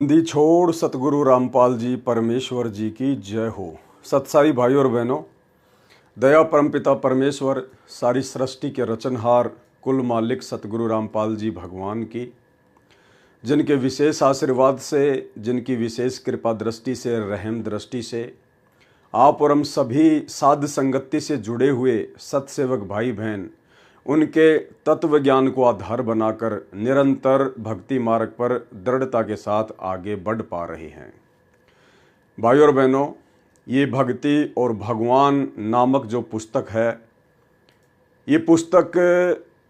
दी छोड़ सतगुरु रामपाल जी परमेश्वर जी की जय हो। सत्साई भाई और बहनों, दया परमपिता परमेश्वर सारी सृष्टि के रचनहार कुल मालिक सतगुरु रामपाल जी भगवान की, जिनके विशेष आशीर्वाद से, जिनकी विशेष कृपा दृष्टि से, रहम दृष्टि से आप और हम सभी साध संगति से जुड़े हुए सत्सेवक भाई बहन उनके तत्व ज्ञान को आधार बनाकर निरंतर भक्ति मार्ग पर दृढ़ता के साथ आगे बढ़ पा रहे हैं। भाई और बहनों, ये भक्ति और भगवान नामक जो पुस्तक है, ये पुस्तक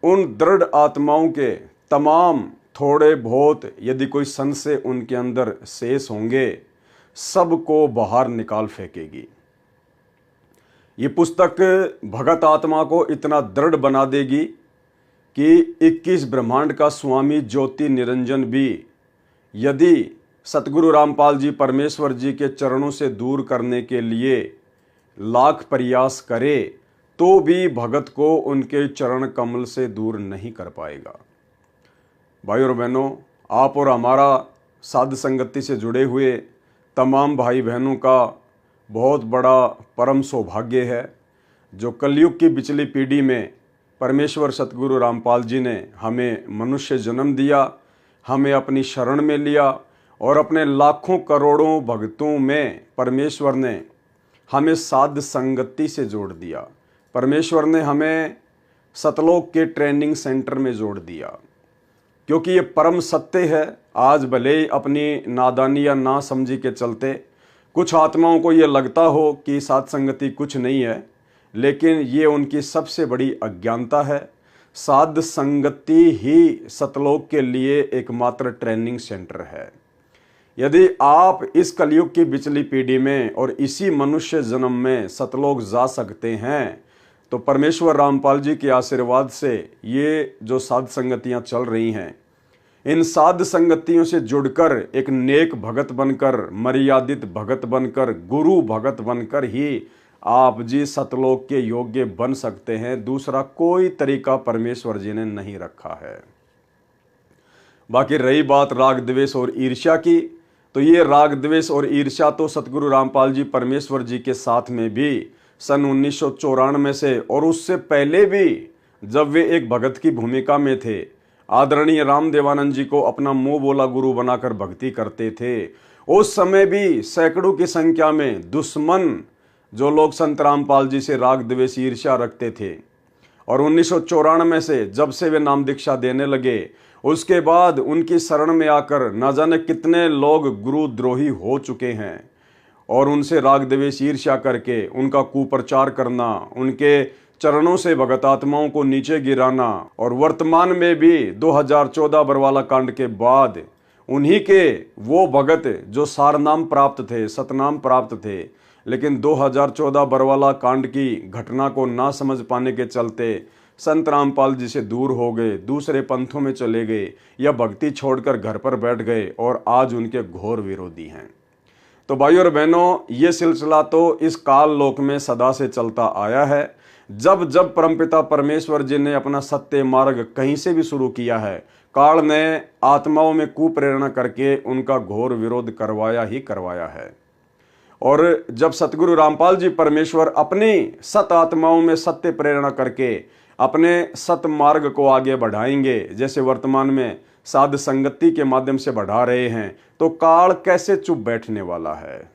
उन दृढ़ आत्माओं के तमाम थोड़े बहुत यदि कोई संशय उनके अंदर शेष होंगे, सबको बाहर निकाल फेंकेगी। ये पुस्तक भगत आत्मा को इतना दृढ़ बना देगी कि 21 ब्रह्मांड का स्वामी ज्योति निरंजन भी यदि सतगुरु रामपाल जी परमेश्वर जी के चरणों से दूर करने के लिए लाख प्रयास करे तो भी भगत को उनके चरण कमल से दूर नहीं कर पाएगा। भाई और बहनों, आप और हमारा साध संगति से जुड़े हुए तमाम भाई बहनों का बहुत बड़ा परम सौभाग्य है जो कलयुग की पिछली पीढ़ी में परमेश्वर सतगुरु रामपाल जी ने हमें मनुष्य जन्म दिया, हमें अपनी शरण में लिया और अपने लाखों करोड़ों भक्तों में परमेश्वर ने हमें साध संगति से जोड़ दिया। परमेश्वर ने हमें सतलोक के ट्रेनिंग सेंटर में जोड़ दिया, क्योंकि ये परम सत्य है। आज भले ही अपनी नादानी या ना समझी के चलते कुछ आत्माओं को ये लगता हो कि साध संगति कुछ नहीं है, लेकिन ये उनकी सबसे बड़ी अज्ञानता है। साध संगति ही सतलोक के लिए एकमात्र ट्रेनिंग सेंटर है। यदि आप इस कलयुग की पिछली पीढ़ी में और इसी मनुष्य जन्म में सतलोक जा सकते हैं तो परमेश्वर रामपाल जी के आशीर्वाद से ये जो साध संगतियाँ चल रही हैं, इन साध संगतियों से जुड़कर एक नेक भगत बनकर, मर्यादित भगत बनकर, गुरु भगत बनकर ही आप जी सतलोक के योग्य बन सकते हैं। दूसरा कोई तरीका परमेश्वर जी ने नहीं रखा है। बाकी रही बात राग द्वेष और ईर्ष्या की, तो ये राग द्वेष और ईर्ष्या तो सतगुरु रामपाल जी परमेश्वर जी के साथ में भी सन 1994 से और उससे पहले भी, जब वे एक भगत की भूमिका में थे, आदरणीय रामदेवानंद जी को अपना मुंह बोला गुरु बनाकर भक्ति करते थे, उस समय भी सैकड़ों की संख्या में दुश्मन जो लोग संत रामपाल जी से राग द्वेष ईर्ष्या रखते थे। और 1994 से जब से वे नाम दीक्षा देने लगे, उसके बाद उनकी शरण में आकर न जाने कितने लोग गुरुद्रोही हो चुके हैं और उनसे राग द्वेष ईर्ष्या करके उनका कुप्रचार करना, उनके चरणों से भगत आत्माओं को नीचे गिराना, और वर्तमान में भी 2014 बरवाला कांड के बाद उन्हीं के वो भगत जो सारनाम प्राप्त थे, सतनाम प्राप्त थे, लेकिन 2014 बरवाला कांड की घटना को ना समझ पाने के चलते संत रामपाल जी से दूर हो गए, दूसरे पंथों में चले गए या भक्ति छोड़कर घर पर बैठ गए और आज उनके घोर विरोधी हैं। तो भाई और बहनों, ये सिलसिला तो इस काल लोक में सदा से चलता आया है। जब जब परमपिता परमेश्वर जी ने अपना सत्य मार्ग कहीं से भी शुरू किया है, काल ने आत्माओं में कुप्रेरणा करके उनका घोर विरोध करवाया ही करवाया है। और जब सतगुरु रामपाल जी परमेश्वर अपनी सत आत्माओं में सत्य प्रेरणा करके अपने सत मार्ग को आगे बढ़ाएंगे, जैसे वर्तमान में साध संगति के माध्यम से बढ़ा रहे हैं, तो काल कैसे चुप बैठने वाला है।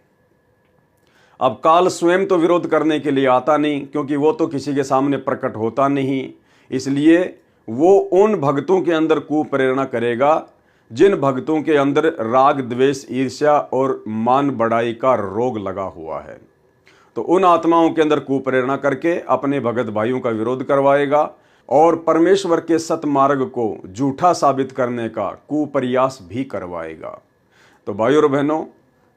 अब काल स्वयं तो विरोध करने के लिए आता नहीं, क्योंकि वो तो किसी के सामने प्रकट होता नहीं, इसलिए वो उन भक्तों के अंदर कुप्रेरणा करेगा जिन भक्तों के अंदर राग द्वेष ईर्ष्या और मान बढ़ाई का रोग लगा हुआ है। तो उन आत्माओं के अंदर कुप्रेरणा करके अपने भगत भाइयों का विरोध करवाएगा और परमेश्वर के सतमार्ग को झूठा साबित करने का कुप्रयास भी करवाएगा। तो भाइयों और बहनों,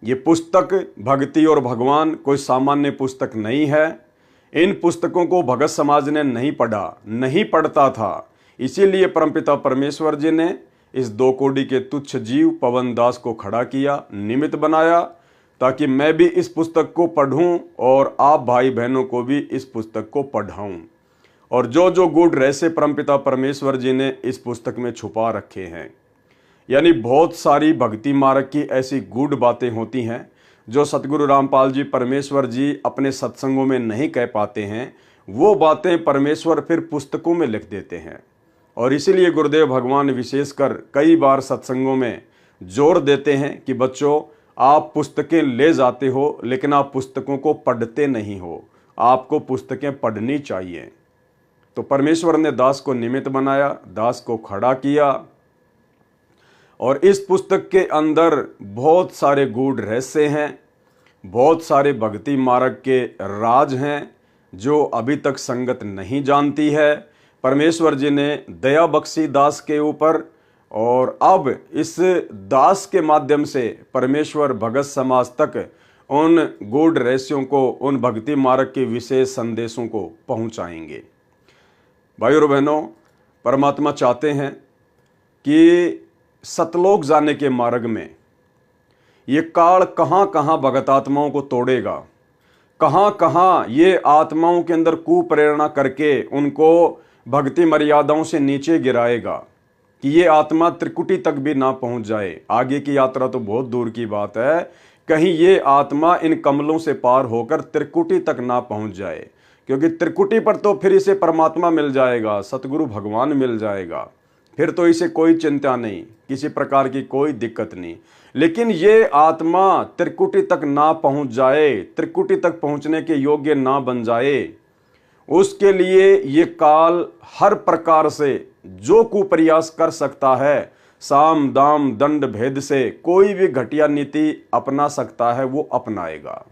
ये पुस्तक भक्ति और भगवान कोई सामान्य पुस्तक नहीं है। इन पुस्तकों को भगत समाज ने नहीं पढ़ा, नहीं पढ़ता था, इसीलिए परमपिता परमेश्वर जी ने इस 2 कोड़ी के तुच्छ जीव पवन दास को खड़ा किया, निमित्त बनाया, ताकि मैं भी इस पुस्तक को पढ़ूं और आप भाई बहनों को भी इस पुस्तक को पढ़ाऊं। और जो जो गूढ़ रहस्य परमपिता परमेश्वर जी ने इस पुस्तक में छुपा रखे हैं, यानी बहुत सारी भक्ति मार्ग की ऐसी गूढ़ बातें होती हैं जो सतगुरु रामपाल जी परमेश्वर जी अपने सत्संगों में नहीं कह पाते हैं, वो बातें परमेश्वर फिर पुस्तकों में लिख देते हैं। और इसीलिए गुरुदेव भगवान विशेषकर कई बार सत्संगों में जोर देते हैं कि बच्चों, आप पुस्तकें ले जाते हो लेकिन आप पुस्तकों को पढ़ते नहीं हो, आपको पुस्तकें पढ़नी चाहिए। तो परमेश्वर ने दास को निमित्त बनाया, दास को खड़ा किया, और इस पुस्तक के अंदर बहुत सारे गूढ़ रहस्य हैं, बहुत सारे भक्ति मार्ग के राज हैं जो अभी तक संगत नहीं जानती है। परमेश्वर जी ने दया बख्शी दास के ऊपर, और अब इस दास के माध्यम से परमेश्वर भगत समाज तक उन गूढ़ रहस्यों को, उन भक्ति मार्ग के विशेष संदेशों को पहुंचाएंगे। भाइयों और बहनों, परमात्मा चाहते हैं कि सतलोक जाने के मार्ग में ये काल कहाँ कहाँ भगत आत्माओं को तोड़ेगा, कहाँ कहाँ ये आत्माओं के अंदर कुप्रेरणा करके उनको भक्ति मर्यादाओं से नीचे गिराएगा कि ये आत्मा त्रिकुटी तक भी ना पहुंच जाए। आगे की यात्रा तो बहुत दूर की बात है, कहीं ये आत्मा इन कमलों से पार होकर त्रिकुटी तक ना पहुंच जाए, क्योंकि त्रिकुटी पर तो फिर इसे परमात्मा मिल जाएगा, सतगुरु भगवान मिल जाएगा, फिर तो इसे कोई चिंता नहीं, किसी प्रकार की कोई दिक्कत नहीं। लेकिन ये आत्मा त्रिकुटी तक ना पहुंच जाए, त्रिकुटी तक पहुंचने के योग्य ना बन जाए, उसके लिए ये काल हर प्रकार से जो कुप्रयास कर सकता है, साम दाम दंड भेद से कोई भी घटिया नीति अपना सकता है, वो अपनाएगा।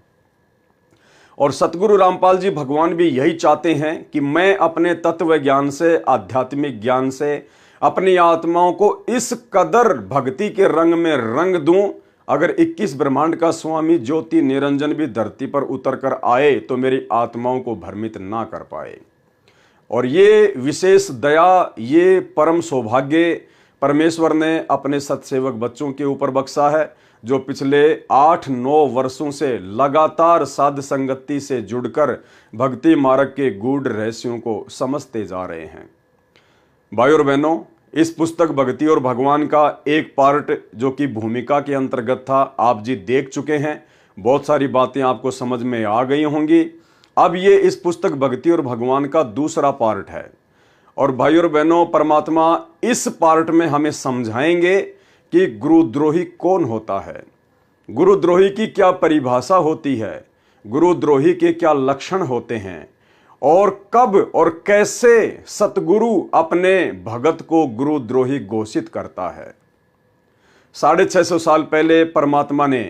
और सतगुरु रामपाल जी भगवान भी यही चाहते हैं कि मैं अपने तत्व ज्ञान से, आध्यात्मिक ज्ञान से अपनी आत्माओं को इस कदर भक्ति के रंग में रंग दूं, अगर 21 ब्रह्मांड का स्वामी ज्योति निरंजन भी धरती पर उतर कर आए तो मेरी आत्माओं को भ्रमित ना कर पाए। और ये विशेष दया, ये परम सौभाग्य परमेश्वर ने अपने सत्सेवक बच्चों के ऊपर बख्शा है, जो पिछले 8-9 वर्षों से लगातार साध संगति से जुड़कर भक्ति मार्ग के गूढ़ रहस्यों को समझते जा रहे हैं। भाइयों और बहनों, इस पुस्तक भक्ति और भगवान का एक पार्ट जो कि भूमिका के अंतर्गत था, आप जी देख चुके हैं, बहुत सारी बातें आपको समझ में आ गई होंगी। अब ये इस पुस्तक भक्ति और भगवान का दूसरा पार्ट है। और भाइयों और बहनों, परमात्मा इस पार्ट में हमें समझाएंगे कि गुरुद्रोही कौन होता है, गुरुद्रोही की क्या परिभाषा होती है, गुरुद्रोही के क्या लक्षण होते हैं, और कब और कैसे सतगुरु अपने भगत को गुरुद्रोही घोषित करता है। 650 साल पहले परमात्मा ने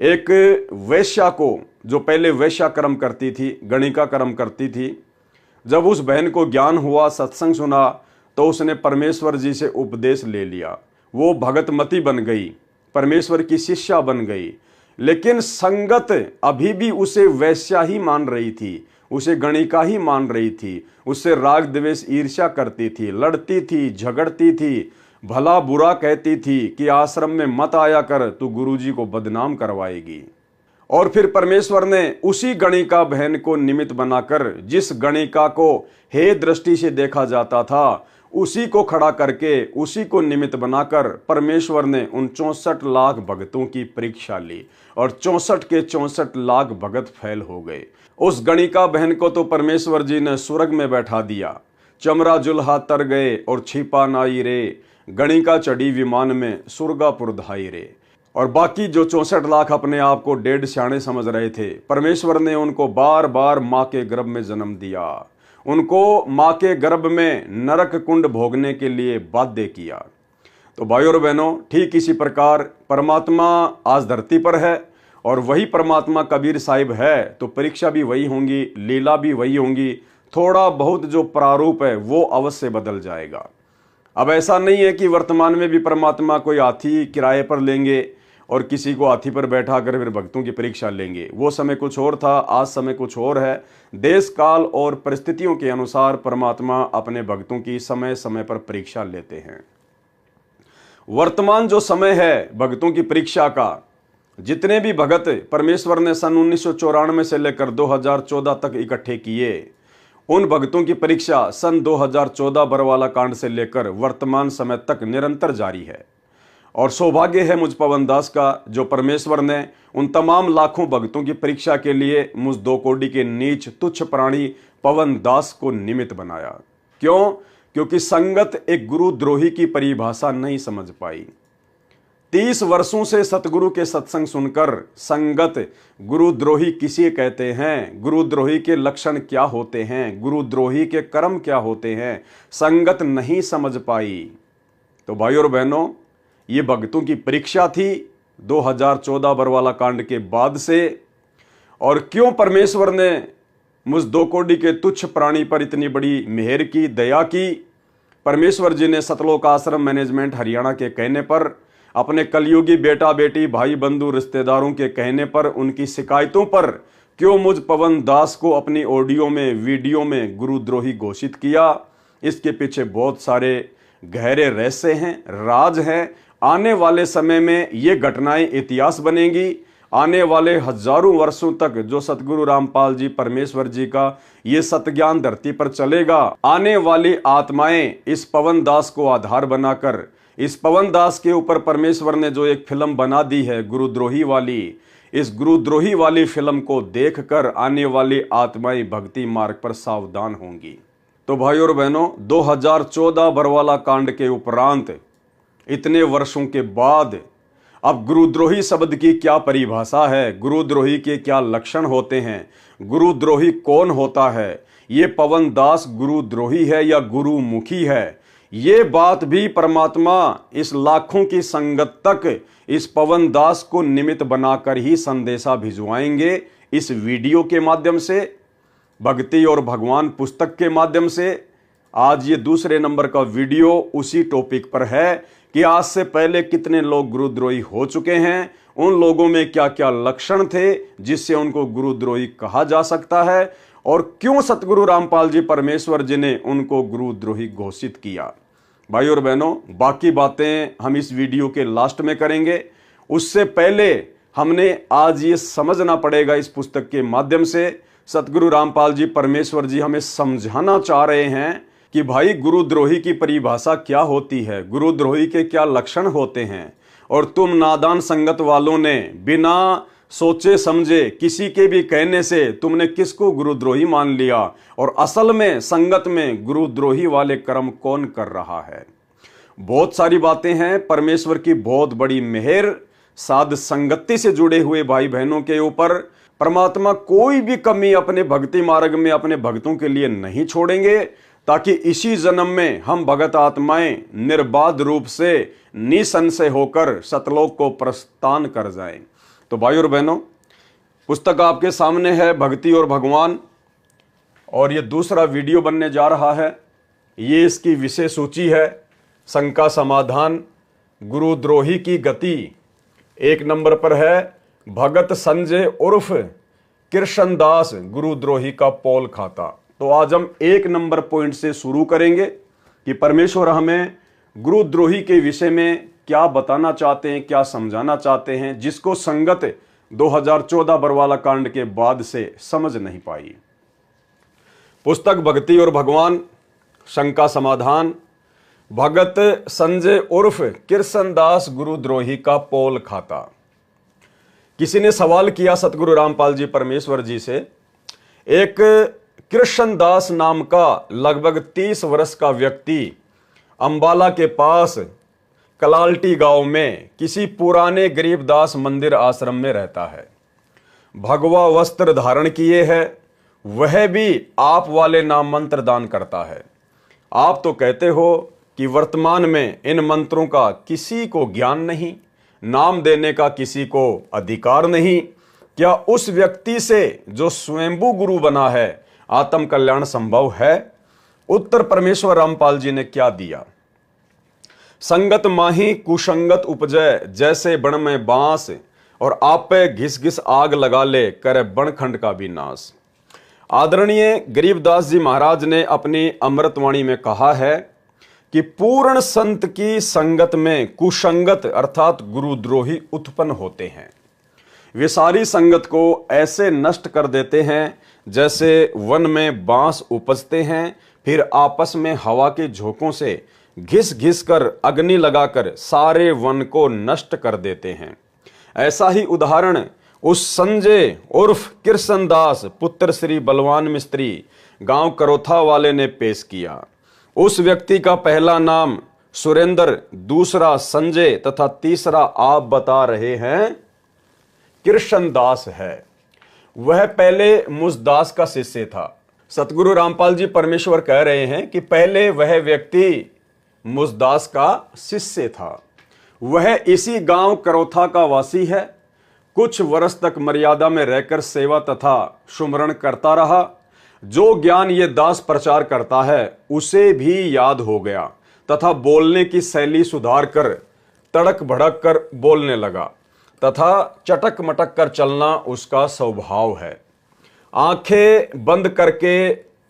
एक वैश्या को, जो पहले वैश्या कर्म करती थी, गणिका कर्म करती थी, जब उस बहन को ज्ञान हुआ, सत्संग सुना, तो उसने परमेश्वर जी से उपदेश ले लिया। वो भगतमती बन गई, परमेश्वर की शिष्या बन गई। लेकिन संगत अभी भी उसे वैश्या ही मान रही थी, उसे गणिका ही मान रही थी, उससे राग द्वेष ईर्ष्या करती थी, लड़ती थी, झगड़ती थी, भला बुरा कहती थी कि आश्रम में मत आया कर, तू गुरुजी को बदनाम करवाएगी। और फिर परमेश्वर ने उसी गणिका बहन को निमित्त बनाकर, जिस गणिका को हे दृष्टि से देखा जाता था, उसी को खड़ा करके, उसी को निमित्त बनाकर परमेश्वर ने उन 64 लाख भगतों की परीक्षा ली, और 64 के 64 लाख भगत फैल हो गए। उस गणिका बहन को तो परमेश्वर जी ने स्वर्ग में बैठा दिया, चमरा जुल्हा तर गए और छिपा नाई रे, गणिका चढ़ी विमान में सुरगापुर धाई रे। और बाकी जो 64 लाख अपने आप को डेढ़ सियाणे समझ रहे थे, परमेश्वर ने उनको बार बार माँ के गर्भ में जन्म दिया, उनको माँ के गर्भ में नरक कुंड भोगने के लिए बाध्य किया। तो भाइयों और बहनों, ठीक इसी प्रकार परमात्मा आज धरती पर है, और वही परमात्मा कबीर साहिब है, तो परीक्षा भी वही होंगी, लीला भी वही होंगी। थोड़ा बहुत जो प्रारूप है वो अवश्य बदल जाएगा। अब ऐसा नहीं है कि वर्तमान में भी परमात्मा कोई हाथी किराए पर लेंगे और किसी को हाथी पर बैठा कर फिर भक्तों की परीक्षा लेंगे। वो समय कुछ और था, आज समय कुछ और है। देश काल और परिस्थितियों के अनुसार परमात्मा अपने भक्तों की समय समय पर परीक्षा लेते हैं। वर्तमान जो समय है भक्तों की परीक्षा का, जितने भी भगत परमेश्वर ने सन 1994 से लेकर 2014 तक इकट्ठे किए, उन भक्तों की परीक्षा सन 2014 बरवाला कांड से लेकर वर्तमान समय तक निरंतर जारी है। और सौभाग्य है मुझ पवन दास का, जो परमेश्वर ने उन तमाम लाखों भक्तों की परीक्षा के लिए मुझ 2 कोड़ी के नीच तुच्छ प्राणी पवन दास को निमित्त बनाया। क्यों? क्योंकि संगत एक गुरुद्रोही की परिभाषा नहीं समझ पाई। 30 वर्षों से सतगुरु के सत्संग सुनकर संगत गुरुद्रोही किसे कहते हैं, गुरुद्रोही के लक्षण क्या होते हैं, गुरुद्रोही के कर्म क्या होते हैं, संगत नहीं समझ पाई। तो भाइयों और बहनों, ये भक्तों की परीक्षा थी 2014 बरवाला कांड के बाद से। और क्यों परमेश्वर ने मुझ 2 कोड़ी के तुच्छ प्राणी पर इतनी बड़ी मेहर की, दया की? परमेश्वर जी ने सतलोक आश्रम मैनेजमेंट हरियाणा के कहने पर, अपने कलयुगी बेटा बेटी भाई बंधु रिश्तेदारों के कहने पर, उनकी शिकायतों पर क्यों मुझ पवन दास को अपनी ऑडियो में, वीडियो में गुरुद्रोही घोषित किया? इसके पीछे बहुत सारे गहरे रहस्य हैं, राज हैं। आने वाले समय में ये घटनाएं इतिहास बनेंगी। आने वाले हजारों वर्षों तक जो सतगुरु रामपाल जी परमेश्वर जी का ये सतज्ञान धरती पर चलेगा। आने वाली आत्माएं इस पवन दास को आधार बनाकर, इस पवन दास के ऊपर परमेश्वर ने जो एक फिल्म बना दी है गुरुद्रोही वाली, इस गुरुद्रोही वाली फिल्म को देखकर आने वाली आत्माएं भक्ति मार्ग पर सावधान होंगी। तो भाइयों और बहनों, 2014 बरवाला कांड के उपरांत इतने वर्षों के बाद अब गुरुद्रोही शब्द की क्या परिभाषा है, गुरुद्रोही के क्या लक्षण होते हैं, गुरुद्रोही कौन होता है, ये पवन दास गुरुद्रोही है या गुरुमुखी है, ये बात भी परमात्मा इस लाखों की संगत तक इस पवन दास को निमित्त बनाकर ही संदेशा भिजवाएंगे। इस वीडियो के माध्यम से, भक्ति और भगवान पुस्तक के माध्यम से। आज ये दूसरे नंबर का वीडियो उसी टॉपिक पर है कि आज से पहले कितने लोग गुरुद्रोही हो चुके हैं, उन लोगों में क्या क्या लक्षण थे जिससे उनको गुरुद्रोही कहा जा सकता है, और क्यों सतगुरु रामपाल जी परमेश्वर जी ने उनको गुरुद्रोही घोषित किया। भाई और बहनों, बाकी बातें हम इस वीडियो के लास्ट में करेंगे। उससे पहले हमने आज ये समझना पड़ेगा, इस पुस्तक के माध्यम से सतगुरु रामपाल जी परमेश्वर जी हमें समझाना चाह रहे हैं कि भाई गुरुद्रोही की परिभाषा क्या होती है, गुरुद्रोही के क्या लक्षण होते हैं। और तुम नादान संगत वालों ने बिना सोचे समझे किसी के भी कहने से तुमने किसको गुरुद्रोही मान लिया, और असल में संगत में गुरुद्रोही वाले कर्म कौन कर रहा है। बहुत सारी बातें हैं, परमेश्वर की बहुत बड़ी मेहर साध संगति से जुड़े हुए भाई बहनों के ऊपर। परमात्मा कोई भी कमी अपने भक्ति मार्ग में अपने भक्तों के लिए नहीं छोड़ेंगे, ताकि इसी जन्म में हम भगत आत्माएं निर्बाध रूप से निसंशय होकर सतलोक को प्रस्थान कर जाएं। तो भाई और बहनों, पुस्तक आपके सामने है, भक्ति और भगवान, और ये दूसरा वीडियो बनने जा रहा है। ये इसकी विषय सूची है, शंका समाधान, गुरुद्रोही की गति। 1 नंबर पर है भगत संजय उर्फ कृष्णदास गुरुद्रोही का पोल खाता। तो आज हम 1 नंबर पॉइंट से शुरू करेंगे कि परमेश्वर हमें गुरुद्रोही के विषय में क्या बताना चाहते हैं, क्या समझाना चाहते हैं, जिसको संगत 2014 बरवाला कांड के बाद से समझ नहीं पाई। पुस्तक भक्ति और भगवान, शंका समाधान, भगत संजय उर्फ कृष्णदास गुरुद्रोही का पोल खाता। किसी ने सवाल किया सतगुरु रामपाल जी परमेश्वर जी से, एक कृष्णदास नाम का लगभग 30 वर्ष का व्यक्ति अंबाला के पास कलाल्टी गांव में किसी पुराने गरीबदास मंदिर आश्रम में रहता है। भगवा वस्त्र धारण किए है, वह भी आप वाले नाम मंत्र दान करता है। आप तो कहते हो कि वर्तमान में इन मंत्रों का किसी को ज्ञान नहीं, नाम देने का किसी को अधिकार नहीं। क्या उस व्यक्ति से जो स्वयंभू गुरु बना है आत्म कल्याण संभव है? उत्तर परमेश्वर रामपाल जी ने क्या दिया? संगत माही कुसंगत उपजय, जैसे बण में बांस, और आप पे घिस घिस आग लगा ले, करे बनखंड का भी नाश। आदरणीय गरीबदास जी महाराज ने अपनी अमृतवाणी में कहा है कि पूर्ण संत की संगत में कुसंगत अर्थात गुरुद्रोही उत्पन्न होते हैं। वे सारी संगत को ऐसे नष्ट कर देते हैं जैसे वन में बांस उपजते हैं, फिर आपस में हवा के झोंकों से घिस घिस कर अग्नि लगाकर सारे वन को नष्ट कर देते हैं। ऐसा ही उदाहरण उस संजय उर्फ कृष्णदास पुत्र श्री बलवान मिस्त्री गांव करोथा वाले ने पेश किया। उस व्यक्ति का पहला नाम सुरेंद्र, दूसरा संजय तथा तीसरा आप बता रहे हैं कृष्णदास है। वह पहले मुझदास का शिष्य था। सतगुरु रामपाल जी परमेश्वर कह रहे हैं कि पहले वह व्यक्ति मुझदास का शिष्य था। वह इसी गांव करोथा का वासी है। कुछ वर्ष तक मर्यादा में रहकर सेवा तथा सुमरण करता रहा। जो ज्ञान ये दास प्रचार करता है उसे भी याद हो गया तथा बोलने की शैली सुधार कर तड़क भड़क कर बोलने लगा तथा चटक मटक कर चलना उसका स्वभाव है। आंखें बंद करके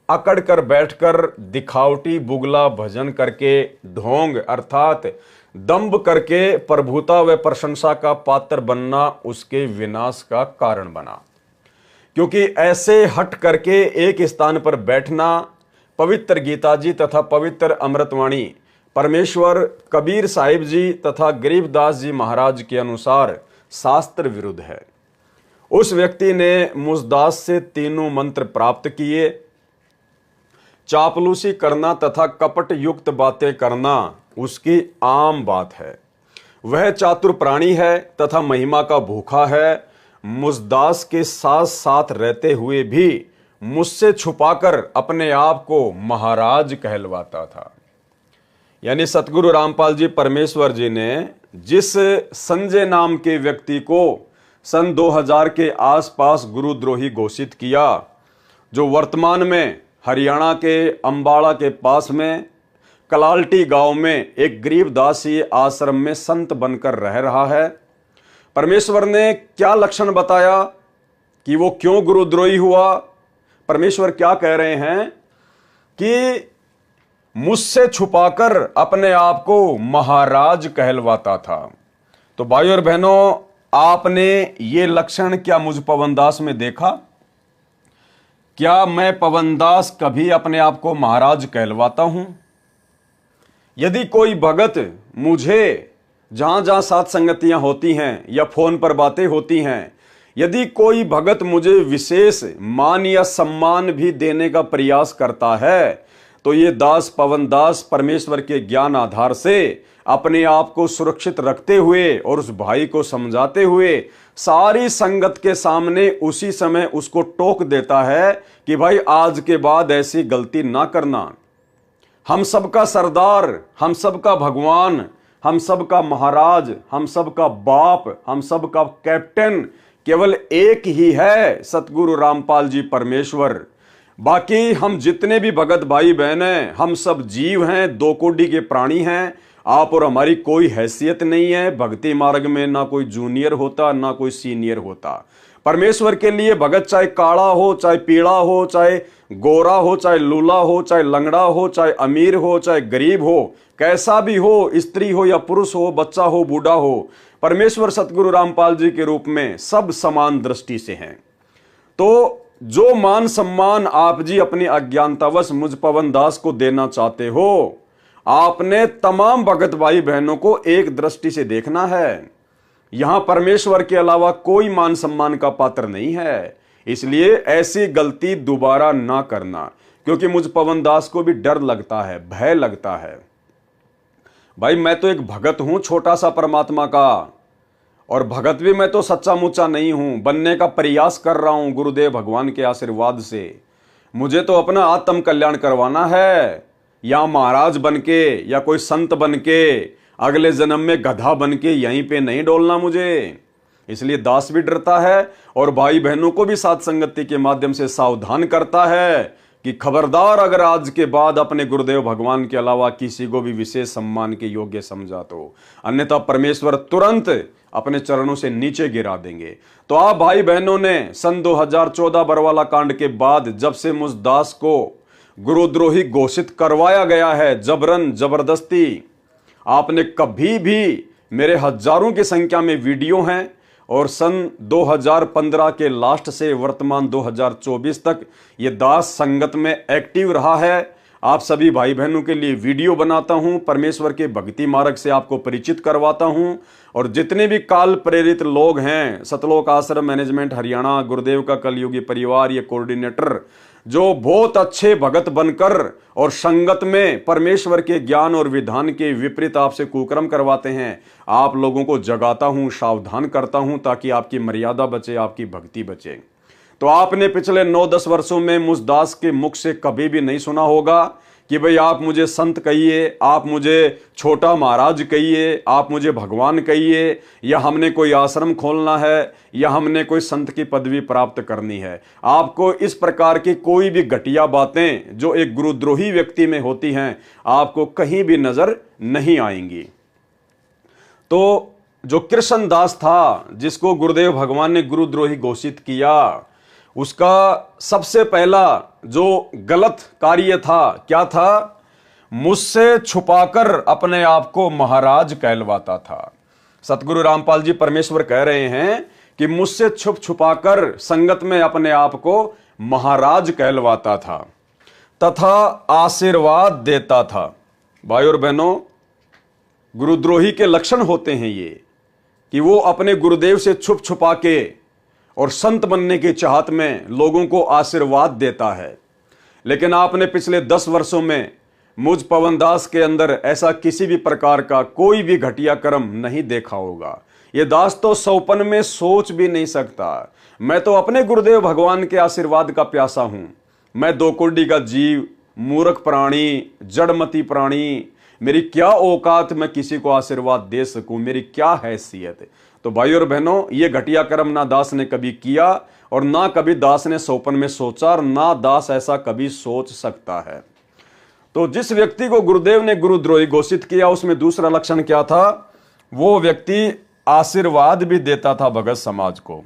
अकड़ कर बैठकर दिखावटी बुगला भजन करके ढोंग अर्थात दंभ करके प्रभुता व प्रशंसा का पात्र बनना उसके विनाश का कारण बना। क्योंकि ऐसे हट करके एक स्थान पर बैठना पवित्र गीता जी तथा पवित्र अमृतवाणी परमेश्वर कबीर साहिब जी तथा गरीबदास जी महाराज के अनुसार शास्त्र विरुद्ध है। उस व्यक्ति ने मुझदास से तीनों मंत्र प्राप्त किए। चापलूसी करना तथा कपट युक्त बातें करना उसकी आम बात है। वह चातुर प्राणी है तथा महिमा का भूखा है। मुझदास के साथ साथ रहते हुए भी मुझसे छुपाकर अपने आप को महाराज कहलवाता था। यानी सतगुरु रामपाल जी परमेश्वर जी ने जिस संजय नाम के व्यक्ति को सन 2000 के आसपास गुरुद्रोही घोषित किया, जो वर्तमान में हरियाणा के अंबाड़ा के पास में कलाल्टी गांव में एक गरीबदासी आश्रम में संत बनकर रह रहा है, परमेश्वर ने क्या लक्षण बताया कि वो क्यों गुरुद्रोही हुआ। परमेश्वर क्या कह रहे हैं कि मुझसे छुपाकर अपने आप को महाराज कहलवाता था। तो भाइयों और बहनों, आपने ये लक्षण क्या मुझ पवनदास में देखा? क्या मैं पवनदास कभी अपने आप को महाराज कहलवाता हूं? यदि कोई भगत मुझे जहां जहां साथ संगतियां होती हैं या फोन पर बातें होती हैं, यदि कोई भगत मुझे विशेष मान या सम्मान भी देने का प्रयास करता है, तो ये दास पवनदास परमेश्वर के ज्ञान आधार से अपने आप को सुरक्षित रखते हुए और उस भाई को समझाते हुए सारी संगत के सामने उसी समय उसको टोक देता है कि भाई आज के बाद ऐसी गलती ना करना। हम सबका सरदार, हम सबका भगवान, हम सबका महाराज, हम सबका बाप, हम सबका कैप्टन केवल एक ही है, सतगुरु रामपाल जी परमेश्वर। बाकी हम जितने भी भगत भाई बहन हैं, हम सब जीव हैं, दो कोटि के प्राणी हैं। आप और हमारी कोई हैसियत नहीं है। भक्ति मार्ग में ना कोई जूनियर होता ना कोई सीनियर होता। परमेश्वर के लिए भगत चाहे काला हो, चाहे पीला हो, चाहे गोरा हो, चाहे लूला हो, चाहे लंगड़ा हो, चाहे अमीर हो, चाहे गरीब हो, कैसा भी हो, स्त्री हो या पुरुष हो, बच्चा हो, बूढ़ा हो, परमेश्वर सतगुरु रामपाल जी के रूप में सब समान दृष्टि से हैं। तो जो मान सम्मान आप जी अपनी अज्ञानतावश मुझ पवनदास को देना चाहते हो, आपने तमाम भगत भाई बहनों को एक दृष्टि से देखना है। यहां परमेश्वर के अलावा कोई मान सम्मान का पात्र नहीं है। इसलिए ऐसी गलती दोबारा ना करना, क्योंकि मुझ पवनदास को भी डर लगता है, भय लगता है। भाई मैं तो एक भगत हूं छोटा सा परमात्मा का, और भगत भी मैं तो सच्चा मुच्चा नहीं हूं, बनने का प्रयास कर रहा हूं गुरुदेव भगवान के आशीर्वाद से। मुझे तो अपना आत्म कल्याण करवाना है, या महाराज बनके या कोई संत बनके अगले जन्म में गधा बनके यहीं पे नहीं डोलना मुझे। इसलिए दास भी डरता है और भाई बहनों को भी साथ संगति के माध्यम से सावधान करता है कि खबरदार, अगर आज के बाद अपने गुरुदेव भगवान के अलावा किसी को भी विशेष सम्मान के योग्य समझा तो अन्यथा परमेश्वर तुरंत अपने चरणों से नीचे गिरा देंगे। तो आप भाई बहनों ने सन 2014 बरवाला कांड के बाद जब से मुझ दास को गुरुद्रोही घोषित करवाया गया है, जबरन जबरदस्ती, आपने कभी भी, मेरे हजारों की संख्या में वीडियो हैं, और सन 2015 के लास्ट से वर्तमान 2024 तक ये दास संगत में एक्टिव रहा है। आप सभी भाई बहनों के लिए वीडियो बनाता हूं, परमेश्वर के भक्ति मार्ग से आपको परिचित करवाता हूं। और जितने भी काल प्रेरित लोग हैं, सतलोक आश्रम मैनेजमेंट हरियाणा, गुरुदेव का कलयुगी परिवार, ये कोऑर्डिनेटर जो बहुत अच्छे भगत बनकर और संगत में परमेश्वर के ज्ञान और विधान के विपरीत आपसे कुकर्म करवाते हैं, आप लोगों को जगाता हूं, सावधान करता हूं, ताकि आपकी मर्यादा बचे, आपकी भक्ति बचे। तो आपने पिछले 9-10 वर्षों में मुझ दास के मुख से कभी भी नहीं सुना होगा कि भाई आप मुझे संत कहिए, आप मुझे छोटा महाराज कहिए, आप मुझे भगवान कहिए, या हमने कोई आश्रम खोलना है, या हमने कोई संत की पदवी प्राप्त करनी है। आपको इस प्रकार की कोई भी घटिया बातें जो एक गुरुद्रोही व्यक्ति में होती हैं, आपको कहीं भी नजर नहीं आएंगी। तो जो कृष्ण दास था, जिसको गुरुदेव भगवान ने गुरुद्रोही घोषित किया, उसका सबसे पहला जो गलत कार्य था, क्या था? मुझसे छुपाकर अपने आप को महाराज कहलवाता था। सतगुरु रामपाल जी परमेश्वर कह रहे हैं कि मुझसे छुप छुपाकर संगत में अपने आप को महाराज कहलवाता था तथा आशीर्वाद देता था। भाई और बहनों, गुरुद्रोही के लक्षण होते हैं ये कि वो अपने गुरुदेव से छुप छुपा के और संत बनने की चाहत में लोगों को आशीर्वाद देता है। लेकिन आपने पिछले 10 वर्षों में मुझ पवन दास के अंदर ऐसा किसी भी प्रकार का कोई भी घटिया कर्म नहीं देखा होगा। ये दास तो सौपन में सोच भी नहीं सकता। मैं तो अपने गुरुदेव भगवान के आशीर्वाद का प्यासा हूं। मैं दो कुंडी का जीव, मूर्ख प्राणी, जड़मती प्राणी, मेरी क्या औकात मैं किसी को आशीर्वाद दे सकूं, मेरी क्या हैसियत। तो भाई और बहनों, ये घटिया कर्म ना दास ने कभी किया और ना कभी दास ने सौपन में सोचा, और ना दास ऐसा कभी सोच सकता है। तो जिस व्यक्ति को गुरुदेव ने गुरुद्रोही घोषित किया, उसमें दूसरा लक्षण क्या था? वो व्यक्ति आशीर्वाद भी देता था भगत समाज को।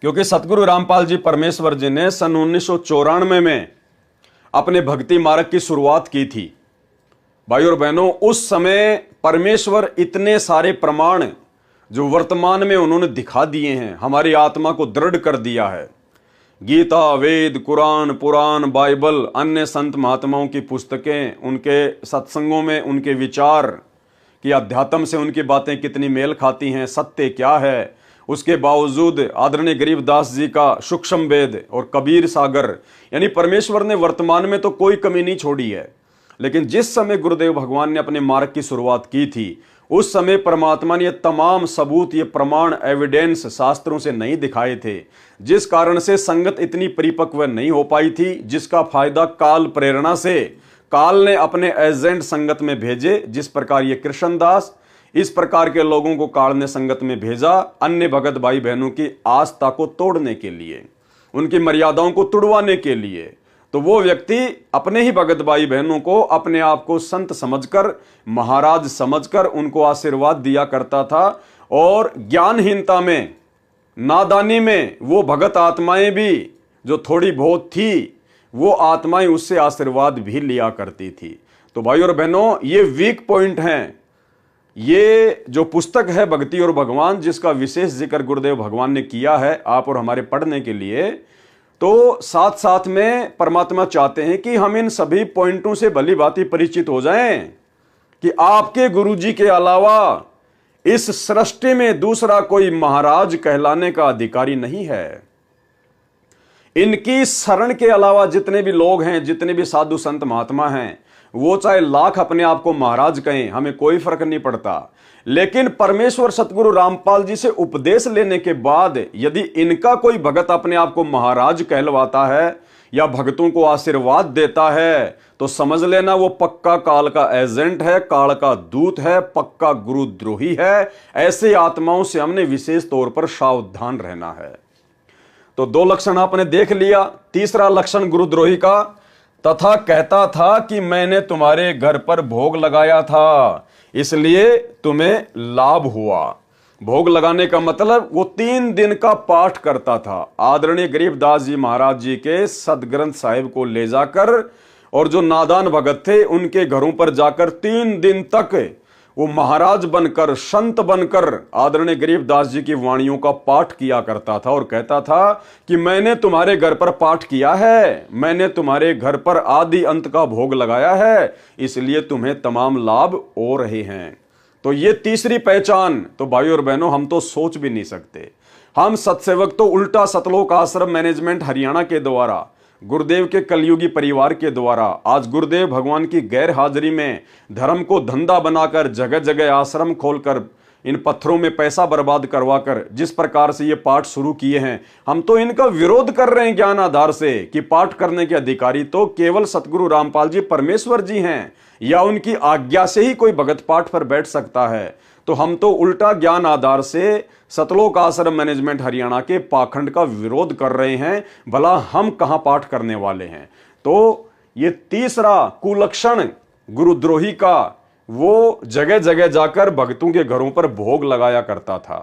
क्योंकि सतगुरु रामपाल जी परमेश्वर जी ने सन 1994 में अपने भक्ति मार्ग की शुरुआत की थी। भाई और बहनों, उस समय परमेश्वर इतने सारे प्रमाण जो वर्तमान में उन्होंने दिखा दिए हैं, हमारी आत्मा को दृढ़ कर दिया है। गीता, वेद, कुरान, पुराण, बाइबल, अन्य संत महात्माओं की पुस्तकें, उनके सत्संगों में उनके विचार कि अध्यात्म से उनकी बातें कितनी मेल खाती हैं, सत्य क्या है। उसके बावजूद आदरणीय गरीबदास जी का सूक्ष्म वेद और कबीर सागर, यानी परमेश्वर ने वर्तमान में तो कोई कमी नहीं छोड़ी है। लेकिन जिस समय गुरुदेव भगवान ने अपने मार्ग की शुरुआत की थी, उस समय परमात्मा ने ये तमाम सबूत, ये प्रमाण, एविडेंस शास्त्रों से नहीं दिखाए थे, जिस कारण से संगत इतनी परिपक्व नहीं हो पाई थी, जिसका फायदा काल प्रेरणा से काल ने अपने एजेंट संगत में भेजे। जिस प्रकार ये कृष्णदास, इस प्रकार के लोगों को काल ने संगत में भेजा अन्य भगत भाई बहनों की आस्था को तोड़ने के लिए, उनकी मर्यादाओं को तुड़वाने के लिए। तो वो व्यक्ति अपने ही भगत भाई बहनों को अपने आप को संत समझकर, महाराज समझकर उनको आशीर्वाद दिया करता था। और ज्ञानहीनता में, नादानी में वो भगत आत्माएं भी जो थोड़ी बहुत थी, वो आत्माएं उससे आशीर्वाद भी लिया करती थी। तो भाई और बहनों, ये वीक पॉइंट हैं। ये जो पुस्तक है भक्ति और भगवान, जिसका विशेष जिक्र गुरुदेव भगवान ने किया है आप और हमारे पढ़ने के लिए, तो साथ साथ में परमात्मा चाहते हैं कि हम इन सभी पॉइंटों से भली भांति परिचित हो जाएं कि आपके गुरुजी के अलावा इस सृष्टि में दूसरा कोई महाराज कहलाने का अधिकारी नहीं है। इनकी शरण के अलावा जितने भी लोग हैं, जितने भी साधु संत महात्मा हैं, वो चाहे लाख अपने आप को महाराज कहें, हमें कोई फर्क नहीं पड़ता। लेकिन परमेश्वर सतगुरु रामपाल जी से उपदेश लेने के बाद यदि इनका कोई भगत अपने आप को महाराज कहलवाता है या भक्तों को आशीर्वाद देता है, तो समझ लेना वो पक्का काल का एजेंट है, काल का दूत है, पक्का गुरुद्रोही है। ऐसे आत्माओं से हमने विशेष तौर पर सावधान रहना है। तो 2 लक्षण आपने देख लिया। तीसरा लक्षण गुरुद्रोही का, तथा कहता था कि मैंने तुम्हारे घर पर भोग लगाया था, इसलिए तुम्हें लाभ हुआ। भोग लगाने का मतलब वो 3 दिन का पाठ करता था। आदरणीय गरीबदास जी महाराज जी के सदग्रंथ साहिब को ले जाकर, और जो नादान भगत थे उनके घरों पर जाकर 3 दिन तक वो महाराज बनकर, संत बनकर आदरणीय गरीबदास जी की वाणियों का पाठ किया करता था और कहता था कि मैंने तुम्हारे घर पर पाठ किया है, मैंने तुम्हारे घर पर आदि अंत का भोग लगाया है, इसलिए तुम्हें तमाम लाभ हो रहे हैं। तो ये तीसरी पहचान तो भाई और बहनों हम तो सोच भी नहीं सकते। हम सत्सेवक तो उल्टा सतलोक आश्रम मैनेजमेंट हरियाणा के द्वारा, गुरुदेव के कलयुगी परिवार के द्वारा, आज गुरुदेव भगवान की गैर हाजिरी में धर्म को धंधा बनाकर जगह जगह आश्रम खोलकर इन पत्थरों में पैसा बर्बाद करवाकर जिस प्रकार से ये पाठ शुरू किए हैं, हम तो इनका विरोध कर रहे हैं ज्ञान आधार से कि पाठ करने के अधिकारी तो केवल सतगुरु रामपाल जी परमेश्वर जी हैं, या उनकी आज्ञा से ही कोई भगत पाठ पर बैठ सकता है। तो हम तो उल्टा ज्ञान आधार से सतलोक आश्रम मैनेजमेंट हरियाणा के पाखंड का विरोध कर रहे हैं, भला हम कहां पाठ करने वाले हैं। तो ये तीसरा कुलक्षण गुरुद्रोही का, वो जगह जगह जाकर भक्तों के घरों पर भोग लगाया करता था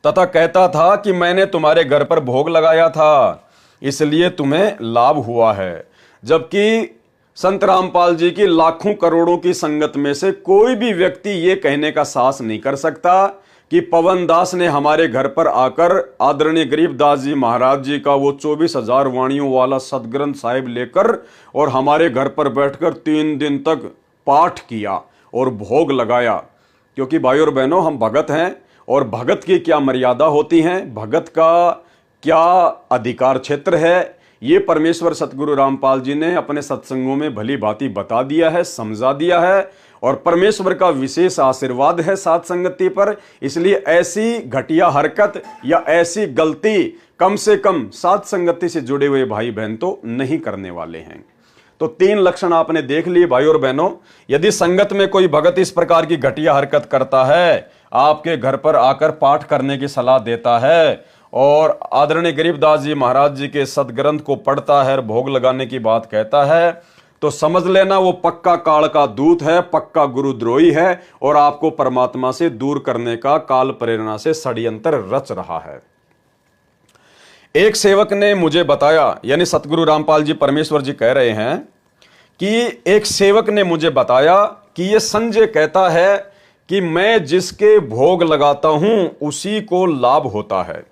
तथा कहता था कि मैंने तुम्हारे घर पर भोग लगाया था इसलिए तुम्हें लाभ हुआ है। जबकि संत रामपाल जी की लाखों करोड़ों की संगत में से कोई भी व्यक्ति यह कहने का साहस नहीं कर सकता कि पवन दास ने हमारे घर पर आकर आदरणीय गरीबदास जी महाराज जी का वो 24,000 वाणियों वाला सदग्रंथ साहिब लेकर और हमारे घर पर बैठकर 3 दिन तक पाठ किया और भोग लगाया। क्योंकि भाई और बहनों हम भगत हैं और भगत की क्या मर्यादा होती है, भगत का क्या अधिकार क्षेत्र है, ये परमेश्वर सतगुरु रामपाल जी ने अपने सत्संगों में भली भांति बता दिया है, समझा दिया है और परमेश्वर का विशेष आशीर्वाद है साथ संगति पर। इसलिए ऐसी घटिया हरकत या ऐसी गलती कम से कम साथ संगति से जुड़े हुए भाई बहन तो नहीं करने वाले हैं। तो 3 लक्षण आपने देख लिए भाई और बहनों। यदि संगत में कोई भगत इस प्रकार की घटिया हरकत करता है, आपके घर पर आकर पाठ करने की सलाह देता है और आदरणीय गरीबदास जी महाराज जी के सदग्रंथ को पढ़ता है और भोग लगाने की बात कहता है, तो समझ लेना वो पक्का काल का दूत है, पक्का गुरुद्रोही है और आपको परमात्मा से दूर करने का काल प्रेरणा से षड्यंत्र रच रहा है। एक सेवक ने मुझे बताया, यानी सतगुरु रामपाल जी परमेश्वर जी कह रहे हैं कि एक सेवक ने मुझे बताया कि ये संजय कहता है कि मैं जिसके भोग लगाता हूं उसी को लाभ होता है।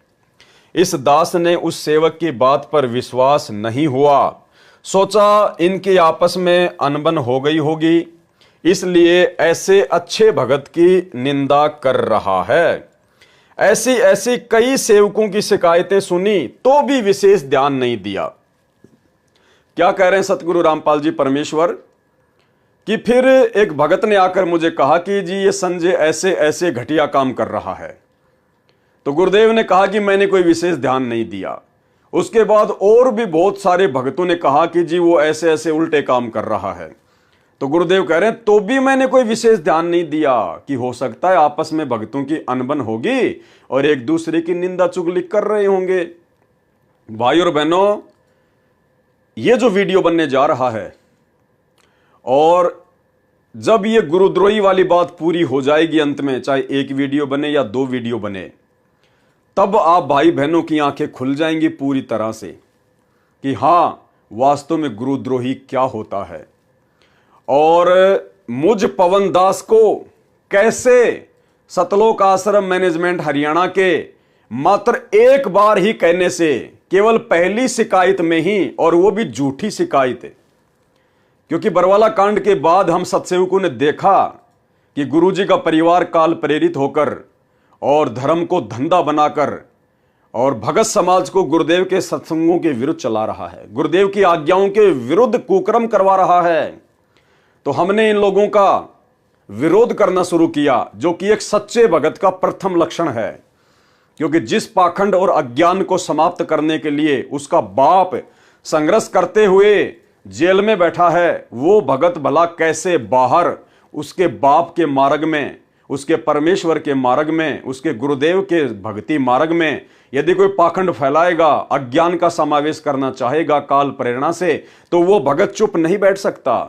इस दास ने उस सेवक की बात पर विश्वास नहीं हुआ, सोचा इनकी आपस में अनबन हो गई होगी, इसलिए ऐसे अच्छे भगत की निंदा कर रहा है। ऐसी ऐसी कई सेवकों की शिकायतें सुनी तो भी विशेष ध्यान नहीं दिया। क्या कह रहे हैं सतगुरु रामपाल जी परमेश्वर कि फिर एक भगत ने आकर मुझे कहा कि जी ये संजय ऐसे ऐसे घटिया काम कर रहा है। तो गुरुदेव ने कहा कि मैंने कोई विशेष ध्यान नहीं दिया। उसके बाद और भी बहुत सारे भक्तों ने कहा कि जी वो ऐसे ऐसे उल्टे काम कर रहा है। तो गुरुदेव कह रहे हैं तो भी मैंने कोई विशेष ध्यान नहीं दिया कि हो सकता है आपस में भक्तों की अनबन होगी और एक दूसरे की निंदा चुगली कर रहे होंगे। भाई और बहनों, ये जो वीडियो बनने जा रहा है और जब ये गुरुद्रोही वाली बात पूरी हो जाएगी, अंत में चाहे 1 वीडियो बने या 2 वीडियो बने, तब आप भाई बहनों की आंखें खुल जाएंगी पूरी तरह से कि हां वास्तव में गुरुद्रोही क्या होता है और मुझ पवन दास को कैसे सतलोक आश्रम मैनेजमेंट हरियाणा के मात्र एक बार ही कहने से, केवल पहली शिकायत में ही, और वो भी झूठी शिकायत है। क्योंकि बरवाला कांड के बाद हम सत्सेवकों ने देखा कि गुरुजी का परिवार काल प्रेरित होकर और धर्म को धंधा बनाकर और भगत समाज को गुरुदेव के सत्संगों के विरुद्ध चला रहा है, गुरुदेव की आज्ञाओं के विरुद्ध कुकर्म करवा रहा है। तो हमने इन लोगों का विरोध करना शुरू किया, जो कि एक सच्चे भगत का प्रथम लक्षण है। क्योंकि जिस पाखंड और अज्ञान को समाप्त करने के लिए उसका बाप संघर्ष करते हुए जेल में बैठा है, वो भगत भला कैसे बाहर उसके बाप के मार्ग में, उसके परमेश्वर के मार्ग में, उसके गुरुदेव के भक्ति मार्ग में यदि कोई पाखंड फैलाएगा, अज्ञान का समावेश करना चाहेगा काल प्रेरणा से, तो वो भगत चुप नहीं बैठ सकता।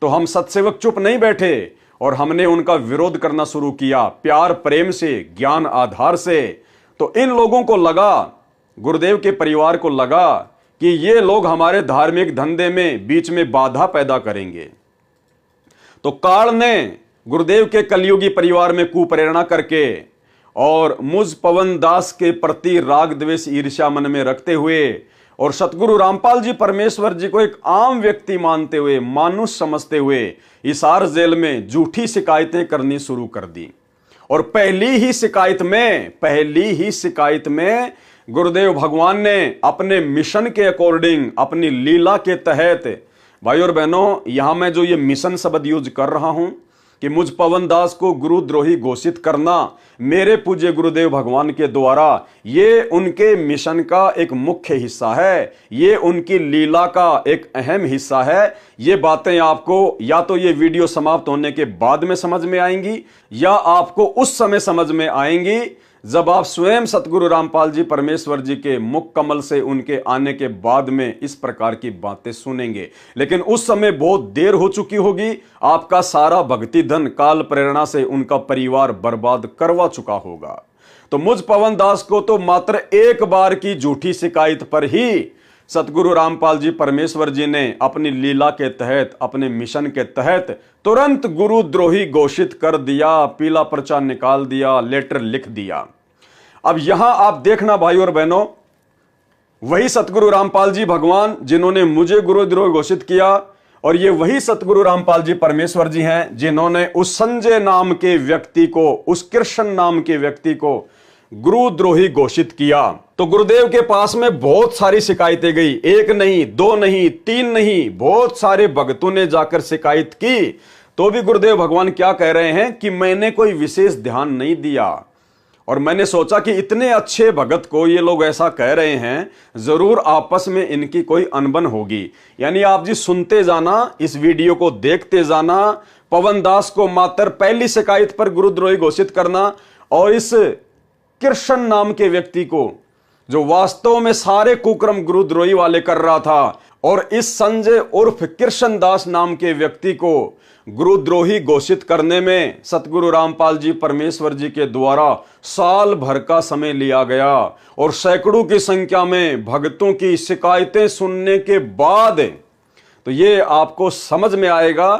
तो हम सत्सेवक चुप नहीं बैठे और हमने उनका विरोध करना शुरू किया प्यार प्रेम से, ज्ञान आधार से। तो इन लोगों को लगा, गुरुदेव के परिवार को लगा कि ये लोग हमारे धार्मिक धंधे में बीच में बाधा पैदा करेंगे। तो काल ने गुरुदेव के कलयुगी परिवार में कुप्रेरणा करके और मुझ पवन दास के प्रति राग द्वेष ईर्ष्या मन में रखते हुए और सतगुरु रामपाल जी परमेश्वर जी को एक आम व्यक्ति मानते हुए, मानुष समझते हुए हिसार जेल में झूठी शिकायतें करनी शुरू कर दी। और पहली ही शिकायत में गुरुदेव भगवान ने अपने मिशन के अकॉर्डिंग, अपनी लीला के तहत, भाई और बहनों, यहां मैं जो ये मिशन शब्द यूज कर रहा हूं कि मुझ पवन दास को गुरुद्रोही घोषित करना मेरे पूज्य गुरुदेव भगवान के द्वारा, ये उनके मिशन का एक मुख्य हिस्सा है, ये उनकी लीला का एक अहम हिस्सा है। ये बातें आपको या तो ये वीडियो समाप्त होने के बाद में समझ में आएंगी या आपको उस समय समझ में आएंगी जब आप स्वयं सतगुरु रामपाल जी परमेश्वर जी के मुख कमल से उनके आने के बाद में इस प्रकार की बातें सुनेंगे। लेकिन उस समय बहुत देर हो चुकी होगी, आपका सारा भक्ति धन काल प्रेरणा से उनका परिवार बर्बाद करवा चुका होगा। तो मुझ पवन दास को तो मात्र एक बार की झूठी शिकायत पर ही सतगुरु रामपाल जी परमेश्वर जी ने अपनी लीला के तहत, अपने मिशन के तहत तुरंत गुरुद्रोही घोषित कर दिया, पीला पर्चा निकाल दिया, लेटर लिख दिया। अब यहां आप देखना भाई और बहनों, वही सतगुरु रामपाल जी भगवान जिन्होंने मुझे गुरुद्रोही घोषित किया, और ये वही सतगुरु रामपाल जी परमेश्वर जी हैं जिन्होंने उस संजय नाम के व्यक्ति को, उस कृष्ण नाम के व्यक्ति को गुरुद्रोही घोषित किया। तो गुरुदेव के पास में बहुत सारी शिकायतें गई, एक नहीं, दो नहीं, तीन नहीं, बहुत सारे भक्तों ने जाकर शिकायत की। तो भी गुरुदेव भगवान क्या कह रहे हैं कि मैंने कोई विशेष ध्यान नहीं दिया, और मैंने सोचा कि इतने अच्छे भगत को ये लोग ऐसा कह रहे हैं, जरूर आपस में इनकी कोई अनबन होगी। यानी आप जी सुनते जाना, इस वीडियो को देखते जाना, पवन दास को मात्र पहली शिकायत पर गुरुद्रोही घोषित करना, और इस कृष्ण नाम के व्यक्ति को जो वास्तव में सारे कुक्रम गुरुद्रोही वाले कर रहा था, और इस संजय उर्फ कृष्ण दास नाम के व्यक्ति को गुरुद्रोही घोषित करने में सतगुरु रामपाल जी परमेश्वर जी के द्वारा साल भर का समय लिया गया। और सैकड़ों की संख्या में भक्तों की शिकायतें सुनने के बाद तो ये आपको समझ में आएगा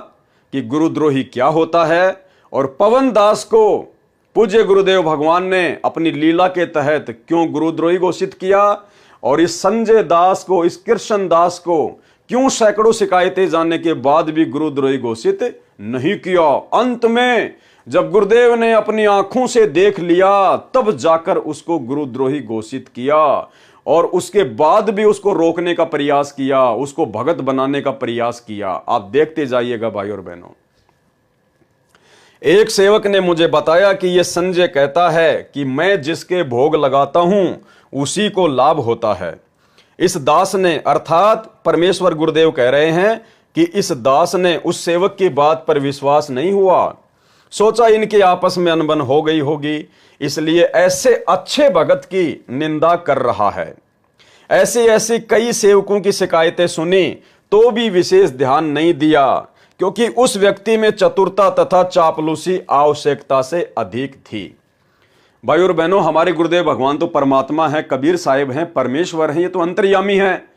कि गुरुद्रोही क्या होता है, और पवन दास को पूज्य गुरुदेव भगवान ने अपनी लीला के तहत क्यों गुरुद्रोही घोषित किया, और इस संजय दास को, इस कृष्ण दास को क्यों सैकड़ों शिकायतें जानने के बाद भी गुरुद्रोही घोषित नहीं किया। अंत में जब गुरुदेव ने अपनी आंखों से देख लिया तब जाकर उसको गुरुद्रोही घोषित किया, और उसके बाद भी उसको रोकने का प्रयास किया, उसको भगत बनाने का प्रयास किया। आप देखते जाइएगा भाई और बहनों। एक सेवक ने मुझे बताया कि यह संजय कहता है कि मैं जिसके भोग लगाता हूं उसी को लाभ होता है। इस दास ने, अर्थात परमेश्वर गुरुदेव कह रहे हैं कि इस दास ने उस सेवक की बात पर विश्वास नहीं हुआ, सोचा इनके आपस में अनबन हो गई होगी, इसलिए ऐसे अच्छे भगत की निंदा कर रहा है। ऐसी ऐसी कई सेवकों की शिकायतें सुनी तो भी विशेष ध्यान नहीं दिया, क्योंकि उस व्यक्ति में चतुरता तथा चापलूसी आवश्यकता से अधिक थी। भाई और बहनों, हमारे गुरुदेव भगवान तो परमात्मा है, कबीर साहिब हैं, परमेश्वर हैं, ये तो अंतर्यामी हैं।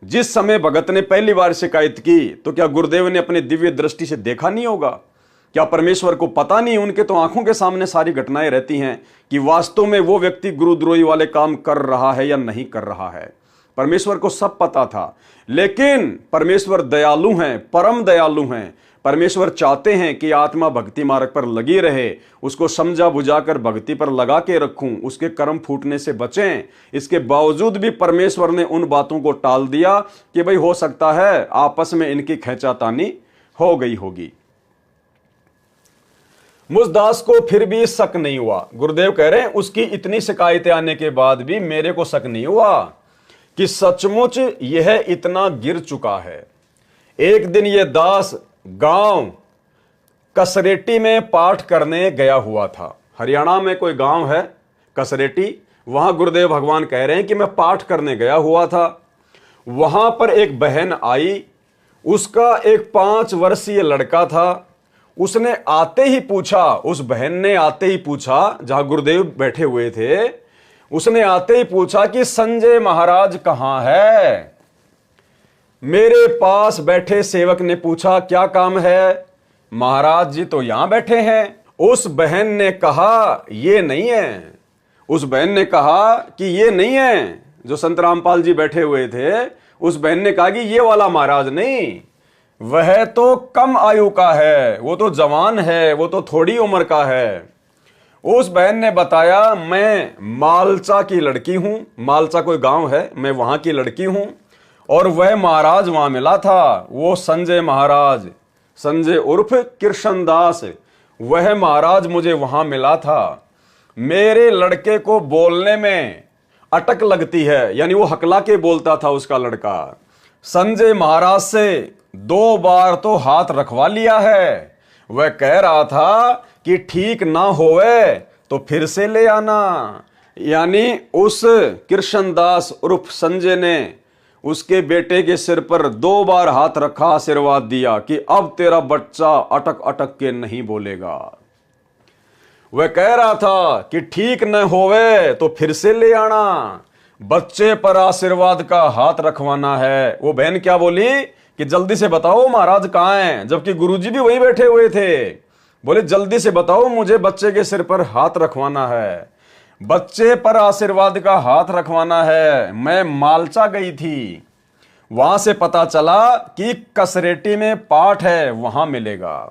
जिस समय भगत ने पहली बार शिकायत की तो क्या गुरुदेव ने अपने दिव्य दृष्टि से देखा नहीं होगा? क्या परमेश्वर को पता नहीं? उनके तो आंखों के सामने सारी घटनाएं रहती हैं कि वास्तव में वो व्यक्ति गुरुद्रोही वाले काम कर रहा है या नहीं कर रहा है। परमेश्वर को सब पता था, लेकिन परमेश्वर दयालु हैं, परम दयालु हैं। परमेश्वर चाहते हैं कि आत्मा भक्ति मार्ग पर लगी रहे, उसको समझा बुझाकर भक्ति पर लगा के रखूं, उसके कर्म फूटने से बचें। इसके बावजूद भी परमेश्वर ने उन बातों को टाल दिया कि भाई हो सकता है आपस में इनकी खींचातानी हो गई होगी। मुझ दास को फिर भी शक नहीं हुआ। गुरुदेव कह रहे हैं उसकी इतनी शिकायतें आने के बाद भी मेरे को शक नहीं हुआ कि सचमुच यह इतना गिर चुका है। एक दिन यह दास गांव कसरेटी में पाठ करने गया हुआ था। हरियाणा में कोई गांव है कसरेटी, वहां गुरुदेव भगवान कह रहे हैं कि मैं पाठ करने गया हुआ था। वहां पर एक बहन आई, उसका एक 5 वर्षीय लड़का था। उसने आते ही पूछा, उस बहन ने आते ही पूछा, जहां गुरुदेव बैठे हुए थे, उसने आते ही पूछा कि संजय महाराज कहां है। मेरे पास बैठे सेवक ने पूछा क्या काम है? महाराज जी तो यहां बैठे हैं। उस बहन ने कहा ये नहीं है। उस बहन ने कहा कि ये नहीं है। जो संत रामपाल जी बैठे हुए थे, उस बहन ने कहा कि ये वाला महाराज नहीं, वह तो कम आयु का है, वो तो जवान है, वो तो थोड़ी उम्र का है। उस बहन ने बताया मैं मालचा की लड़की हूं। मालचा कोई गांव है, मैं वहां की लड़की हूं। और वह महाराज वहां मिला था, वो संजय महाराज, संजय उर्फ कृष्णदास, वह महाराज मुझे वहां मिला था। मेरे लड़के को बोलने में अटक लगती है, यानी वो हकला के बोलता था उसका लड़का। संजय महाराज से 2 बार तो हाथ रखवा लिया है। वह कह रहा था कि ठीक ना होवे तो फिर से ले आना। यानी उस कृष्णदास उर्फ संजय ने उसके बेटे के सिर पर 2 बार हाथ रखा, आशीर्वाद दिया कि अब तेरा बच्चा अटक अटक के नहीं बोलेगा। वह कह रहा था कि ठीक न होवे तो फिर से ले आना, बच्चे पर आशीर्वाद का हाथ रखवाना है। वो बहन क्या बोली कि जल्दी से बताओ महाराज कहां हैं, जबकि गुरुजी भी वहीं बैठे हुए थे। बोले जल्दी से बताओ, मुझे बच्चे के सिर पर हाथ रखवाना है, बच्चे पर आशीर्वाद का हाथ रखवाना है। मैं मालचा गई थी, वहां से पता चला कि कसरेटी में पाठ है, वहां मिलेगा।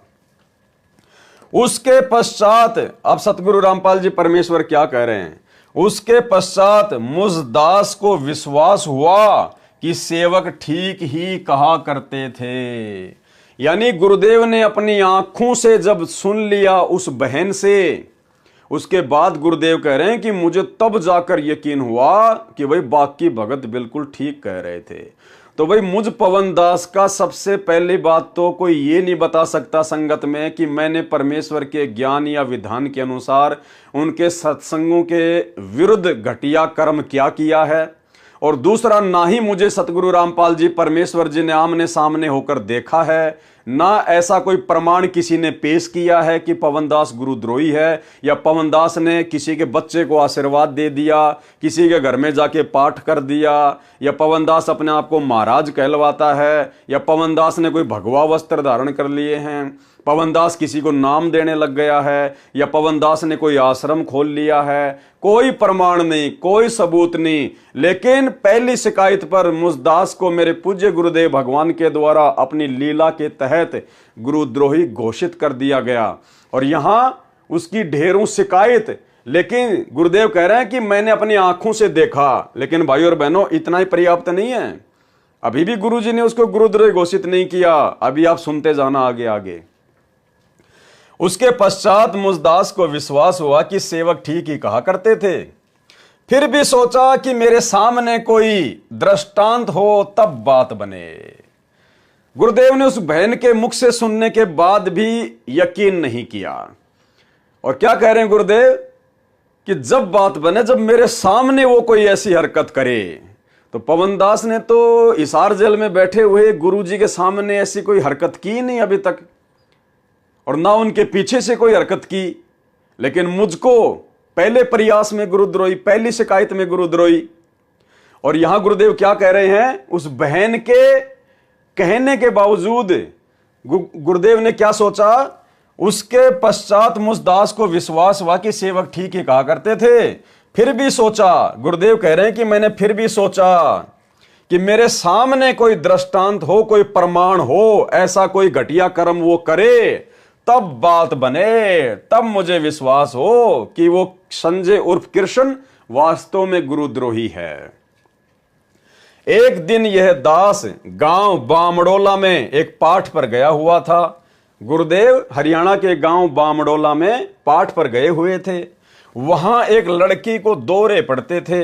उसके पश्चात अब सतगुरु रामपाल जी परमेश्वर क्या कह रहे हैं, उसके पश्चात मुझ दास को विश्वास हुआ कि सेवक ठीक ही कहा करते थे। यानी गुरुदेव ने अपनी आंखों से जब सुन लिया उस बहन से, उसके बाद गुरुदेव कह रहे हैं कि मुझे तब जाकर यकीन हुआ कि भाई बाकी भगत बिल्कुल ठीक कह रहे थे। तो भाई मुझ पवन दास का सबसे पहली बात तो कोई ये नहीं बता सकता संगत में कि मैंने परमेश्वर के ज्ञान या विधान के अनुसार उनके सत्संगों के विरुद्ध घटिया कर्म क्या किया है। और दूसरा, ना ही मुझे सतगुरु रामपाल जी परमेश्वर जी ने आमने सामने होकर देखा है, ना ऐसा कोई प्रमाण किसी ने पेश किया है कि पवनदास गुरुद्रोही है, या पवनदास ने किसी के बच्चे को आशीर्वाद दे दिया, किसी के घर में जाके पाठ कर दिया, या पवनदास अपने आप को महाराज कहलवाता है, या पवनदास ने कोई भगवा वस्त्र धारण कर लिए हैं, पवनदास किसी को नाम देने लग गया है, या पवनदास ने कोई आश्रम खोल लिया है। कोई प्रमाण नहीं, कोई सबूत नहीं। लेकिन पहली शिकायत पर मुझदास को मेरे पूज्य गुरुदेव भगवान के द्वारा अपनी लीला के तहत गुरुद्रोही घोषित कर दिया गया। और यहां उसकी ढेरों शिकायत, लेकिन गुरुदेव कह रहे हैं कि मैंने अपनी आंखों से देखा। लेकिन भाई और बहनों, इतना ही पर्याप्त नहीं है। अभी भी गुरुजी ने उसको गुरुद्रोही घोषित नहीं किया। अभी आप सुनते जाना आगे आगे। उसके पश्चात मुझदास को विश्वास हुआ कि सेवक ठीक ही कहा करते थे। फिर भी सोचा कि मेरे सामने कोई दृष्टांत हो तब बात बने। गुरुदेव ने उस बहन के मुख से सुनने के बाद भी यकीन नहीं किया। और क्या कह रहे हैं गुरुदेव कि जब बात बने, जब मेरे सामने वो कोई ऐसी हरकत करे। तो पवनदास ने तो हिसार जेल में बैठे हुए गुरुजी के सामने ऐसी कोई हरकत की नहीं अभी तक, और ना उनके पीछे से कोई हरकत की। लेकिन मुझको पहले प्रयास में गुरुद्रोही, पहली शिकायत में गुरुद्रोही। और यहां गुरुदेव क्या कह रहे हैं, उस बहन के कहने के बावजूद गुरुदेव ने क्या सोचा, उसके पश्चात मुझदास को विश्वास हुआ कि सेवक ठीक ही कहा करते थे। फिर भी सोचा, गुरुदेव कह रहे हैं कि मैंने फिर भी सोचा कि मेरे सामने कोई दृष्टांत हो, कोई प्रमाण हो, ऐसा कोई घटिया कर्म वो करे, तब बात बने, तब मुझे विश्वास हो कि वो संजय उर्फ कृष्ण वास्तव में गुरुद्रोही है। एक दिन यह दास गांव बामड़ोला में एक पाठ पर गया हुआ था। गुरुदेव हरियाणा के गांव बामड़ोला में पाठ पर गए हुए थे। वहां एक लड़की को दौरे पड़ते थे।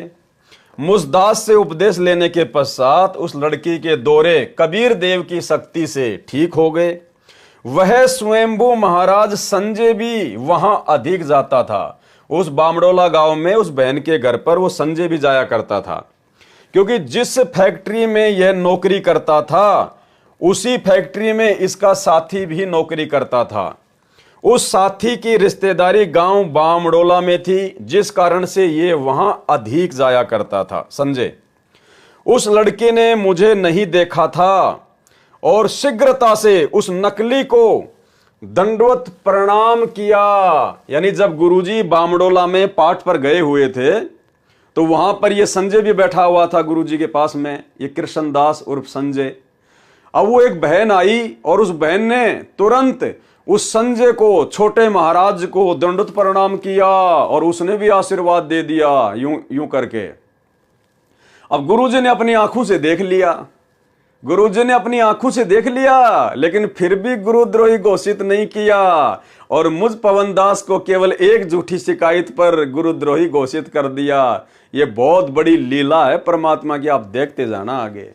मुझदास से उपदेश लेने के पश्चात उस लड़की के दौरे कबीर देव की शक्ति से ठीक हो गए। वह स्वयंभू महाराज संजय भी वहां अधिक जाता था। उस बामड़ोला गांव में उस बहन के घर पर वो संजय भी जाया करता था, क्योंकि जिस फैक्ट्री में यह नौकरी करता था उसी फैक्ट्री में इसका साथी भी नौकरी करता था। उस साथी की रिश्तेदारी गांव बामड़ोला में थी, जिस कारण से ये वहां अधिक जाया करता था संजय। उस लड़के ने मुझे नहीं देखा था और शीघ्रता से उस नकली को दंडवत प्रणाम किया। यानी जब गुरुजी बामडोला में पाठ पर गए हुए थे तो वहां पर ये संजय भी बैठा हुआ था गुरुजी के पास में, ये कृष्णदास उर्फ संजय। अब वो एक बहन आई और उस बहन ने तुरंत उस संजय को, छोटे महाराज को दंडवत प्रणाम किया और उसने भी आशीर्वाद दे दिया यूं यूं करके। अब गुरुजी ने अपनी आंखों से देख लिया, गुरुजी ने अपनी आंखों से देख लिया, लेकिन फिर भी गुरुद्रोही घोषित नहीं किया और मुझ पवनदास को केवल एक झूठी शिकायत पर गुरुद्रोही घोषित कर दिया। यह बहुत बड़ी लीला है परमात्मा की, आप देखते जाना आगे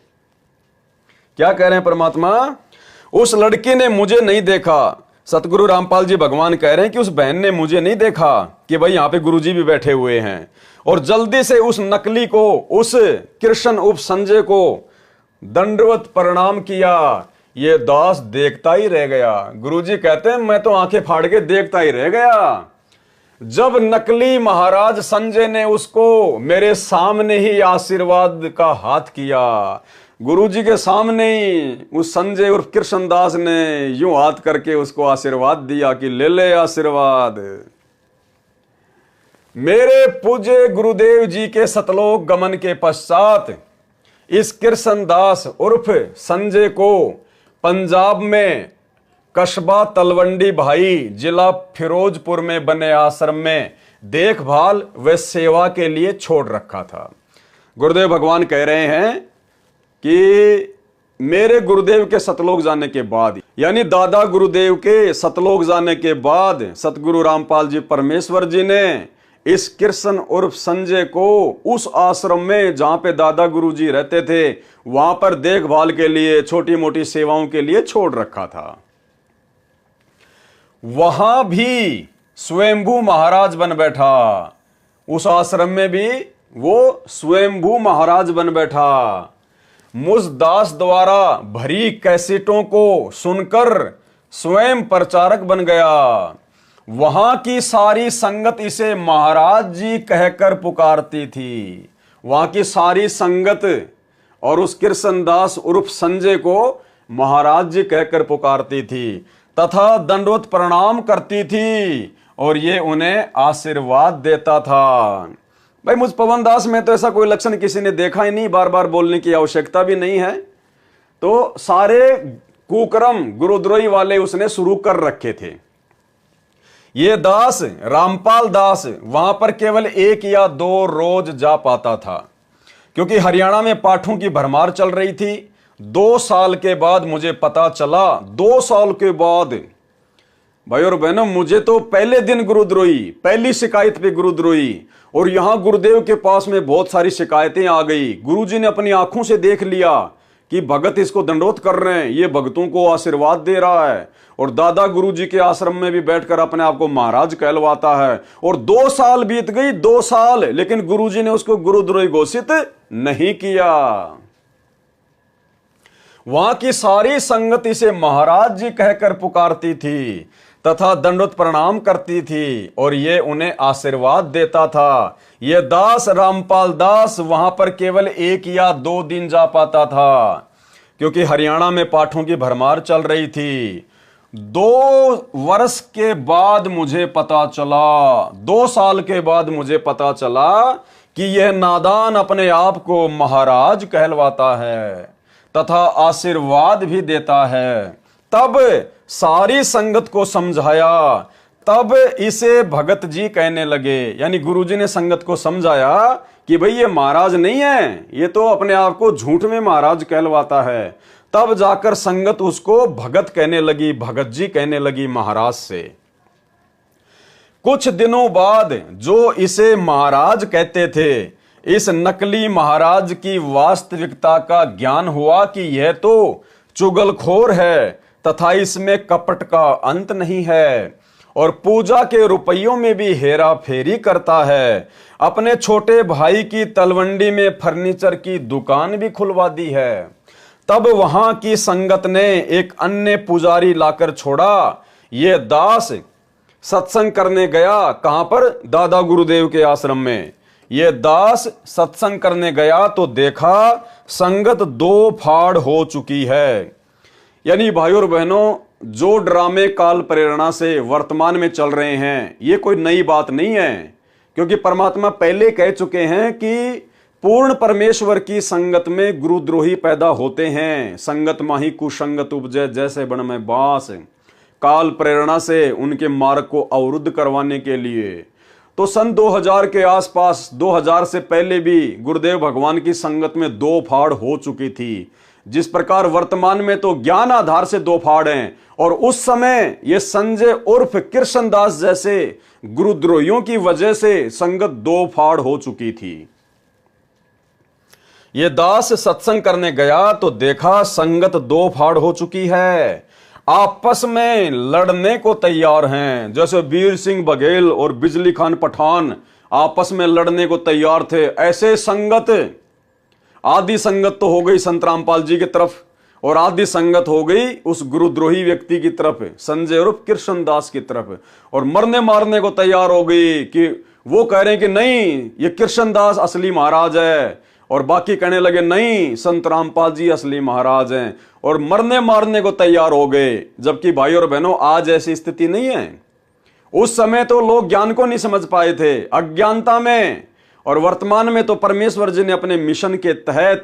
क्या कह रहे हैं परमात्मा। उस लड़के ने मुझे नहीं देखा, सतगुरु रामपाल जी भगवान कह रहे हैं कि उस बहन ने मुझे नहीं देखा कि भाई यहां पे गुरुजी भी बैठे हुए हैं, और जल्दी से उस नकली को, उस कृष्ण उप संजय को दंडवत प्रणाम किया। ये दास देखता ही रह गया। गुरुजी कहते हैं मैं तो आंखें फाड़ के देखता ही रह गया। जब नकली महाराज संजय ने उसको मेरे सामने ही आशीर्वाद का हाथ किया, गुरुजी के सामने ही उस संजय और कृष्णदास ने यूं हाथ करके उसको आशीर्वाद दिया कि ले ले आशीर्वाद। मेरे पूज्य गुरुदेव जी के सतलोक गमन के पश्चात इस कृष्णदास उर्फ संजय को पंजाब में कस्बा तलवंडी भाई जिला फिरोजपुर में बने आश्रम में देखभाल व सेवा के लिए छोड़ रखा था। गुरुदेव भगवान कह रहे हैं कि मेरे गुरुदेव के सतलोक जाने के बाद, यानी दादा गुरुदेव के सतलोक जाने के बाद, सतगुरु रामपाल जी परमेश्वर जी ने इस कृष्ण उर्फ संजय को उस आश्रम में जहां पे दादा गुरुजी रहते थे वहां पर देखभाल के लिए, छोटी मोटी सेवाओं के लिए छोड़ रखा था। वहां भी स्वयंभू महाराज बन बैठा, उस आश्रम में भी वो स्वयंभू महाराज बन बैठा। मुझ दास द्वारा भरी कैसेटों को सुनकर स्वयं प्रचारक बन गया। वहां की सारी संगत इसे महाराज जी कहकर पुकारती थी। वहां की सारी संगत और उस कृष्णदास उर्फ संजय को महाराज जी कहकर पुकारती थी तथा दंडवत प्रणाम करती थी और ये उन्हें आशीर्वाद देता था। भाई मुझ पवनदास में तो ऐसा कोई लक्षण किसी ने देखा ही नहीं, बार बार बोलने की आवश्यकता भी नहीं है। तो सारे कुकर्म गुरुद्रोही वाले उसने शुरू कर रखे थे। ये दास रामपाल दास वहां पर केवल 1 या 2 रोज जा पाता था, क्योंकि हरियाणा में पाठों की भरमार चल रही थी। 2 साल के बाद मुझे पता चला, 2 साल के बाद भाई और बहनों, मुझे तो पहले दिन गुरुद्रोही, पहली शिकायत पे गुरुद्रोही, और यहां गुरुदेव के पास में बहुत सारी शिकायतें आ गई। गुरुजी ने अपनी आंखों से देख लिया कि भगत इसको दंडवत कर रहे हैं, ये भगतों को आशीर्वाद दे रहा है, और दादा गुरुजी के आश्रम में भी बैठकर अपने आप को महाराज कहलवाता है। और 2 साल बीत गई, 2 साल, लेकिन गुरुजी ने उसको गुरुद्रोही घोषित नहीं किया। वहां की सारी संगत इसे महाराज जी कहकर पुकारती थी तथा दंडवत प्रणाम करती थी और ये उन्हें आशीर्वाद देता था। ये दास रामपाल दास वहां पर केवल 1 या 2 दिन जा पाता था, क्योंकि हरियाणा में पाठों की भरमार चल रही थी। 2 वर्ष के बाद मुझे पता चला, 2 साल के बाद मुझे पता चला कि यह नादान अपने आप को महाराज कहलवाता है तथा आशीर्वाद भी देता है। तब सारी संगत को समझाया, तब इसे भगत जी कहने लगे। यानी गुरुजी ने संगत को समझाया कि भाई ये महाराज नहीं है, ये तो अपने आप को झूठ में महाराज कहलवाता है। तब जाकर संगत उसको भगत कहने लगी, भगत जी कहने लगी महाराज से। कुछ दिनों बाद जो इसे महाराज कहते थे, इस नकली महाराज की वास्तविकता का ज्ञान हुआ कि यह तो चुगलखोर है तथा इसमें कपट का अंत नहीं है, और पूजा के रुपयों में भी हेरा फेरी करता है। अपने छोटे भाई की तलवंडी में फर्नीचर की दुकान भी खुलवा दी है। तब वहां की संगत ने एक अन्य पुजारी लाकर छोड़ा। यह दास सत्संग करने गया, कहां पर? दादा गुरुदेव के आश्रम में। यह दास सत्संग करने गया तो देखा संगत 2 फाड़ हो चुकी है। यानी भाइयों और बहनों, जो ड्रामे काल प्रेरणा से वर्तमान में चल रहे हैं ये कोई नई बात नहीं है, क्योंकि परमात्मा पहले कह चुके हैं कि पूर्ण परमेश्वर की संगत में गुरुद्रोही पैदा होते हैं। संगत माही कुसंगत उपजय जैसे बन में बास। काल प्रेरणा से उनके मार्ग को अवरुद्ध करवाने के लिए तो सन 2000 के आसपास, 2000 से पहले भी गुरुदेव भगवान की संगत में दो फाड़ हो चुकी थी। जिस प्रकार वर्तमान में तो ज्ञान आधार से दो फाड़ हैं, और उस समय ये संजय उर्फ कृष्णदास जैसे गुरुद्रोहियों की वजह से संगत दो फाड़ हो चुकी थी। ये दास सत्संग करने गया तो देखा संगत दो फाड़ हो चुकी है, आपस में लड़ने को तैयार हैं। जैसे वीर सिंह बघेल और बिजली खान पठान आपस में लड़ने को तैयार थे, ऐसे संगत आदि संगत तो हो गई संत रामपाल जी की तरफ, और आदि संगत हो गई उस गुरुद्रोही व्यक्ति की तरफ, संजय उर्फ कृष्णदास की तरफ, और मरने मारने को तैयार हो गई कि वो कह रहे हैं कि नहीं ये कृष्णदास असली महाराज है, और बाकी कहने लगे नहीं संत रामपाल जी असली महाराज हैं, और मरने मारने को तैयार हो गए। जबकि भाई और बहनों आज ऐसी स्थिति नहीं है। उस समय तो लोग ज्ञान को नहीं समझ पाए थे, अज्ञानता में, और वर्तमान में तो परमेश्वर जी ने अपने मिशन के तहत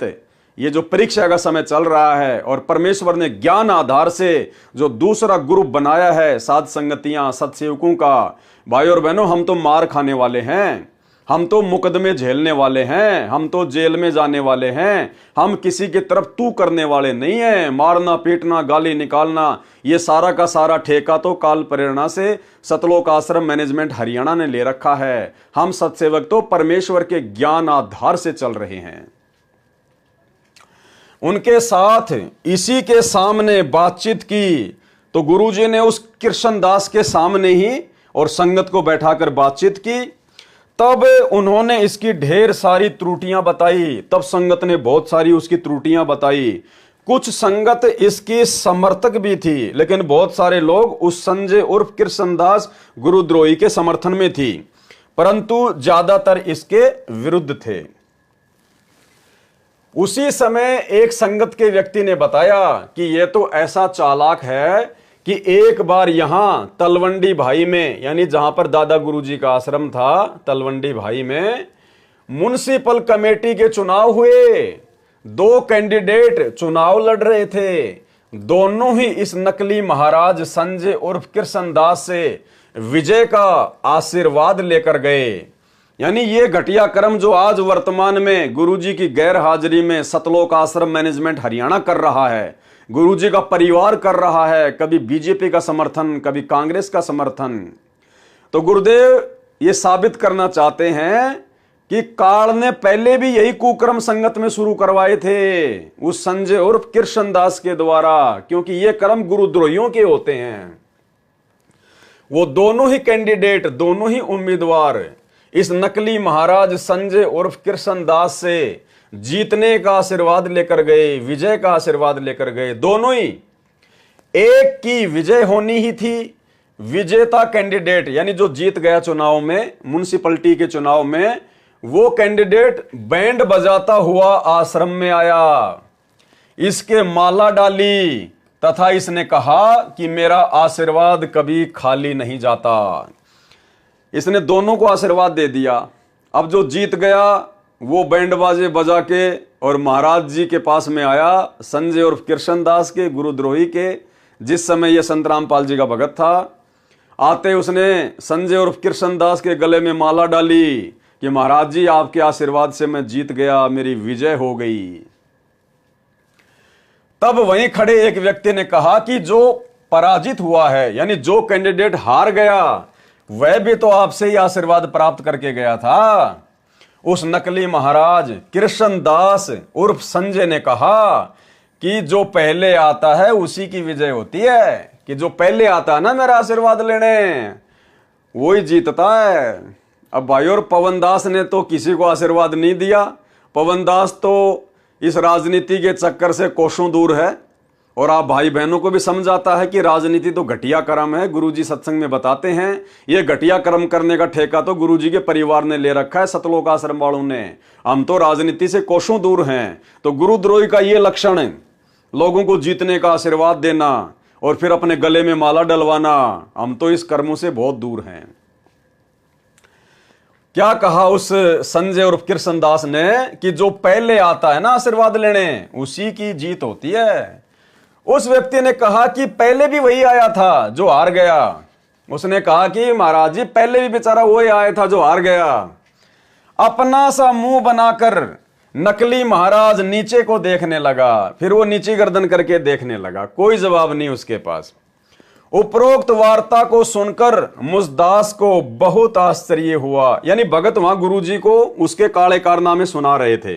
ये जो परीक्षा का समय चल रहा है, और परमेश्वर ने ज्ञान आधार से जो दूसरा ग्रुप बनाया है साध संगतियां सत्सेवकों का, भाई और बहनों हम तो मार खाने वाले हैं, हम तो मुकदमे झेलने वाले हैं, हम तो जेल में जाने वाले हैं, हम किसी की तरफ तू करने वाले नहीं हैं। मारना पीटना गाली निकालना ये सारा का सारा ठेका तो काल प्रेरणा से सतलोक आश्रम मैनेजमेंट हरियाणा ने ले रखा है। हम सत्सेवक तो परमेश्वर के ज्ञान आधार से चल रहे हैं। उनके साथ इसी के सामने बातचीत की तो गुरुजी ने उस कृष्णदास के सामने ही और संगत को बैठाकर बातचीत की। तब उन्होंने इसकी ढेर सारी त्रुटियां बताई, तब संगत ने बहुत सारी उसकी त्रुटियां बताई। कुछ संगत इसकी समर्थक भी थी, लेकिन बहुत सारे लोग उस संजय उर्फ कृष्णदास गुरुद्रोही के समर्थन में थी, परंतु ज्यादातर इसके विरुद्ध थे। उसी समय एक संगत के व्यक्ति ने बताया कि यह तो ऐसा चालाक है कि एक बार यहां तलवंडी भाई में, यानी जहां पर दादा गुरुजी का आश्रम था, तलवंडी भाई में म्युनिसिपल कमेटी के चुनाव हुए। दो कैंडिडेट चुनाव लड़ रहे थे, दोनों ही इस नकली महाराज संजय उर्फ कृष्णदास से विजय का आशीर्वाद लेकर गए। यानी ये घटिया कर्म जो आज वर्तमान में गुरुजी की गैर हाजिरी में सतलोक आश्रम मैनेजमेंट हरियाणा कर रहा है, गुरुजी का परिवार कर रहा है, कभी बीजेपी का समर्थन, कभी कांग्रेस का समर्थन, तो गुरुदेव ये साबित करना चाहते हैं कि काल ने पहले भी यही कुकर्म संगत में शुरू करवाए थे उस संजय उर्फ कृष्णदास के द्वारा, क्योंकि ये कर्म गुरुद्रोहियों के होते हैं। वो दोनों ही कैंडिडेट, दोनों ही उम्मीदवार इस नकली महाराज संजय उर्फ कृष्णदास से जीतने का आशीर्वाद लेकर गए, विजय का आशीर्वाद लेकर गए। दोनों ही, एक की विजय होनी ही थी, विजेता कैंडिडेट यानी जो जीत गया चुनाव में, म्युनिसिपैलिटी के चुनाव में, वो कैंडिडेट बैंड बजाता हुआ आश्रम में आया, इसके माला डाली तथा इसने कहा कि मेरा आशीर्वाद कभी खाली नहीं जाता। इसने दोनों को आशीर्वाद दे दिया। अब जो जीत गया वो बैंड बाजे बजा के और महाराज जी के पास में आया, संजय उर्फ कृष्णदास के गुरुद्रोही के, जिस समय यह संत रामपाल जी का भगत था। आते उसने संजय उर्फ कृष्णदास के गले में माला डाली कि महाराज जी आपके आशीर्वाद से मैं जीत गया, मेरी विजय हो गई। तब वहीं खड़े एक व्यक्ति ने कहा कि जो पराजित हुआ है, यानी जो कैंडिडेट हार गया, वह भी तो आपसे ही आशीर्वाद प्राप्त करके गया था। उस नकली महाराज कृष्णदास उर्फ संजय ने कहा कि जो पहले आता है उसी की विजय होती है, कि जो पहले आता है ना मेरा आशीर्वाद लेने, वो ही जीतता है। अब भाई और पवन दास ने तो किसी को आशीर्वाद नहीं दिया। पवन दास तो इस राजनीति के चक्कर से कोसों दूर है, और आप भाई बहनों को भी समझाता है कि राजनीति तो घटिया कर्म है। गुरुजी सत्संग में बताते हैं ये घटिया कर्म करने का ठेका तो गुरुजी के परिवार ने ले रखा है, सतलोक आश्रम वालों ने। हम तो राजनीति से कोसों दूर हैं। तो गुरुद्रोही का ये लक्षण है, लोगों को जीतने का आशीर्वाद देना, और फिर अपने गले में माला डलवाना, हम तो इस कर्मों से बहुत दूर हैं। क्या कहा उस संजय और कृष्णदास ने कि जो पहले आता है ना आशीर्वाद लेने, उसी की जीत होती है। उस व्यक्ति ने कहा कि पहले भी वही आया था जो हार गया। उसने कहा कि महाराज जी पहले भी बेचारा वही आया था जो हार गया। अपना सा मुंह बनाकर नकली महाराज नीचे को देखने लगा, फिर वो नीची गर्दन करके देखने लगा, कोई जवाब नहीं उसके पास। उपरोक्त वार्ता को सुनकर मुसदास को बहुत आश्चर्य हुआ। यानी भगत वहां गुरुजी को उसके काले कारनामे सुना रहे थे,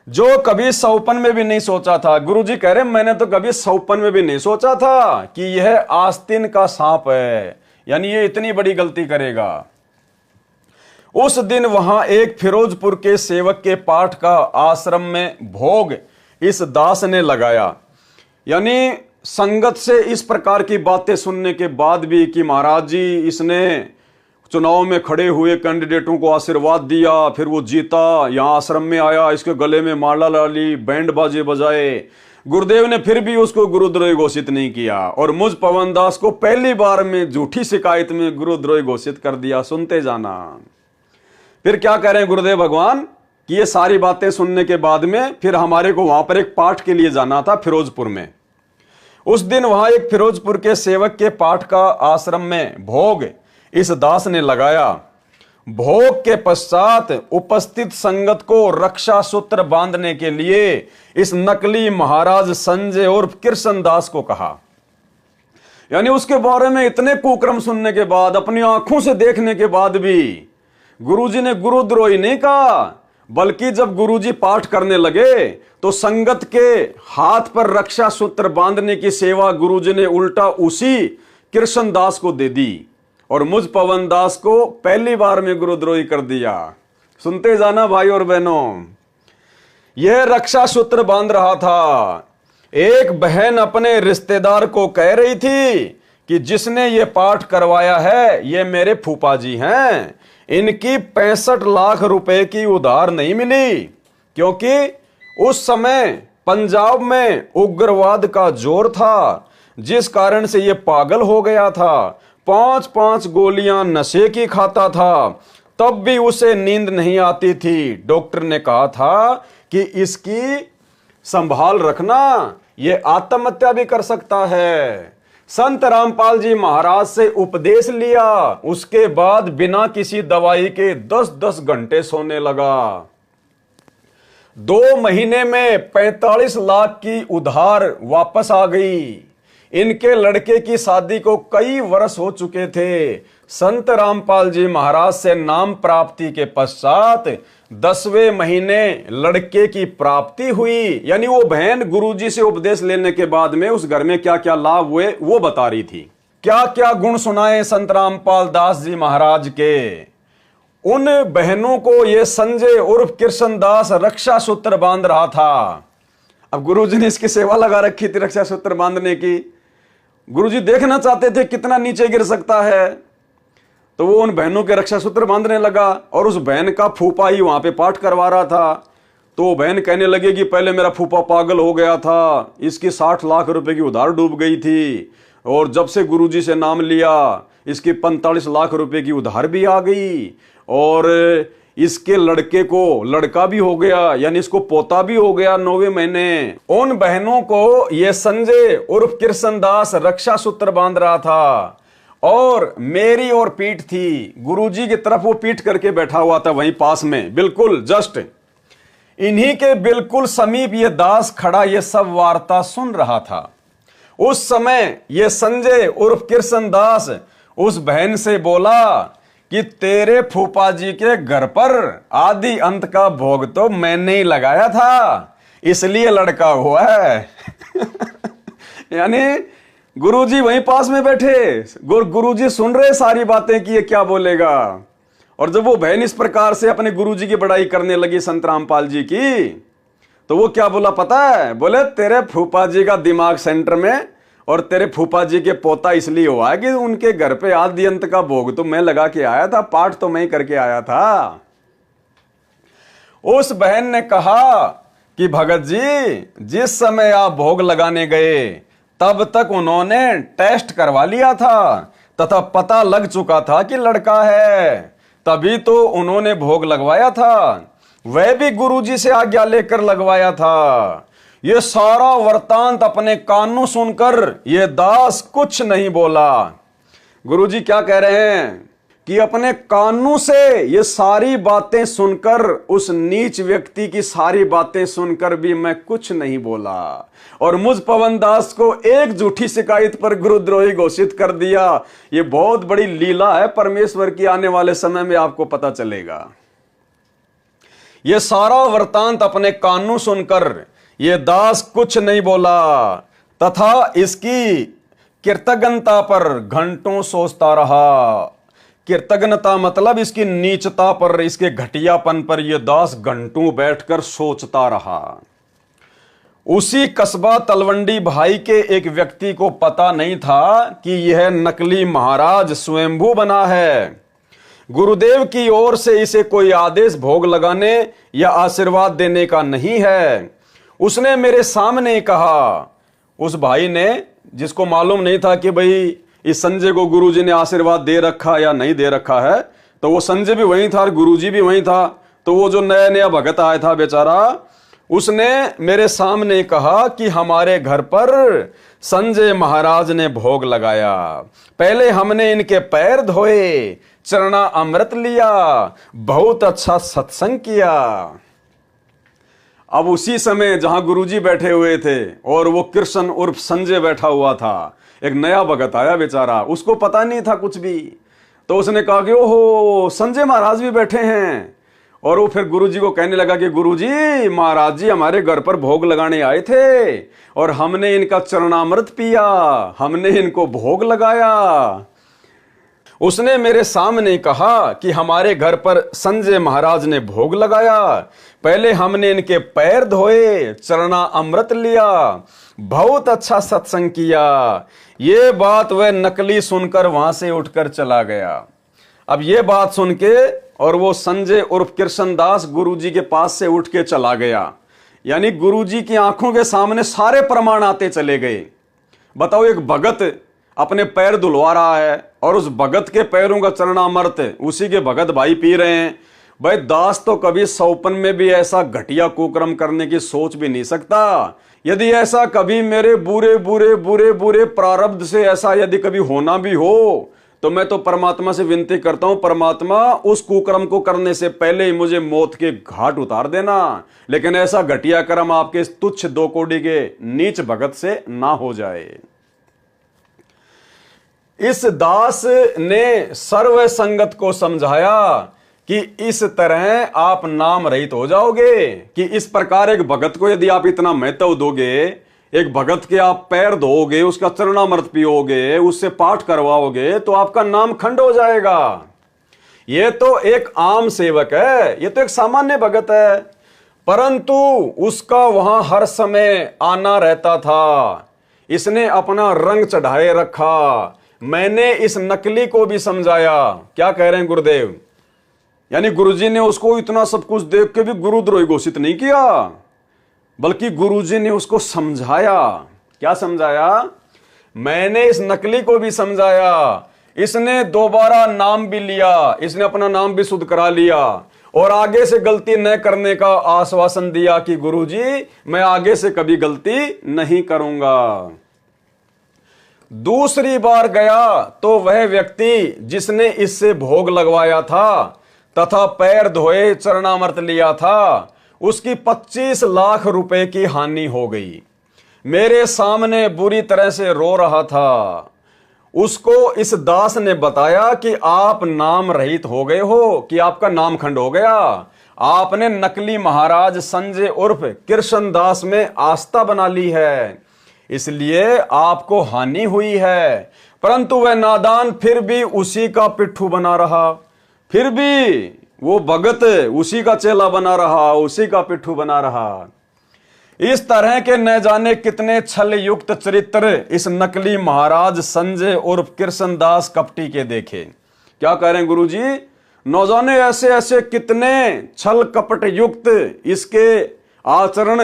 जो कभी सौपन में भी नहीं सोचा था। गुरुजी कह रहे मैंने तो कभी सौपन में भी नहीं सोचा था कि यह आस्तीन का सांप है, यानी ये इतनी बड़ी गलती करेगा। उस दिन वहां एक फिरोजपुर के सेवक के पाठ का आश्रम में भोग इस दास ने लगाया। यानी संगत से इस प्रकार की बातें सुनने के बाद भी कि महाराज जी इसने चुनाव में खड़े हुए कैंडिडेटों को आशीर्वाद दिया, फिर वो जीता, यहाँ आश्रम में आया, इसके गले में माला डाली, बैंड बाजे बजाए, गुरुदेव ने फिर भी उसको गुरुद्रोही घोषित नहीं किया और मुझ पवन दास को पहली बार में झूठी शिकायत में गुरुद्रोही घोषित कर दिया। सुनते जाना। फिर क्या कह रहे हैं गुरुदेव भगवान कि ये सारी बातें सुनने के बाद में फिर हमारे को वहां पर एक पाठ के लिए जाना था फिरोजपुर में। उस दिन वहां एक फिरोजपुर के सेवक के पाठ का आश्रम में भोग इस दास ने लगाया। भोग के पश्चात उपस्थित संगत को रक्षा सूत्र बांधने के लिए इस नकली महाराज संजय और कृष्णदास को कहा। यानी उसके बारे में इतने कुक्रम सुनने के बाद, अपनी आंखों से देखने के बाद भी गुरुजी ने गुरुद्रोही नहीं कहा, बल्कि जब गुरुजी पाठ करने लगे तो संगत के हाथ पर रक्षा सूत्र बांधने की सेवा गुरुजी ने उल्टा उसी कृष्णदास को दे दी और मुझ पवन दास को पहली बार में गुरुद्रोही कर दिया। सुनते जाना भाई और बहनों, यह रक्षा सूत्र बांध रहा था। एक बहन अपने रिश्तेदार को कह रही थी कि जिसने ये पाठ करवाया है ये मेरे फूफा जी हैं, इनकी 65 लाख रुपए की उधार नहीं मिली, क्योंकि उस समय पंजाब में उग्रवाद का जोर था, जिस कारण से ये पागल हो गया था। 5-5 गोलियां नशे की खाता था, तब भी उसे नींद नहीं आती थी। डॉक्टर ने कहा था कि इसकी संभाल रखना, ये आत्महत्या भी कर सकता है। संत रामपाल जी महाराज से उपदेश लिया, उसके बाद बिना किसी दवाई के 10-10 घंटे सोने लगा। 2 महीने में 45 लाख की उधार वापस आ गई। इनके लड़के की शादी को कई वर्ष हो चुके थे। संत रामपाल जी महाराज से नाम प्राप्ति के पश्चात 10वें महीने लड़के की प्राप्ति हुई। यानी वो बहन गुरुजी से उपदेश लेने के बाद में उस घर में क्या क्या लाभ हुए वो बता रही थी। क्या क्या गुण सुनाए संत रामपाल दास जी महाराज के। उन बहनों को ये संजय उर्फ कृष्णदास रक्षा सूत्र बांध रहा था। अब गुरुजी ने इसकी सेवा लगा रखी थी रक्षा सूत्र बांधने की। गुरुजी देखना चाहते थे कितना नीचे गिर सकता है, तो वो उन बहनों के रक्षा सूत्र बांधने लगा और उस बहन का फूफा ही वहां पे पाठ करवा रहा था। तो वो बहन कहने लगे कि पहले मेरा फूफा पागल हो गया था, इसकी 60 लाख रुपए की उधार डूब गई थी, और जब से गुरुजी से नाम लिया इसकी 45 लाख रुपए की उधार भी आ गई, और इसके लड़के को लड़का भी हो गया, यानी इसको पोता भी हो गया 9वें महीने। उन बहनों को ये संजय उर्फ कृष्णदास रक्षा सूत्र बांध रहा था और मेरी और पीठ थी, गुरुजी की तरफ वो पीठ करके बैठा हुआ था वहीं पास में, बिल्कुल जस्ट इन्हीं के बिल्कुल समीप ये दास खड़ा ये सब वार्ता सुन रहा था। उस समय ये संजय उर्फ कृष्णदास उस बहन से बोला कि तेरे फूफा जी के घर पर आदि अंत का भोग तो मैंने ही लगाया था, इसलिए लड़का हुआ है। यानी गुरुजी वहीं पास में बैठे, गुरुजी सुन रहे सारी बातें कि ये क्या बोलेगा। और जब वो बहन इस प्रकार से अपने गुरुजी की बड़ाई करने लगी संत रामपाल जी की, तो वो क्या बोला पता है? बोले तेरे फूफा जी का दिमाग सेंटर में और तेरे फूफा जी के पोता इसलिए हुआ है कि उनके घर पे आदि अंत का भोग तो मैं लगा के आया था, पाठ तो मैं ही करके आया था। उस बहन ने कहा कि भगत जी जिस समय आप भोग लगाने गए तब तक उन्होंने टेस्ट करवा लिया था तथा पता लग चुका था कि लड़का है, तभी तो उन्होंने भोग लगवाया था। वह भी गुरुजी से आज्ञा लेकर लगवाया था। ये सारा वृतांत अपने कानों सुनकर ये दास कुछ नहीं बोला। गुरुजी क्या कह रहे हैं कि अपने कानों से ये सारी बातें सुनकर, उस नीच व्यक्ति की सारी बातें सुनकर भी मैं कुछ नहीं बोला और मुझ पवन दास को एक झूठी शिकायत पर गुरुद्रोही घोषित कर दिया। ये बहुत बड़ी लीला है परमेश्वर की, आने वाले समय में आपको पता चलेगा। ये सारा वृतांत अपने कानों सुनकर ये दास कुछ नहीं बोला तथा इसकी कृतज्ञता पर घंटों सोचता रहा। कृतज्ञता मतलब इसकी नीचता पर, इसके घटियापन पर यह दास घंटों बैठकर सोचता रहा। उसी कस्बा तलवंडी भाई के एक व्यक्ति को पता नहीं था कि यह नकली महाराज स्वयंभू बना है। गुरुदेव की ओर से इसे कोई आदेश भोग लगाने या आशीर्वाद देने का नहीं है। उसने मेरे सामने कहा, उस भाई ने, जिसको मालूम नहीं था कि भाई इस संजय को गुरुजी ने आशीर्वाद दे रखा या नहीं दे रखा है, तो वो संजय भी वहीं था और गुरुजी भी वहीं था। तो वो जो नया नया भगत आया था बेचारा, उसने मेरे सामने कहा कि हमारे घर पर संजय महाराज ने भोग लगाया। पहले हमने इनके पैर धोए, चरणा अमृत लिया, बहुत अच्छा सत्संग किया। अब उसी समय जहां गुरुजी बैठे हुए थे और वो कृष्ण उर्फ संजय बैठा हुआ था, एक नया भगत आया बेचारा, उसको पता नहीं था कुछ भी। तो उसने कहा कि ओहो, संजय महाराज भी बैठे हैं। और वो फिर गुरुजी को कहने लगा कि गुरुजी, महाराज जी हमारे घर पर भोग लगाने आए थे और हमने इनका चरणामृत पिया, हमने इनको भोग लगाया। उसने मेरे सामने कहा कि हमारे घर पर संजय महाराज ने भोग लगाया, पहले हमने इनके पैर धोए, चरणा अमृत लिया, बहुत अच्छा सत्संग किया। ये बात वह नकली सुनकर वहां से उठकर चला गया। अब ये बात सुन के और वो संजय उर्फ कृष्णदास गुरुजी के पास से उठ के चला गया। यानी गुरुजी की आंखों के सामने सारे प्रमाण आते चले गए। बताओ, एक भगत अपने पैर धुलवा रहा है और उस भगत के पैरों का चरणामृत उसी के भगत भाई पी रहे हैं। भाई दास तो कभी सौपन में भी ऐसा घटिया कुकर्म करने की सोच भी नहीं सकता। यदि ऐसा कभी मेरे बुरे बुरे बुरे बुरे प्रारब्ध से ऐसा यदि कभी होना भी हो, तो मैं तो परमात्मा से विनती करता हूं, परमात्मा उस कुकर्म को करने से पहले ही मुझे मौत के घाट उतार देना। लेकिन ऐसा घटिया कर्म आपके इस तुच्छ दो कोड़ी के नीच भगत से ना हो जाए। इस दास ने सर्व संगत को समझाया कि इस तरह आप नाम रहित हो जाओगे, कि इस प्रकार एक भगत को यदि आप इतना महत्व दोगे, एक भगत के आप पैर धोओगे, उसका चरणामृत पियोगे, उससे पाठ करवाओगे, तो आपका नाम खंड हो जाएगा। ये तो एक आम सेवक है, ये तो एक सामान्य भगत है, परंतु उसका वहां हर समय आना रहता था। इसने अपना रंग चढ़ाए रखा। मैंने इस नकली को भी समझाया। क्या कह रहे हैं गुरुदेव? यानी गुरुजी ने उसको इतना सब कुछ देख के भी गुरुद्रोही घोषित नहीं किया, बल्कि गुरुजी ने उसको समझाया। क्या समझाया? मैंने इस नकली को भी समझाया। इसने दोबारा नाम भी लिया, इसने अपना नाम भी शुद्ध करा लिया और आगे से गलती न करने का आश्वासन दिया कि गुरुजी मैं आगे से कभी गलती नहीं करूंगा। दूसरी बार गया तो वह व्यक्ति जिसने इससे भोग लगवाया था तथा पैर धोए चरणामृत लिया था, उसकी 25 लाख रुपए की हानि हो गई। मेरे सामने बुरी तरह से रो रहा था। उसको इस दास ने बताया कि आप नाम रहित हो गए हो, कि आपका नाम खंड हो गया। आपने नकली महाराज संजय उर्फ कृष्णदास में आस्था बना ली है, इसलिए आपको हानि हुई है। परंतु वह नादान फिर भी उसी का पिट्ठू बना रहा, फिर भी वो भगत उसी का चेला बना रहा, उसी का पिट्ठू बना रहा। इस तरह के न जाने कितने छल युक्त चरित्र इस नकली महाराज संजय उर्फ कृष्णदास कपटी के देखे। क्या कह रहे हैं गुरुजी? न जाने ऐसे ऐसे कितने छल कपट युक्त इसके आचरण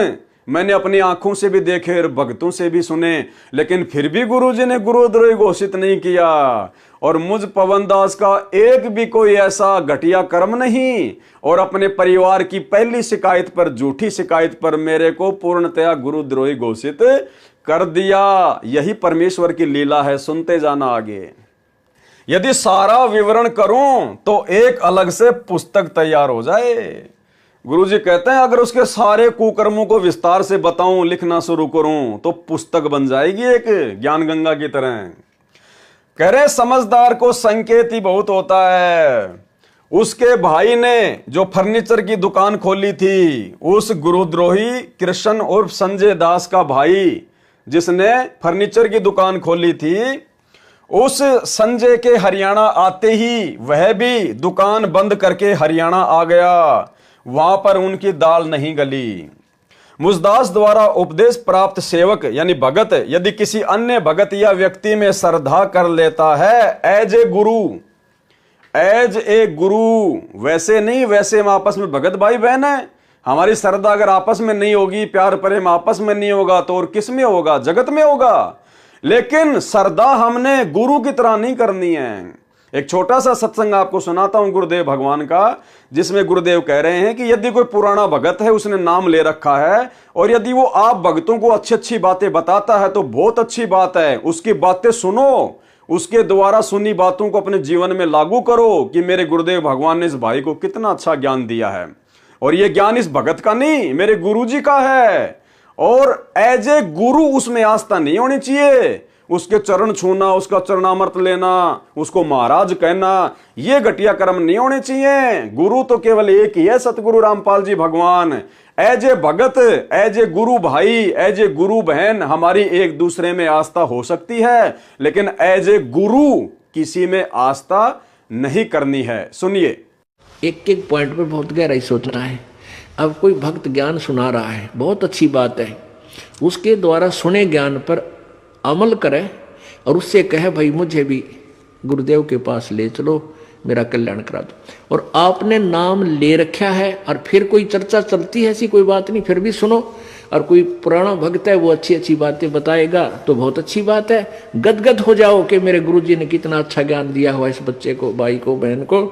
मैंने अपनी आंखों से भी देखे और भक्तों से भी सुने, लेकिन फिर भी गुरुजी ने गुरुद्रोही घोषित नहीं किया। और मुझ पवनदास का एक भी कोई ऐसा घटिया कर्म नहीं, और अपने परिवार की पहली शिकायत पर, झूठी शिकायत पर मेरे को पूर्णतया गुरुद्रोही घोषित कर दिया। यही परमेश्वर की लीला है। सुनते जाना आगे। यदि सारा विवरण करूं तो एक अलग से पुस्तक तैयार हो जाए। गुरुजी कहते हैं अगर उसके सारे कुकर्मों को विस्तार से बताऊं, लिखना शुरू करूं, तो पुस्तक बन जाएगी एक ज्ञान गंगा की तरह। कह रहे समझदार को संकेत ही बहुत होता है। उसके भाई ने जो फर्नीचर की दुकान खोली थी, उस गुरुद्रोही कृष्ण और संजय दास का भाई जिसने फर्नीचर की दुकान खोली थी, उस संजय के हरियाणा आते ही वह भी दुकान बंद करके हरियाणा आ गया। वहां पर उनकी दाल नहीं गली। मुझदास द्वारा उपदेश प्राप्त सेवक यानी भगत यदि किसी अन्य भगत या व्यक्ति में श्रद्धा कर लेता है, एज ए गुरु, वैसे नहीं, वैसे हम आपस में भगत भाई बहन है, हमारी श्रद्धा अगर आपस में नहीं होगी, प्यार प्रेम आपस में नहीं होगा, तो और किस में होगा? जगत में होगा। लेकिन श्रद्धा हमने गुरु की तरह नहीं करनी है। एक छोटा सा सत्संग आपको सुनाता हूं गुरुदेव भगवान का, जिसमें गुरुदेव कह रहे हैं कि यदि कोई पुराना भगत है, उसने नाम ले रखा है, और यदि वो आप भक्तों को अच्छी अच्छी बातें बताता है तो बहुत अच्छी बात है। उसकी बातें सुनो, उसके द्वारा सुनी बातों को अपने जीवन में लागू करो कि मेरे गुरुदेव भगवान ने इस भाई को कितना अच्छा ज्ञान दिया है, और ये ज्ञान इस भगत का नहीं, मेरे गुरु जी का है। और एज ए गुरु उसमें आस्था नहीं होनी चाहिए। उसके चरण छूना, उसका चरणामृत लेना, उसको महाराज कहना, ये घटिया कर्म नहीं होने चाहिए। गुरु तो केवल एक ही है, सतगुरु रामपाल जी भगवान। As a Bhagat, as a गुरु भाई, एज ए गुरु बहन, हमारी एक दूसरे में आस्था हो सकती है, लेकिन एज ए गुरु किसी में आस्था नहीं करनी है। सुनिए, एक एक पॉइंट पर बहुत गहराई सोचना है। अब कोई भक्त ज्ञान सुना रहा है, बहुत अच्छी बात है, उसके द्वारा सुने ज्ञान पर अमल करे और उससे कहे भाई मुझे भी गुरुदेव के पास ले चलो, मेरा कल्याण करा दो। और आपने नाम ले रखा है और फिर कोई चर्चा चलती है, ऐसी कोई बात नहीं, फिर भी सुनो। और कोई पुराना भक्त है, वो अच्छी अच्छी बातें बताएगा तो बहुत अच्छी बात है। गदगद हो जाओ कि मेरे गुरुजी ने कितना अच्छा ज्ञान दिया हुआ इस बच्चे को, भाई को, बहन को,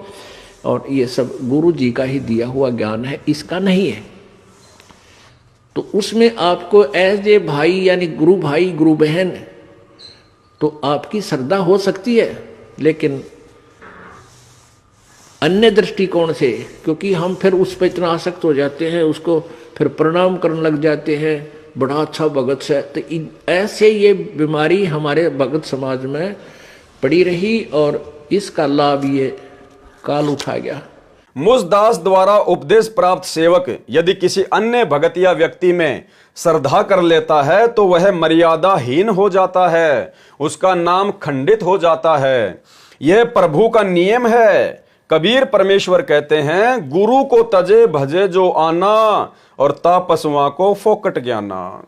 और ये सब गुरु जी का ही दिया हुआ ज्ञान है, इसका नहीं है। तो उसमें आपको एज ए भाई यानी गुरु भाई, गुरु बहन, तो आपकी श्रद्धा हो सकती है, लेकिन अन्य दृष्टिकोण से, क्योंकि हम फिर उस पर इतना आसक्त हो जाते हैं, उसको फिर प्रणाम करने लग जाते हैं, बड़ा अच्छा भगत है। तो ऐसे ये बीमारी हमारे भगत समाज में पड़ी रही और इसका लाभ ये काल उठा गया। मुझदास द्वारा उपदेश प्राप्त सेवक यदि किसी अन्य भगत या व्यक्ति में श्रद्धा कर लेता है तो वह मर्यादाहीन हो जाता है, उसका नाम खंडित हो जाता है। यह प्रभु का नियम है। कबीर परमेश्वर कहते हैं, गुरु को तजे भजे जो आना और तापसुआ को फोकट ज्ञाना।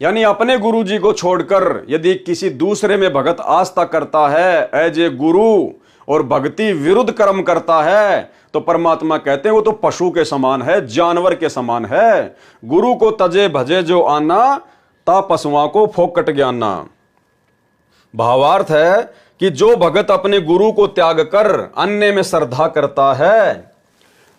यानी अपने गुरु जी को छोड़कर यदि किसी दूसरे में भगत आस्था करता है एज ए गुरु और भक्ति विरुद्ध कर्म करता है, तो परमात्मा कहते हैं वो तो पशु के समान है, जानवर के समान है। गुरु को तजे भजे जो आना, ता पशुओं को फोकट ज्ञाना। भावार्थ है कि जो भगत अपने गुरु को त्याग कर अन्य में श्रद्धा करता है,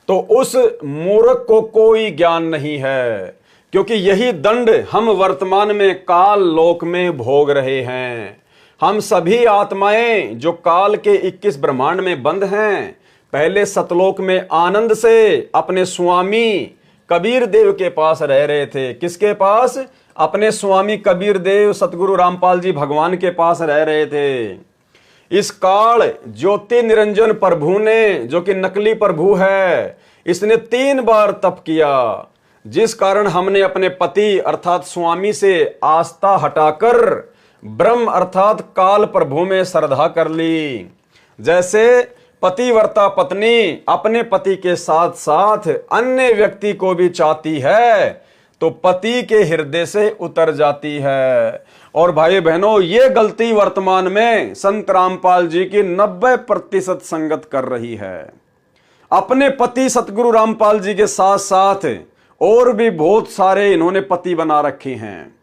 तो उस मूर्ख को कोई ज्ञान नहीं है, क्योंकि यही दंड हम वर्तमान में काल लोक में भोग रहे हैं। हम सभी आत्माएं जो काल के 21 ब्रह्मांड में बंद हैं, पहले सतलोक में आनंद से अपने स्वामी कबीर देव के पास रह रहे थे। किसके पास? अपने स्वामी कबीर देव सतगुरु रामपाल जी भगवान के पास रह रहे थे। इस काल ज्योति निरंजन प्रभु ने, जो कि नकली प्रभु है, इसने 3 बार तप किया, जिस कारण हमने अपने पति अर्थात स्वामी से आस्था हटाकर ब्रह्म अर्थात काल प्रभु में श्रद्धा कर ली। जैसे पतिव्रता पत्नी अपने पति के साथ साथ अन्य व्यक्ति को भी चाहती है, तो पति के हृदय से उतर जाती है। और भाई बहनों, ये गलती वर्तमान में संत रामपाल जी की 90% संगत कर रही है। अपने पति सतगुरु रामपाल जी के साथ साथ और भी बहुत सारे इन्होंने पति बना रखे हैं।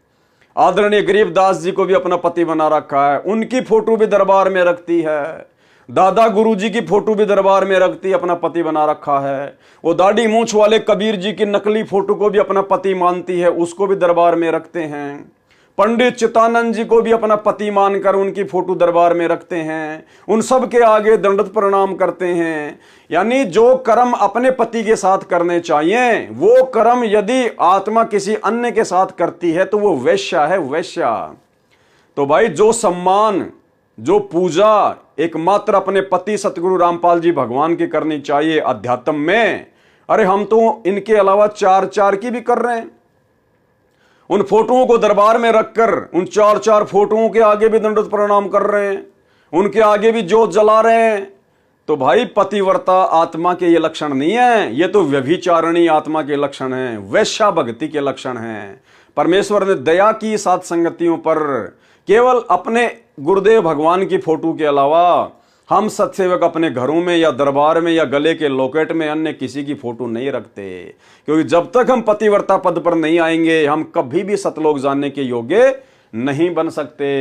आदरणीय गरीबदास जी को भी अपना पति बना रखा है, उनकी फोटो भी दरबार में रखती है। दादा गुरु जी की फोटो भी दरबार में रखती, अपना पति बना रखा है। वो दाढ़ी मूंछ वाले कबीर जी की नकली फोटो को भी अपना पति मानती है, उसको भी दरबार में रखते हैं। पंडित चित्तानंद जी को भी अपना पति मानकर उनकी फोटो दरबार में रखते हैं, उन सब के आगे दंडवत प्रणाम करते हैं। यानी जो कर्म अपने पति के साथ करने चाहिए, वो कर्म यदि आत्मा किसी अन्य के साथ करती है तो वो वैश्या है, वैश्या। तो भाई जो सम्मान, जो पूजा एकमात्र अपने पति सतगुरु रामपाल जी भगवान की करनी चाहिए अध्यात्म में, अरे हम तो इनके अलावा 4 की भी कर रहे हैं। उन फोटोओं को दरबार में रखकर उन 4 फोटोओं के आगे भी दंडवत प्रणाम कर रहे हैं, उनके आगे भी जोत जला रहे हैं। तो भाई पतिव्रता आत्मा के ये लक्षण नहीं है, ये तो व्यभिचारिणी आत्मा के लक्षण हैं, वैश्या भक्ति के लक्षण हैं। परमेश्वर ने दया की साध संगतियों पर। केवल अपने गुरुदेव भगवान की फोटो के अलावा हम सत्सेवक अपने घरों में या दरबार में या गले के लॉकेट में अन्य किसी की फोटो नहीं रखते, क्योंकि जब तक हम पतिव्रता पद पर नहीं आएंगे हम कभी भी सतलोक जानने के योग्य नहीं बन सकते।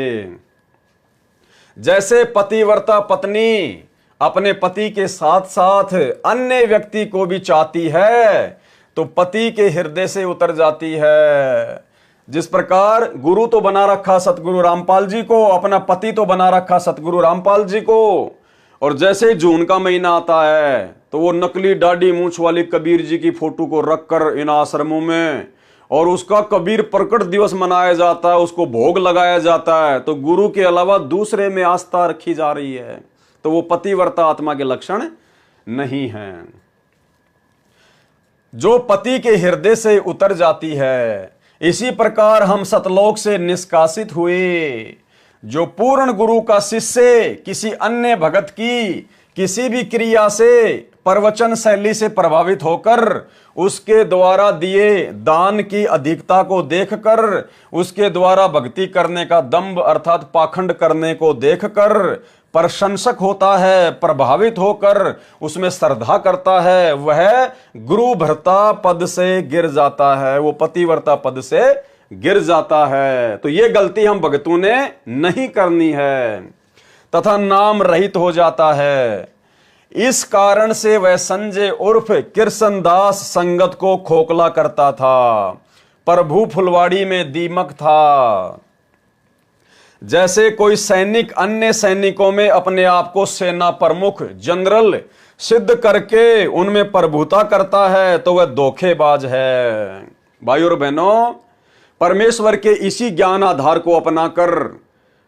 जैसे पतिव्रता पत्नी अपने पति के साथ साथ अन्य व्यक्ति को भी चाहती है तो पति के हृदय से उतर जाती है। जिस प्रकार गुरु तो बना रखा सतगुरु रामपाल जी को, अपना पति तो बना रखा सतगुरु रामपाल जी को, और जैसे ही जून का महीना आता है तो वो नकली दाढ़ी मूंछ वाली कबीर जी की फोटो को रखकर इन आश्रमों में और उसका कबीर प्रकट दिवस मनाया जाता है, उसको भोग लगाया जाता है, तो गुरु के अलावा दूसरे में आस्था रखी जा रही है। तो वो पतिव्रता आत्मा के लक्षण नहीं है। जो पति के हृदय से उतर जाती है, इसी प्रकार हम सतलोक से निष्कासित हुए। जो पूर्ण गुरु का शिष्य किसी अन्य भगत की किसी भी क्रिया से, प्रवचन शैली से प्रभावित होकर उसके द्वारा दिए दान की अधिकता को देखकर, उसके द्वारा भक्ति करने का दंभ अर्थात पाखंड करने को देखकर प्रशंसक होता है, प्रभावित होकर उसमें श्रद्धा करता है, वह गुरु भर्ता पद से गिर जाता है, वो पतिव्रता पद से गिर जाता है। तो ये गलती हम भक्तों ने नहीं करनी है तथा नाम रहित हो जाता है। इस कारण से वह संजय उर्फ कृष्णदास संगत को खोखला करता था, प्रभु फुलवाड़ी में दीमक था। जैसे कोई सैनिक अन्य सैनिकों में अपने आप को सेना प्रमुख जनरल सिद्ध करके उनमें प्रभुता करता है तो वह धोखेबाज है। भाई और बहनों, परमेश्वर के इसी ज्ञान आधार को अपनाकर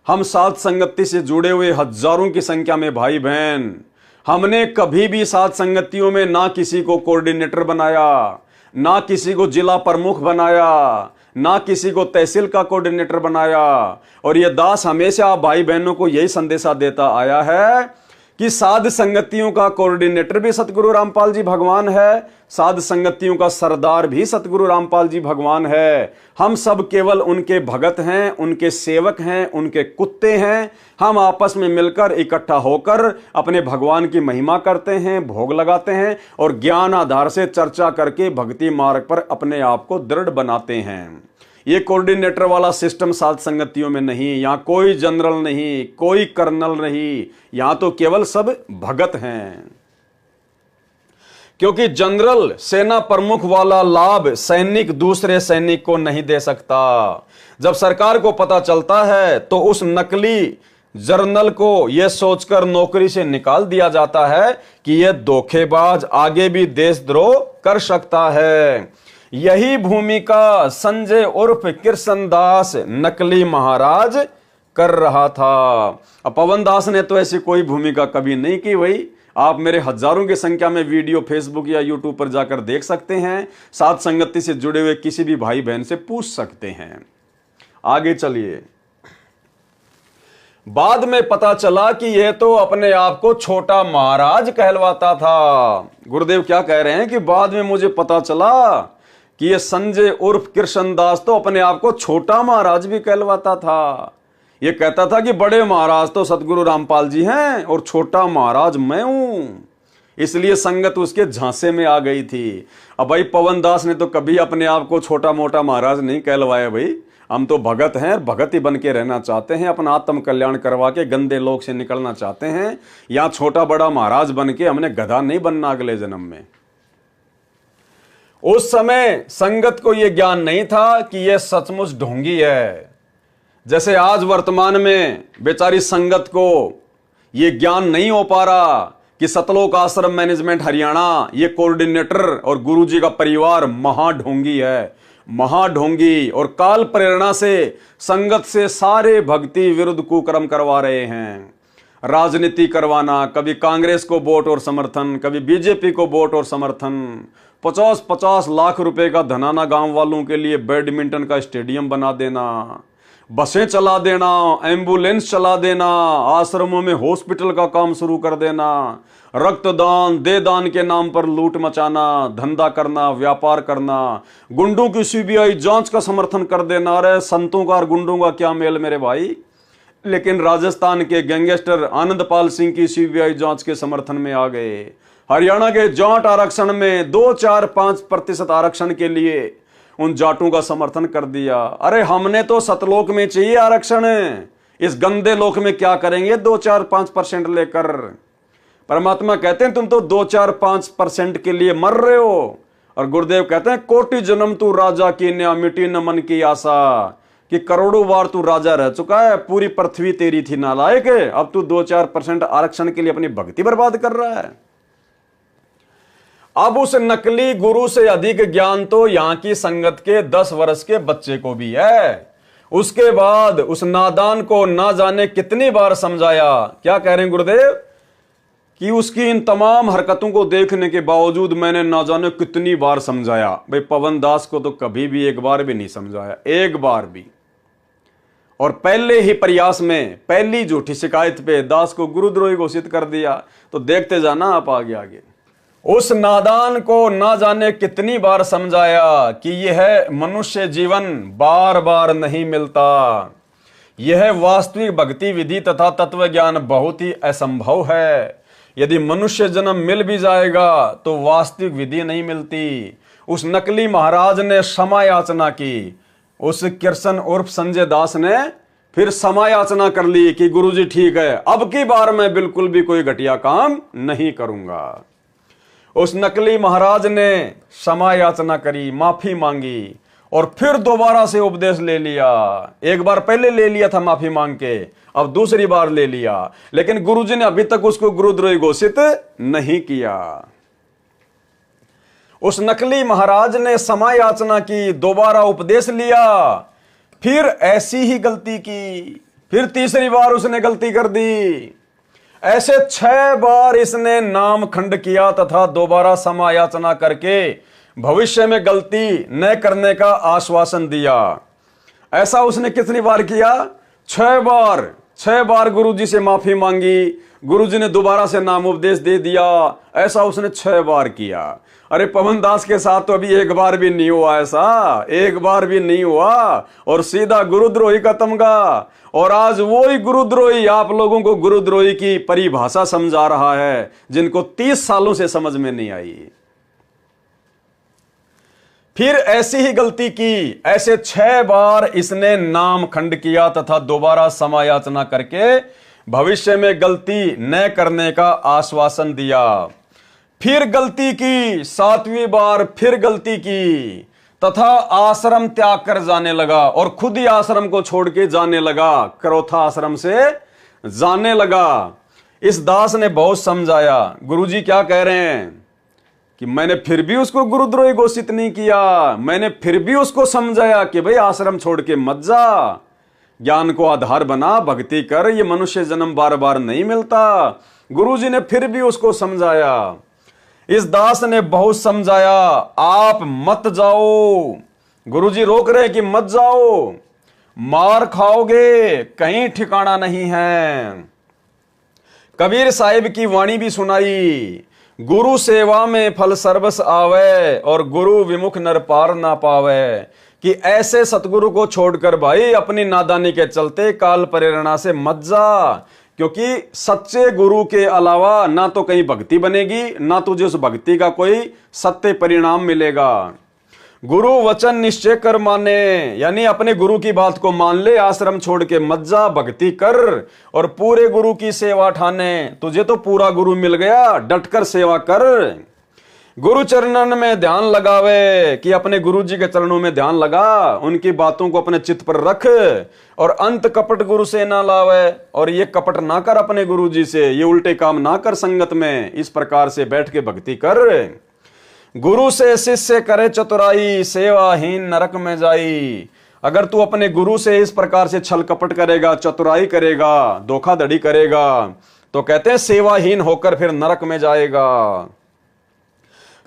हम साध संगति से जुड़े हुए हजारों की संख्या में भाई बहन, हमने कभी भी साध संगतियों में ना किसी को कोऑर्डिनेटर बनाया, ना किसी को जिला प्रमुख बनाया, ना किसी को तहसील का कोऑर्डिनेटर बनाया। और यह दास हमेशा भाई बहनों को यही संदेशा देता आया है कि साध संगतियों का कोऑर्डिनेटर भी सतगुरु रामपाल जी भगवान है, साध संगतियों का सरदार भी सतगुरु रामपाल जी भगवान है। हम सब केवल उनके भगत हैं, उनके सेवक हैं, उनके कुत्ते हैं। हम आपस में मिलकर इकट्ठा होकर अपने भगवान की महिमा करते हैं, भोग लगाते हैं और ज्ञान आधार से चर्चा करके भक्ति मार्ग पर अपने आप को दृढ़ बनाते हैं। ये कोऑर्डिनेटर वाला सिस्टम साध संगतियों में नहीं। यहाँ कोई जनरल नहीं, कोई कर्नल नहीं, यहाँ तो केवल सब भगत हैं। क्योंकि जनरल सेना प्रमुख वाला लाभ सैनिक दूसरे सैनिक को नहीं दे सकता। जब सरकार को पता चलता है तो उस नकली जर्नल को यह सोचकर नौकरी से निकाल दिया जाता है कि यह धोखेबाज आगे भी देशद्रोह कर सकता है। यही भूमिका संजय उर्फ कृष्णदास नकली महाराज कर रहा था। अब पवन दास ने तो ऐसी कोई भूमिका कभी नहीं की। वही आप मेरे हजारों की संख्या में वीडियो फेसबुक या यूट्यूब पर जाकर देख सकते हैं। साध संगति से जुड़े हुए किसी भी भाई बहन से पूछ सकते हैं। आगे चलिए। बाद में पता चला कि यह तो अपने आप को छोटा महाराज कहलवाता था। गुरुदेव क्या कह रहे हैं कि बाद में मुझे पता चला कि यह संजय उर्फ कृष्णदास तो अपने आप को छोटा महाराज भी कहलवाता था। यह कहता था कि बड़े महाराज तो सतगुरु रामपाल जी हैं और छोटा महाराज मैं हूं। इसलिए संगत उसके झांसे में आ गई थी। अब भाई पवन दास ने तो कभी अपने आप को छोटा मोटा महाराज नहीं कहलवाया भाई, हम तो भगत हैं, भगत ही बन के रहना चाहते हैं, अपना आत्म कल्याण करवा के गंदे लोक से निकलना चाहते हैं। यहां छोटा बड़ा महाराज बन के हमने गधा नहीं बनना अगले जन्म में। उस समय संगत को यह ज्ञान नहीं था कि यह सचमुच ढोंगी है। जैसे आज वर्तमान में बेचारी संगत को यह ज्ञान नहीं हो पा रहा कि सतलोक आश्रम मैनेजमेंट हरियाणा ये कोऑर्डिनेटर और गुरुजी का परिवार महाढोंगी है, महाढोंगी, और काल प्रेरणा से संगत से सारे भक्ति विरुद्ध कुकर्म करवा रहे हैं। राजनीति करवाना, कभी कांग्रेस को वोट और समर्थन, कभी बीजेपी को वोट और समर्थन, 50-50 लाख रुपए का धनाना गांव वालों के लिए बैडमिंटन का स्टेडियम बना देना, बसें चला देना, एम्बुलेंस चला देना, आश्रमों में हॉस्पिटल का काम शुरू कर देना, रक्तदान दे दान के नाम पर लूट मचाना, धंधा करना, व्यापार करना, गुंडों की सीबीआई जांच का समर्थन कर देना। अरे संतों का और गुंडों का क्या मेल मेरे भाई। लेकिन राजस्थान के गैंगस्टर आनंदपाल सिंह की सीबीआई जांच के समर्थन में आ गए। हरियाणा के जाट आरक्षण में 2-4-5% आरक्षण के लिए उन जाटों का समर्थन कर दिया। अरे हमने तो सतलोक में चाहिए आरक्षण, इस गंदे लोक में क्या करेंगे 2-4-5% लेकर। परमात्मा कहते हैं तुम तो 2-4-5% के लिए मर रहे हो, और गुरुदेव कहते हैं कोटि जन्म तू राजा की न्या मिटी न मन की आशा, कि करोड़ों बार तू राजा रह चुका है, पूरी पृथ्वी तेरी थी नालायक, अब तू 2-4% आरक्षण के लिए अपनी भक्ति बर्बाद कर रहा है। अब उस नकली गुरु से अधिक ज्ञान तो यहां की संगत के 10 वर्ष के बच्चे को भी है। उसके बाद उस नादान को ना जाने कितनी बार समझाया। क्या कह रहे हैं गुरुदेव कि उसकी इन तमाम हरकतों को देखने के बावजूद मैंने ना जाने कितनी बार समझाया। भाई पवन दास को तो कभी भी एक बार भी नहीं समझाया, एक बार भी। और पहले ही प्रयास में पहली झूठी शिकायत पे दास को गुरुद्रोही घोषित कर दिया। तो देखते जाना आप आगे आगे। उस नादान को ना जाने कितनी बार समझाया कि यह मनुष्य जीवन बार बार नहीं मिलता, यह वास्तविक भक्ति विधि तथा तत्व ज्ञान बहुत ही असंभव है। यदि मनुष्य जन्म मिल भी जाएगा तो वास्तविक विधि नहीं मिलती। उस नकली महाराज ने क्षमा याचना की। उस कृष्ण उर्फ संजय दास ने फिर क्षमा याचना कर ली कि गुरुजी ठीक है, अब की बार मैं बिल्कुल भी कोई घटिया काम नहीं करूंगा। उस नकली महाराज ने क्षमा याचना करी, माफी मांगी, और फिर दोबारा से उपदेश ले लिया। एक बार पहले ले लिया था माफी मांग के, अब दूसरी बार ले लिया, लेकिन गुरुजी ने अभी तक उसको गुरुद्रोही घोषित नहीं किया। उस नकली महाराज ने क्षमा याचना की, दोबारा उपदेश लिया, फिर ऐसी ही गलती की, फिर तीसरी बार उसने गलती कर दी। ऐसे 6 बार इसने नाम खंड किया तथा दोबारा क्षमा याचना करके भविष्य में गलती न करने का आश्वासन दिया। ऐसा उसने कितनी बार किया? 6 बार। 6 बार गुरुजी से माफी मांगी, गुरुजी ने दोबारा से नाम उपदेश दे दिया। ऐसा उसने 6 बार किया। अरे पवन दास के साथ तो अभी एक बार भी नहीं हुआ, ऐसा एक बार भी नहीं हुआ, और सीधा गुरुद्रोही का तमगा। और आज वही गुरुद्रोही आप लोगों को गुरुद्रोही की परिभाषा समझा रहा है, जिनको 30 सालों से समझ में नहीं आई। फिर ऐसी ही गलती की, ऐसे 6 बार इसने नाम खंड किया तथा दोबारा क्षमा याचना करके भविष्य में गलती न करने का आश्वासन दिया। फिर गलती की, 7वीं बार फिर गलती की तथा आश्रम त्याग कर जाने लगा, और खुद ही आश्रम को छोड़ के जाने लगा, करोथा आश्रम से जाने लगा। इस दास ने बहुत समझाया। गुरुजी क्या कह रहे हैं कि मैंने फिर भी उसको गुरुद्रोही घोषित नहीं किया, मैंने फिर भी उसको समझाया कि भाई आश्रम छोड़ के मत जा, ज्ञान को आधार बना, भक्ति कर, ये मनुष्य जन्म बार बार नहीं मिलता। गुरुजी ने फिर भी उसको समझाया। इस दास ने बहुत समझाया, आप मत जाओ, गुरुजी रोक रहे कि मत जाओ, मार खाओगे, कहीं ठिकाना नहीं है। कबीर साहिब की वाणी भी सुनाई, गुरु सेवा में फल सर्वस आवे, और गुरु विमुख नर पार ना पावे। कि ऐसे सतगुरु को छोड़कर भाई अपनी नादानी के चलते काल प्रेरणा से मत जा, क्योंकि सच्चे गुरु के अलावा ना तो कहीं भक्ति बनेगी, ना तुझे उस भक्ति का कोई सत्य परिणाम मिलेगा। गुरु वचन निश्चय कर माने, यानी अपने गुरु की बात को मान ले, आश्रम छोड़ के मत जा, भक्ति कर और पूरे गुरु की सेवा ठाने। तुझे तो पूरा गुरु मिल गया, डटकर सेवा कर। गुरु चरणन में ध्यान लगावे, कि अपने गुरु जी के चरणों में ध्यान लगा, उनकी बातों को अपने चित्त पर रख और अंत कपट गुरु से ना लावे। और ये कपट ना कर अपने गुरु जी से, ये उल्टे काम ना कर संगत में, इस प्रकार से बैठ के भक्ति कर। गुरु से शिष्य करे चतुराई, सेवाहीन नरक में जाई। अगर तू अपने गुरु से इस प्रकार से छल कपट करेगा, चतुराई करेगा, धोखाधड़ी करेगा, तो कहते हैं सेवाहीन होकर फिर नरक में जाएगा।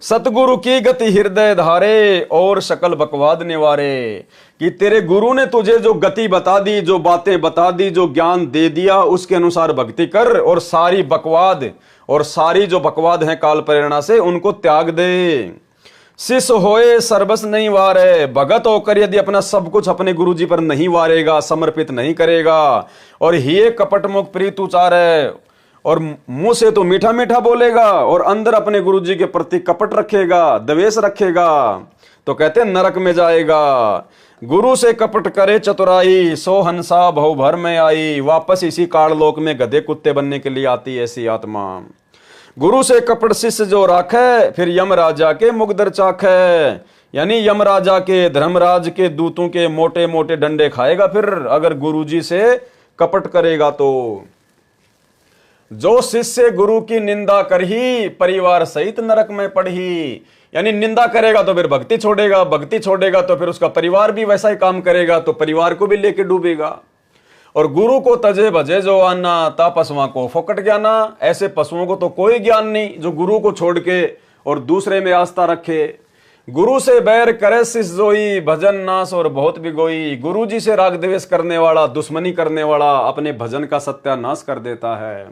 सतगुरु की गति हृदय धारे और सकल बकवाद निवारे, कि तेरे गुरु ने तुझे जो गति बता दी, जो बातें बता दी, जो ज्ञान दे दिया, उसके अनुसार भक्ति कर और सारी बकवाद और सारी जो बकवाद है काल प्रेरणा से, उनको त्याग दे। शिष्य होए सर्वस नहीं वारे, भगत होकर यदि अपना सब कुछ अपने गुरु जी पर नहीं वारेगा, समर्पित नहीं करेगा और हिये कपट मुख प्रीत उचारे, और मुंह से तो मीठा मीठा बोलेगा और अंदर अपने गुरु जी के प्रति कपट रखेगा, द्वेष रखेगा, तो कहते हैं नरक में जाएगा। गुरु से कपट करे चतुराई, सो हंसा बहु भर में आई। वापस इसी काललोक में गधे कुत्ते बनने के लिए आती ऐसी आत्मा। गुरु से कपट शिष्य जो राखे, फिर यम राजा के मुगदर चाखे, यानी यम राजा के, धर्मराज के दूतों के मोटे मोटे डंडे खाएगा फिर अगर गुरु जी से कपट करेगा तो। जो शिष्य गुरु की निंदा करही, परिवार सहित नरक में पड़ही, यानी निंदा करेगा तो फिर भक्ति छोड़ेगा, भक्ति छोड़ेगा तो फिर उसका परिवार भी वैसा ही काम करेगा, तो परिवार को भी लेके डूबेगा। और गुरु को तजे भजे जो आना, ता पशुओं को फोकट ज्ञाना। ऐसे पशुओं को तो कोई ज्ञान नहीं जो गुरु को छोड़ के और दूसरे में आस्था रखे। गुरु से बैर करे शिष्य जोई, भजन नाश और बहुत बिगोई। गुरु जी से राग द्वेष करने वाला, दुश्मनी करने वाला अपने भजन का सत्यानाश कर देता है।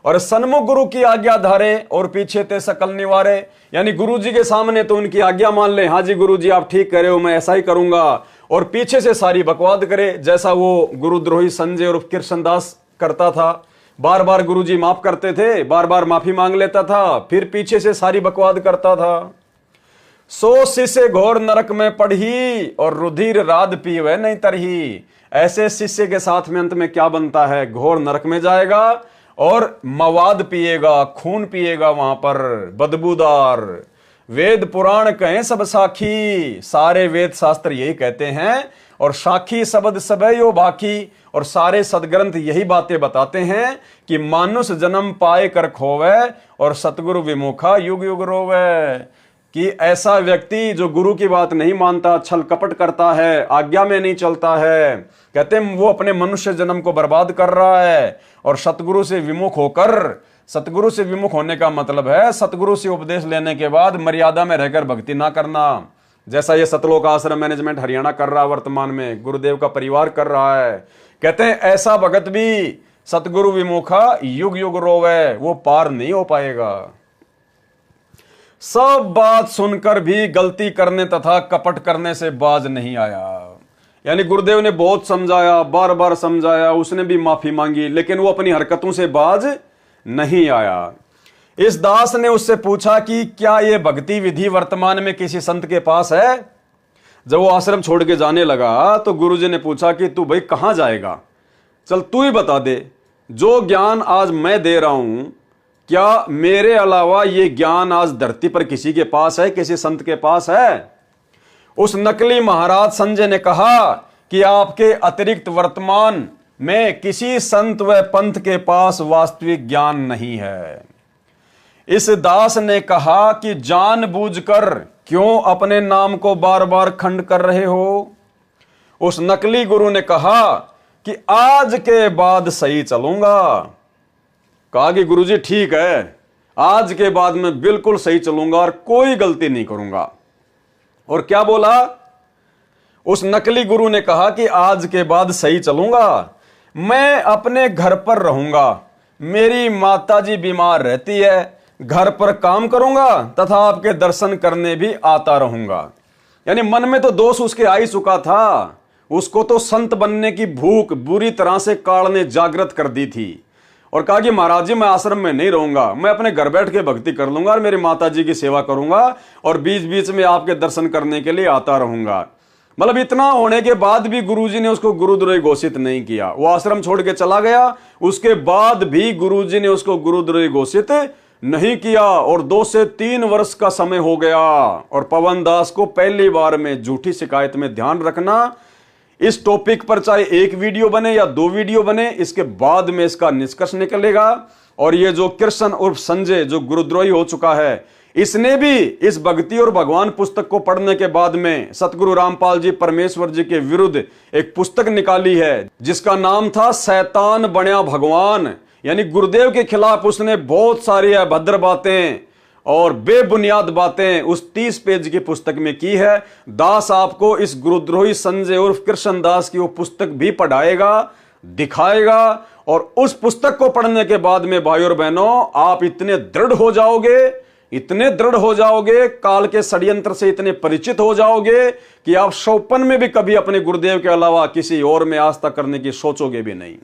और सन्मुख गुरु की आज्ञा धारे और पीछे ते सकल निवारे, यानी गुरु जी के सामने तो उनकी आज्ञा मान ले, हाँ जी गुरु जी आप ठीक कह रहे हो, मैं ऐसा ही करूंगा, और पीछे से सारी बकवाद करे, जैसा वो गुरुद्रोही संजय और कृष्णदास करता था। बार बार गुरु जी माफ करते थे, बार बार माफी मांग लेता था, फिर पीछे से सारी बकवाद करता था। सो शिष्य घोर नरक में पढ़ी और रुधिर राध पीवे नहीं तरही। ऐसे शिष्य के साथ में अंत में क्या बनता है, घोर नरक में जाएगा और मवाद पिएगा, खून पिएगा वहां पर बदबूदार। वेद पुराण कहें सब साखी, सारे वेद शास्त्र यही कहते हैं, और साखी शब्द सबे यो बाकी, और सारे सदग्रंथ यही बातें बताते हैं कि मानुष जन्म पाए कर खोवे और सतगुरु विमुखा युग युग रोवे। कि ऐसा व्यक्ति जो गुरु की बात नहीं मानता, छल कपट करता है, आज्ञा में नहीं चलता है, कहते हैं वो अपने मनुष्य जन्म को बर्बाद कर रहा है। और सतगुरु से विमुख होकर, सतगुरु से विमुख होने का मतलब है सतगुरु से उपदेश लेने के बाद मर्यादा में रहकर भक्ति ना करना, जैसा ये सतलोक आश्रम मैनेजमेंट हरियाणा कर रहा है, वर्तमान में गुरुदेव का परिवार कर रहा है। कहते हैं ऐसा भगत भी सतगुरु विमुखा युग युग रोवे, वो पार नहीं हो पाएगा। सब बात सुनकर भी गलती करने तथा कपट करने से बाज नहीं आया। यानी गुरुदेव ने बहुत समझाया, बार बार समझाया, उसने भी माफी मांगी, लेकिन वो अपनी हरकतों से बाज नहीं आया। इस दास ने उससे पूछा कि क्या ये भक्ति विधि वर्तमान में किसी संत के पास है। जब वो आश्रम छोड़ के जाने लगा तो गुरुजी ने पूछा कि तू भाई कहां जाएगा, चल तू ही बता दे, जो ज्ञान आज मैं दे रहा हूं क्या मेरे अलावा ये ज्ञान आज धरती पर किसी के पास है, किसी संत के पास है। उस नकली महाराज संजय ने कहा कि आपके अतिरिक्त वर्तमान में किसी संत व पंथ के पास वास्तविक ज्ञान नहीं है। इस दास ने कहा कि जानबूझकर क्यों अपने नाम को बार बार खंड कर रहे हो। उस नकली गुरु ने कहा कि आज के बाद सही चलूंगा। कहा कि गुरुजी ठीक है, आज के बाद मैं बिल्कुल सही चलूंगा और कोई गलती नहीं करूंगा। और क्या बोला उस नकली गुरु ने, कहा कि आज के बाद सही चलूंगा, मैं अपने घर पर रहूंगा, मेरी माताजी बीमार रहती है, घर पर काम करूंगा तथा आपके दर्शन करने भी आता रहूंगा। यानी मन में तो दोष उसके आ ही चुका था, उसको तो संत बनने की भूख बुरी तरह से काल ने जागृत कर दी थी। और कहा कि महाराज जी मैं आश्रम में नहीं रहूंगा, मैं अपने घर बैठ के भक्ति कर लूंगा और मेरी माता जी की सेवा करूंगा और बीच बीच में आपके दर्शन करने के लिए आता रहूंगा। मतलब इतना होने के बाद भी गुरुजी ने उसको गुरुद्रोही घोषित नहीं किया। वो आश्रम छोड़ के चला गया, उसके बाद भी गुरुजी ने उसको गुरुद्रोही घोषित नहीं किया और 2 से 3 वर्ष का समय हो गया। और पवन दास को पहली बार में झूठी शिकायत में ध्यान रखना, इस टॉपिक पर चाहे 1 वीडियो बने या 2 वीडियो बने, इसके बाद में इसका निष्कर्ष निकलेगा। और ये जो कृष्ण उर्फ संजय जो गुरुद्रोही हो चुका है, इसने भी इस भक्ति और भगवान पुस्तक को पढ़ने के बाद में सतगुरु रामपाल जी परमेश्वर जी के विरुद्ध एक पुस्तक निकाली है जिसका नाम था शैतान बन्या भगवान। यानी गुरुदेव के खिलाफ उसने बहुत सारी अभद्र बातें और बेबुनियाद बातें उस 30 पेज की पुस्तक में की है। दास आपको इस गुरुद्रोही संजय उर्फ कृष्ण दास की वो पुस्तक भी पढ़ाएगा, दिखाएगा। और उस पुस्तक को पढ़ने के बाद में भाई और बहनों, आप इतने दृढ़ हो जाओगे, काल के षड्यंत्र से इतने परिचित हो जाओगे कि आप शौपन में भी कभी अपने गुरुदेव के अलावा किसी और में आस्था करने की सोचोगे भी नहीं।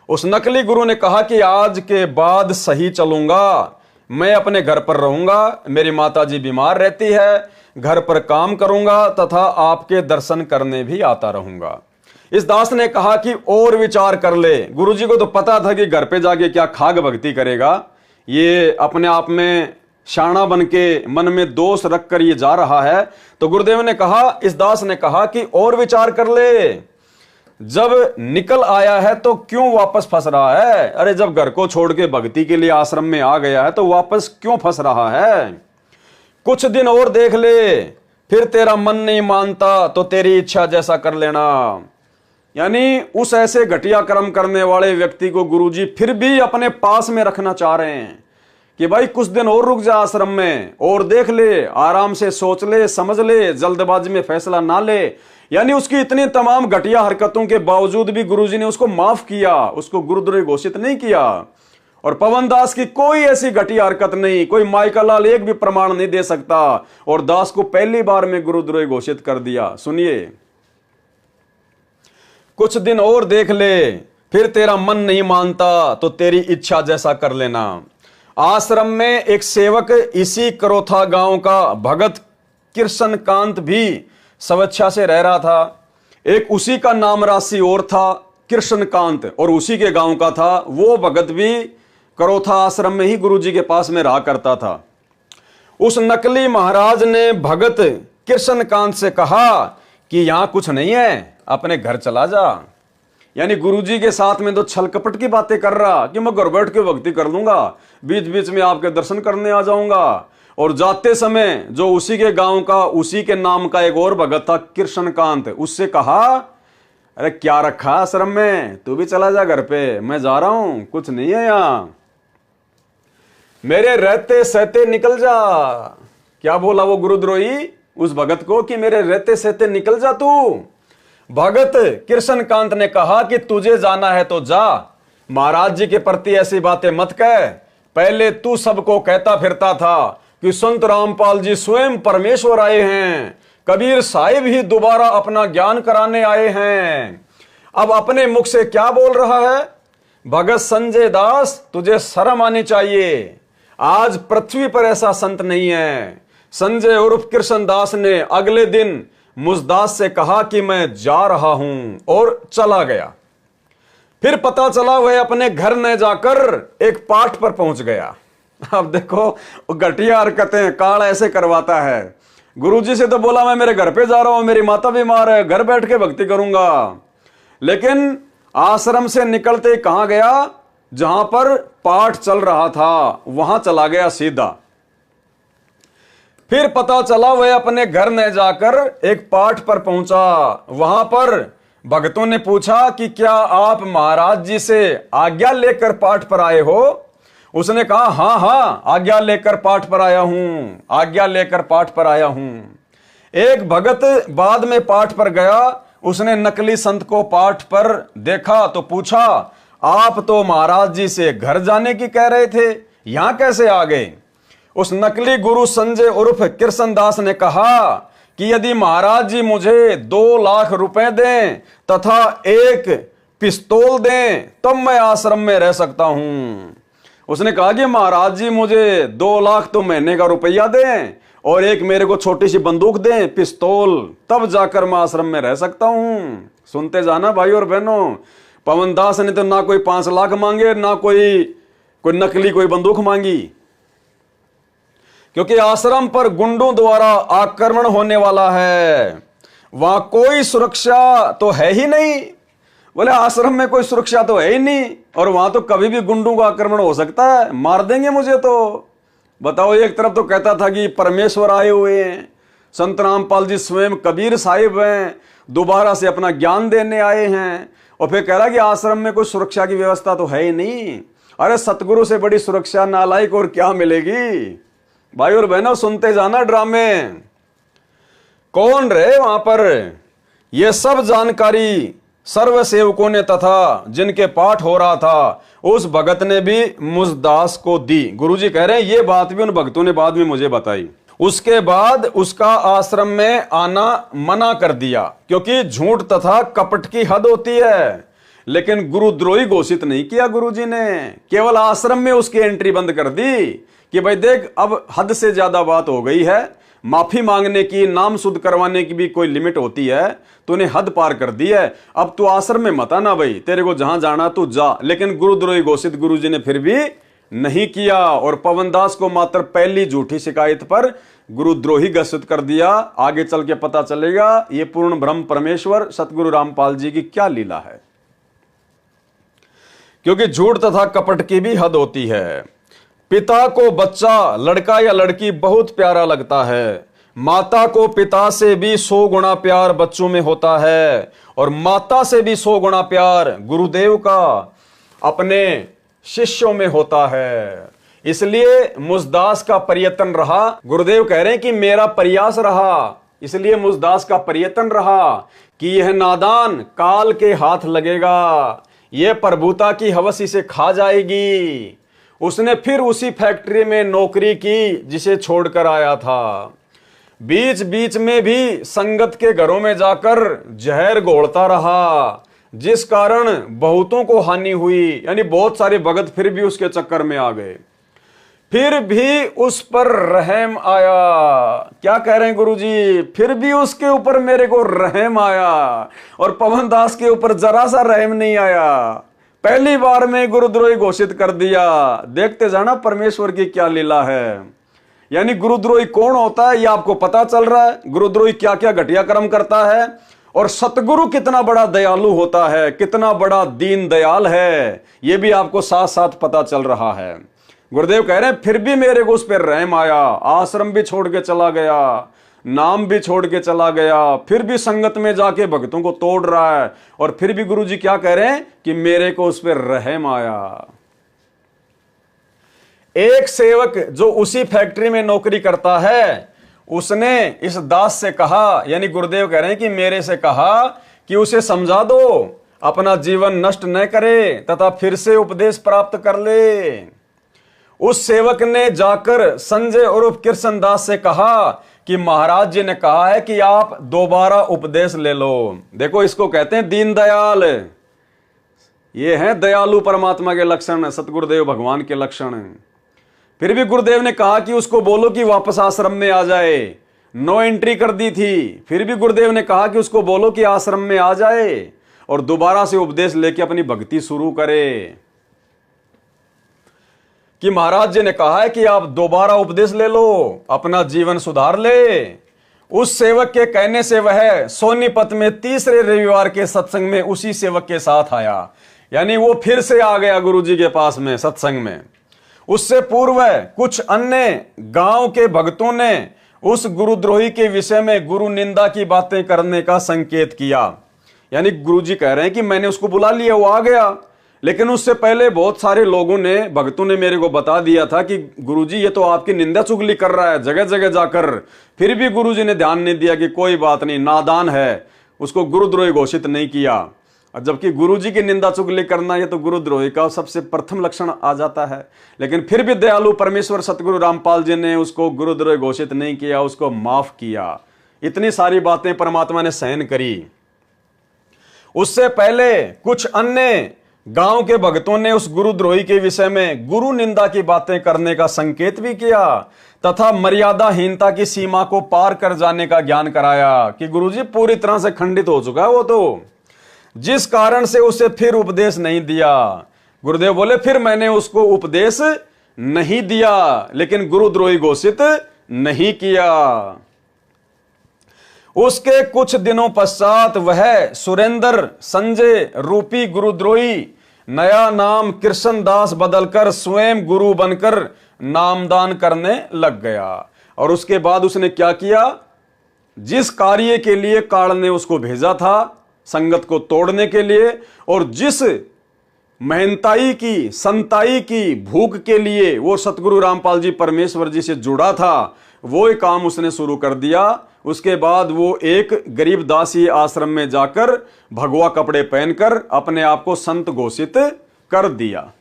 उस नकली गुरु ने कहा कि आज के बाद सही चलूंगा, मैं अपने घर पर रहूंगा, मेरी माताजी बीमार रहती है, घर पर काम करूंगा तथा आपके दर्शन करने भी आता रहूंगा। इस दास ने कहा कि और विचार कर ले। गुरुजी को तो पता था कि घर पे जाके क्या खाग भक्ति करेगा, ये अपने आप में शाना बन के मन में दोष रखकर ये जा रहा है। तो गुरुदेव ने कहा, इस दास ने कहा कि और विचार कर ले, जब निकल आया है तो क्यों वापस फंस रहा है? अरे जब घर को छोड़ के भक्ति के लिए आश्रम में आ गया है तो वापस क्यों फंस रहा है? कुछ दिन और देख ले, फिर तेरा मन नहीं मानता तो तेरी इच्छा जैसा कर लेना। यानी उस ऐसे घटिया कर्म करने वाले व्यक्ति को गुरुजी फिर भी अपने पास में रखना चाह रहे हैं कि भाई कुछ दिन और रुक जा आश्रम में और देख ले, आराम से सोच ले, समझ ले, जल्दबाजी में फैसला ना ले। यानी उसकी इतनी तमाम घटिया हरकतों के बावजूद भी गुरुजी ने उसको माफ किया, उसको गुरुद्रोही घोषित नहीं किया। और पवन दास की कोई ऐसी घटिया हरकत नहीं, कोई माइका लाल एक भी प्रमाण नहीं दे सकता और दास को पहली बार में गुरुद्रोही घोषित कर दिया। सुनिए, कुछ दिन और देख ले, फिर तेरा मन नहीं मानता तो तेरी इच्छा जैसा कर लेना। आश्रम में एक सेवक इसी करोथा गांव का भगत कृष्ण कांत भी स्वेच्छा से रह रहा था। एक उसी का नाम राशि और था कृष्ण कांत और उसी के गांव का था। वो भगत भी करोथा आश्रम में ही गुरुजी के पास में रहा करता था। उस नकली महाराज ने भगत कृष्ण कांत से कहा कि यहां कुछ नहीं है, अपने घर चला जा। यानी गुरुजी के साथ में तो छल कपट की बातें कर रहा कि मैं घर बैठ के भक्ति कर लूंगा, बीच बीच में आपके दर्शन करने आ जाऊंगा। और जाते समय जो उसी के गांव का उसी के नाम का एक और भगत था कृष्ण कांत, उससे कहा, अरे क्या रखा आश्रम में, तू भी चला जा घर पे, मैं जा रहा हूं, कुछ नहीं है यहां, मेरे रहते सहते निकल जा। क्या बोला वो गुरुद्रोही उस भगत को कि मेरे रहते सहते निकल जा तू। भगत कृष्ण कांत ने कहा कि तुझे जाना है तो जा, महाराज जी के प्रति ऐसी बातें मत कह। पहले तू सबको कहता फिरता था कि संत रामपाल जी स्वयं परमेश्वर आए हैं, कबीर साहिब ही दोबारा अपना ज्ञान कराने आए हैं। अब अपने मुख से क्या बोल रहा है? भगत संजय दास, तुझे शर्म आनी चाहिए, आज पृथ्वी पर ऐसा संत नहीं है। संजय उर्फ कृष्ण दास ने अगले दिन मुझदास से कहा कि मैं जा रहा हूं और चला गया। फिर पता चला वह अपने घर न जाकर एक पाठ पर पहुंच गया। अब देखो घटिया हरकतें काल ऐसे करवाता है। गुरुजी से तो बोला मैं मेरे घर पे जा रहा हूं, मेरी माता बीमार है, घर बैठ के भक्ति करूंगा। लेकिन आश्रम से निकलते कहां गया? जहां पर पाठ चल रहा था वहां चला गया सीधा। फिर पता चला वह अपने घर न जाकर एक पाठ पर पहुंचा। वहां पर भक्तों ने पूछा कि क्या आप महाराज जी से आज्ञा लेकर पाठ पर आए हो? उसने कहा हां हां, आज्ञा लेकर पाठ पर आया हूं, आज्ञा लेकर पाठ पर आया हूं। एक भगत बाद में पाठ पर गया, उसने नकली संत को पाठ पर देखा तो पूछा, आप तो महाराज जी से घर जाने की कह रहे थे, यहां कैसे आ गए? उस नकली गुरु संजय उर्फ कृष्ण दास ने कहा कि यदि महाराज जी मुझे 2 लाख रुपए दें तथा एक पिस्तौल दें तब मैं आश्रम में रह सकता हूं। उसने कहा कि महाराज जी मुझे 2 लाख तो महीने का रुपया दें और एक मेरे को छोटी सी बंदूक दें, पिस्तौल, तब जाकर मैं आश्रम में रह सकता हूं। सुनते जाना भाई और बहनों, पवन दास ने तो ना कोई 5 लाख मांगे, ना कोई नकली कोई बंदूक मांगी, क्योंकि आश्रम पर गुंडों द्वारा आक्रमण होने वाला है, वहां कोई सुरक्षा तो है ही नहीं। बोले आश्रम में कोई सुरक्षा तो है ही नहीं और वहां तो कभी भी गुंडों का आक्रमण हो सकता है, मार देंगे मुझे तो। बताओ, एक तरफ तो कहता था कि परमेश्वर आए हुए हैं, संत रामपाल जी स्वयं कबीर साहिब हैं, दोबारा से अपना ज्ञान देने आए हैं, और फिर कह रहा कि आश्रम में कोई सुरक्षा की व्यवस्था तो है ही नहीं। अरे सतगुरु से बड़ी सुरक्षा नालायक और क्या मिलेगी। भाई और बहनों, सुनते जाना ड्रामे। कौन रहे वहां पर, यह सब जानकारी सर्व सेवकों ने तथा जिनके पाठ हो रहा था उस भगत ने भी मुझदास को दी। गुरुजी कह रहे हैं ये बात भी उन भक्तों ने बाद में मुझे बताई। उसके बाद उसका आश्रम में आना मना कर दिया, क्योंकि झूठ तथा कपट की हद होती है। लेकिन गुरुद्रोही घोषित नहीं किया गुरुजी ने, केवल आश्रम में उसकी एंट्री बंद कर दी कि भाई देख अब हद से ज्यादा बात हो गई है, माफी मांगने की, नाम शुद्ध करवाने की भी कोई लिमिट होती है, तूने हद पार कर दी है, अब तू आश्रम में मत आना भाई, तेरे को जहां जाना तू जा। लेकिन गुरुद्रोही घोषित गुरुजी ने फिर भी नहीं किया और पवनदास को मात्र पहली झूठी शिकायत पर गुरुद्रोही घोषित कर दिया। आगे चल के पता चलेगा ये पूर्ण ब्रह्म परमेश्वर सतगुरु रामपाल जी की क्या लीला है, क्योंकि झूठ तथा कपट की भी हद होती है। पिता को बच्चा, लड़का या लड़की बहुत प्यारा लगता है, माता को पिता से भी 100 गुना प्यार बच्चों में होता है, और माता से भी 100 गुना प्यार गुरुदेव का अपने शिष्यों में होता है। इसलिए मुझदास का प्रयत्न रहा, गुरुदेव कह रहे हैं कि मेरा प्रयास रहा, इसलिए मुझदास का प्रयत्न रहा कि यह नादान काल के हाथ लगेगा, यह प्रभुता की हवस इसे खा जाएगी। उसने फिर उसी फैक्ट्री में नौकरी की जिसे छोड़कर आया था। बीच बीच में भी संगत के घरों में जाकर जहर घोलता रहा, जिस कारण बहुतों को हानि हुई, यानी बहुत सारे भगत फिर भी उसके चक्कर में आ गए। फिर भी उस पर रहम आया। क्या कह रहे हैं गुरुजी, फिर भी उसके ऊपर मेरे को रहम आया, और पवनदास के ऊपर जरा सा रहम नहीं आया। पहली बार में गुरुद्रोही घोषित कर दिया। देखते जाना परमेश्वर की क्या लीला है। यानी गुरुद्रोही कौन होता है ये आपको पता चल रहा है, गुरुद्रोही क्या क्या घटिया कर्म करता है, और सतगुरु कितना बड़ा दयालु होता है, कितना बड़ा दीन दयाल है, ये भी आपको साथ साथ पता चल रहा है। गुरुदेव कह रहे हैं फिर भी मेरे को उस पर रहम आया, आश्रम भी छोड़ के चला गया, नाम भी छोड़ के चला गया, फिर भी संगत में जाके भक्तों को तोड़ रहा है, और फिर भी गुरुजी क्या कह रहे हैं कि मेरे को उस पर रहम आया। एक सेवक जो उसी फैक्ट्री में नौकरी करता है, उसने इस दास से कहा, यानी गुरुदेव कह रहे हैं कि मेरे से कहा कि उसे समझा दो, अपना जीवन नष्ट न करे तथा फिर से उपदेश प्राप्त कर ले। उस सेवक ने जाकर संजय उर्फ कृष्णदास से कहा कि महाराज जी ने कहा है कि आप दोबारा उपदेश ले लो। देखो इसको कहते हैं दीन दयाल, ये है दयालु परमात्मा के लक्षण, सतगुरुदेव भगवान के लक्षण। फिर भी गुरुदेव ने कहा कि उसको बोलो कि वापस आश्रम में आ जाए, नो एंट्री कर दी थी। फिर भी गुरुदेव ने कहा कि उसको बोलो कि आश्रम में आ जाए और दोबारा से उपदेश लेके अपनी भक्ति शुरू करे, कि महाराज जी ने कहा है कि आप दोबारा उपदेश ले लो, अपना जीवन सुधार ले। उस सेवक के कहने से वह सोनीपत में तीसरे रविवार के सत्संग में उसी सेवक के साथ आया, यानी वो फिर से आ गया गुरुजी के पास में सत्संग में। उससे पूर्व कुछ अन्य गांव के भक्तों ने उस गुरुद्रोही के विषय में गुरु निंदा की बातें करने का संकेत किया। यानी गुरुजी कह रहे हैं कि मैंने उसको बुला लिया, वो आ गया, लेकिन उससे पहले बहुत सारे लोगों ने, भक्तों ने मेरे को बता दिया था कि गुरुजी ये तो आपकी निंदा चुगली कर रहा है जगह जगह जाकर। फिर भी गुरुजी ने ध्यान नहीं दिया कि कोई बात नहीं, नादान है, उसको गुरुद्रोही घोषित नहीं किया। जबकि गुरुजी की निंदा चुगली करना ये तो गुरुद्रोही का सबसे प्रथम लक्षण आ जाता है। लेकिन फिर भी दयालु परमेश्वर सतगुरु रामपाल जी ने उसको गुरुद्रोही घोषित नहीं किया, उसको माफ किया। इतनी सारी बातें परमात्मा ने सहन करी। उससे पहले कुछ अन्य गांव के भक्तों ने उस गुरुद्रोही के विषय में गुरु निंदा की बातें करने का संकेत भी किया तथा मर्यादाहीनता की सीमा को पार कर जाने का ज्ञान कराया कि गुरुजी पूरी तरह से खंडित हो चुका है वो तो, जिस कारण से उसे फिर उपदेश नहीं दिया। गुरुदेव बोले फिर मैंने उसको उपदेश नहीं दिया, लेकिन गुरुद्रोही घोषित नहीं किया। उसके कुछ दिनों पश्चात वह सुरेंद्र संजय रूपी गुरुद्रोही नया नाम कृष्णदास बदलकर स्वयं गुरु बनकर नामदान करने लग गया। और उसके बाद उसने क्या किया, जिस कार्य के लिए काल ने उसको भेजा था संगत को तोड़ने के लिए, और जिस महंताई की संताई की भूख के लिए वो सतगुरु रामपाल जी परमेश्वर जी से जुड़ा था, वो ही काम उसने शुरू कर दिया। उसके बाद वो एक गरीब दासी आश्रम में जाकर भगवा कपड़े पहनकर अपने आप को संत घोषित कर दिया।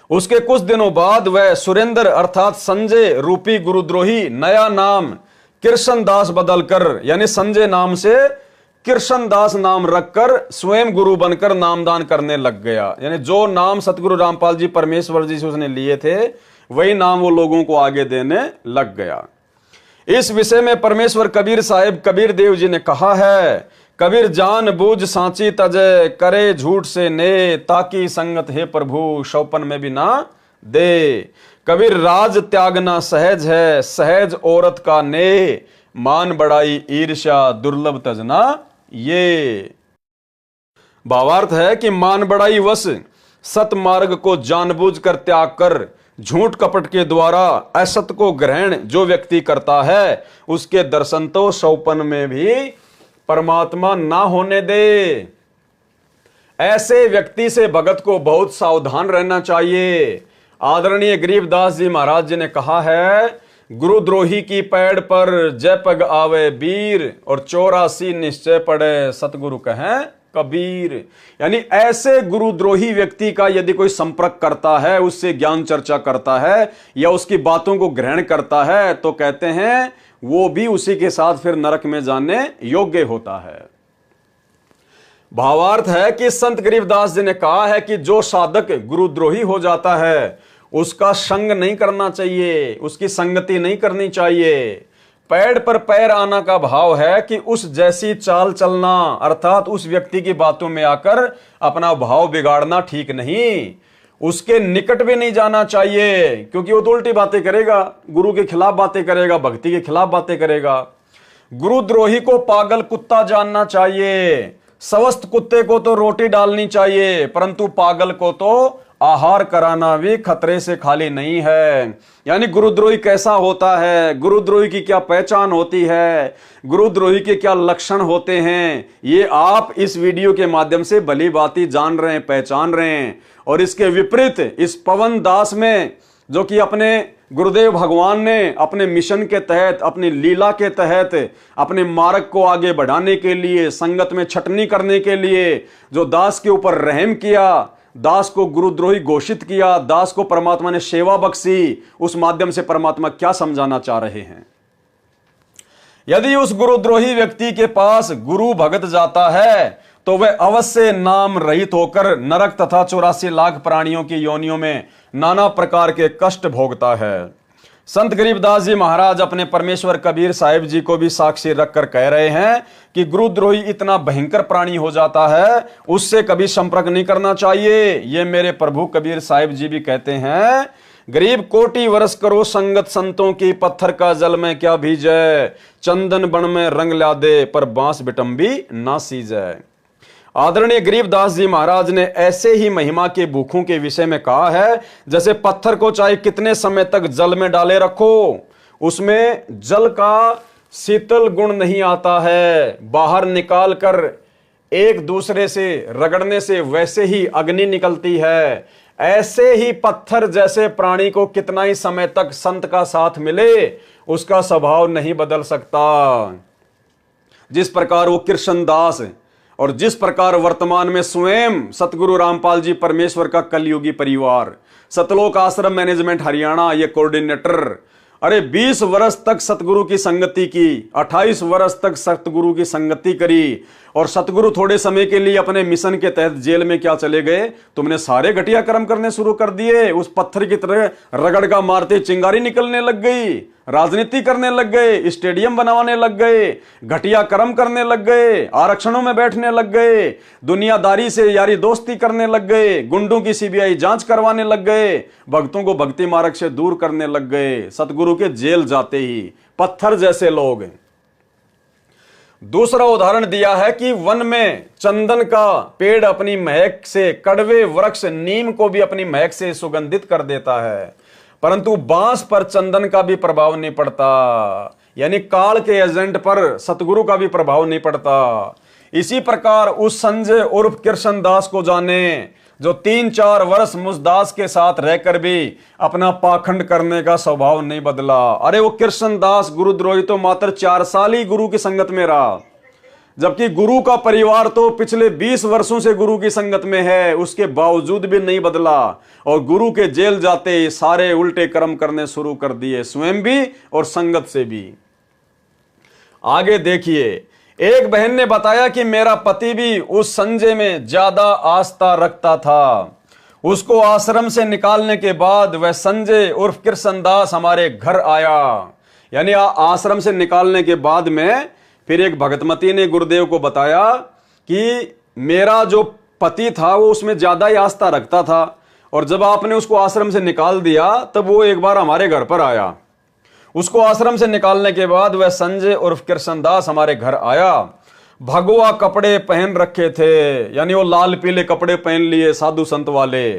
उसके कुछ दिनों बाद वह सुरेंद्र अर्थात संजय रूपी गुरुद्रोही नया नाम कृष्णदास बदलकर, यानी संजय नाम से कृष्णदास नाम रखकर स्वयं गुरु बनकर नामदान करने लग गया। यानी जो नाम सतगुरु रामपाल जी परमेश्वर जी से उसने लिए थे वही नाम वो लोगों को आगे देने लग गया। इस विषय में परमेश्वर कबीर साहिब कबीर देव जी ने कहा है, कबीर जान बूझ सांची तजय करे झूठ से ने, ताकि संगत है प्रभु शौपन में भी ना दे। कबीर राज त्यागना सहज है, सहज औरत का ने, मान बढ़ाई ईर्ष्या दुर्लभ तजना ये। भावार्थ है कि मान बढ़ाई वश सत मार्ग को जानबूझकर त्याग कर झूठ कपट के द्वारा असत को ग्रहण जो व्यक्ति करता है, उसके दर्शन तो शौपन में भी परमात्मा ना होने दे। ऐसे व्यक्ति से भगत को बहुत सावधान रहना चाहिए। आदरणीय गरीबदास जी महाराज जी ने कहा है, गुरुद्रोही की पैड़ पर जय पग आवे वीर, और 84 निश्चय पड़े सतगुरु कहें कबीर। यानी ऐसे गुरुद्रोही व्यक्ति का यदि कोई संपर्क करता है, उससे ज्ञान चर्चा करता है या उसकी बातों को ग्रहण करता है, तो कहते हैं वो भी उसी के साथ फिर नरक में जाने योग्य होता है। भावार्थ है कि संत गरीबदास जी ने कहा है कि जो साधक गुरुद्रोही हो जाता है उसका संग नहीं करना चाहिए, उसकी संगति नहीं करनी चाहिए। पैड़ पर पैर आना का भाव है कि उस जैसी चाल चलना, अर्थात उस व्यक्ति की बातों में आकर अपना भाव बिगाड़ना ठीक नहीं। उसके निकट भी नहीं जाना चाहिए, क्योंकि वो तो उल्टी बातें करेगा, गुरु के खिलाफ बातें करेगा, भक्ति के खिलाफ बातें करेगा। गुरुद्रोही को पागल कुत्ता जानना चाहिए। स्वस्थ कुत्ते को तो रोटी डालनी चाहिए, परंतु पागल को तो आहार कराना भी खतरे से खाली नहीं है। यानी गुरुद्रोही कैसा होता है, गुरुद्रोही की क्या पहचान होती है, गुरुद्रोही के क्या लक्षण होते हैं, ये आप इस वीडियो के माध्यम से भली भांति जान रहे हैं, पहचान रहे हैं। और इसके विपरीत इस पवन दास में, जो कि अपने गुरुदेव भगवान ने अपने मिशन के तहत, अपनी लीला के तहत, अपने मार्ग को आगे बढ़ाने के लिए, संगत में छटनी करने के लिए जो दास के ऊपर रहम किया, दास को गुरुद्रोही घोषित किया, दास को परमात्मा ने सेवा बख्शी, उस माध्यम से परमात्मा क्या समझाना चाह रहे हैं। यदि उस गुरुद्रोही व्यक्ति के पास गुरु भगत जाता है तो वह अवश्य नाम रहित होकर नरक तथा 84 लाख प्राणियों की योनियों में नाना प्रकार के कष्ट भोगता है। संत गरीबदास जी महाराज अपने परमेश्वर कबीर साहिब जी को भी साक्षी रखकर कह रहे हैं कि गुरुद्रोही इतना भयंकर प्राणी हो जाता है, उससे कभी संपर्क नहीं करना चाहिए। ये मेरे प्रभु कबीर साहिब जी भी कहते हैं, गरीब कोटि वर्ष करो संगत संतों की, पत्थर का जल में क्या भीजे, चंदन बन में रंग ला दे, पर बांस बिटंबी ना सीजे। आदरणीय गरीबदास जी महाराज ने ऐसे ही महिमा के भूखों के विषय में कहा है, जैसे पत्थर को चाहे कितने समय तक जल में डाले रखो, उसमें जल का शीतल गुण नहीं आता है, बाहर निकाल कर एक दूसरे से रगड़ने से वैसे ही अग्नि निकलती है। ऐसे ही पत्थर जैसे प्राणी को कितना ही समय तक संत का साथ मिले, उसका स्वभाव नहीं बदल सकता। जिस प्रकार वो कृष्णदास और जिस प्रकार वर्तमान में स्वयं सतगुरु रामपाल जी परमेश्वर का कलयुगी परिवार, सतलोक आश्रम मैनेजमेंट हरियाणा, ये कोऑर्डिनेटर अरे 20 वर्ष तक सतगुरु की संगति की, 28 वर्ष तक सतगुरु की संगति करी, और सतगुरु थोड़े समय के लिए अपने मिशन के तहत जेल में क्या चले गए? तुमने सारे घटिया कर्म करने शुरू कर दिए। उस पत्थर की तरह रगड़गा मारते चिंगारी निकलने लग गई, राजनीति करने लग गए, स्टेडियम बनवाने लग गए, घटिया कर्म करने लग गए, आरक्षणों में बैठने लग गए, दुनियादारी से यारी दोस्ती करने लग गए, गुंडों की सीबीआई जांच करवाने लग गए, भक्तों को भक्ति मार्ग से दूर करने लग गए। सतगुरु के जेल जाते ही पत्थर जैसे लोग। दूसरा उदाहरण दिया है कि वन में चंदन का पेड़ अपनी महक से, कड़वे वृक्ष नीम को भी अपनी महक से सुगंधित कर देता है, परंतु बांस पर चंदन का भी प्रभाव नहीं पड़ता, यानी काल के एजेंट पर सतगुरु का भी प्रभाव नहीं पड़ता। इसी प्रकार उस संजय उर्फ कृष्णदास को जाने, जो 3-4 वर्ष मुसदास के साथ रहकर भी अपना पाखंड करने का स्वभाव नहीं बदला। अरे वो कृष्णदास गुरुद्रोही तो मात्र 4 साल ही गुरु की संगत में रहा, जबकि गुरु का परिवार तो पिछले 20 वर्षों से गुरु की संगत में है, उसके बावजूद भी नहीं बदला, और गुरु के जेल जाते ही सारे उल्टे कर्म करने शुरू कर दिए, स्वयं भी और संगत से भी। आगे देखिए, एक बहन ने बताया कि मेरा पति भी उस संजय में ज्यादा आस्था रखता था। उसको आश्रम से निकालने के बाद वह संजय उर्फ कृष्णदास हमारे घर आया। यानी आश्रम से निकालने के बाद में फिर एक भगतमती ने गुरुदेव को बताया कि मेरा जो पति था वो उसमें ज्यादा ही आस्था रखता था, और जब आपने उसको आश्रम से निकाल दिया तब वो एक बार हमारे घर पर आया। उसको आश्रम से निकालने के बाद वह संजय उर्फ कृष्णदास हमारे घर आया। भगवा कपड़े पहन रखे थे, यानी वो लाल पीले कपड़े पहन लिए साधु संत वाले,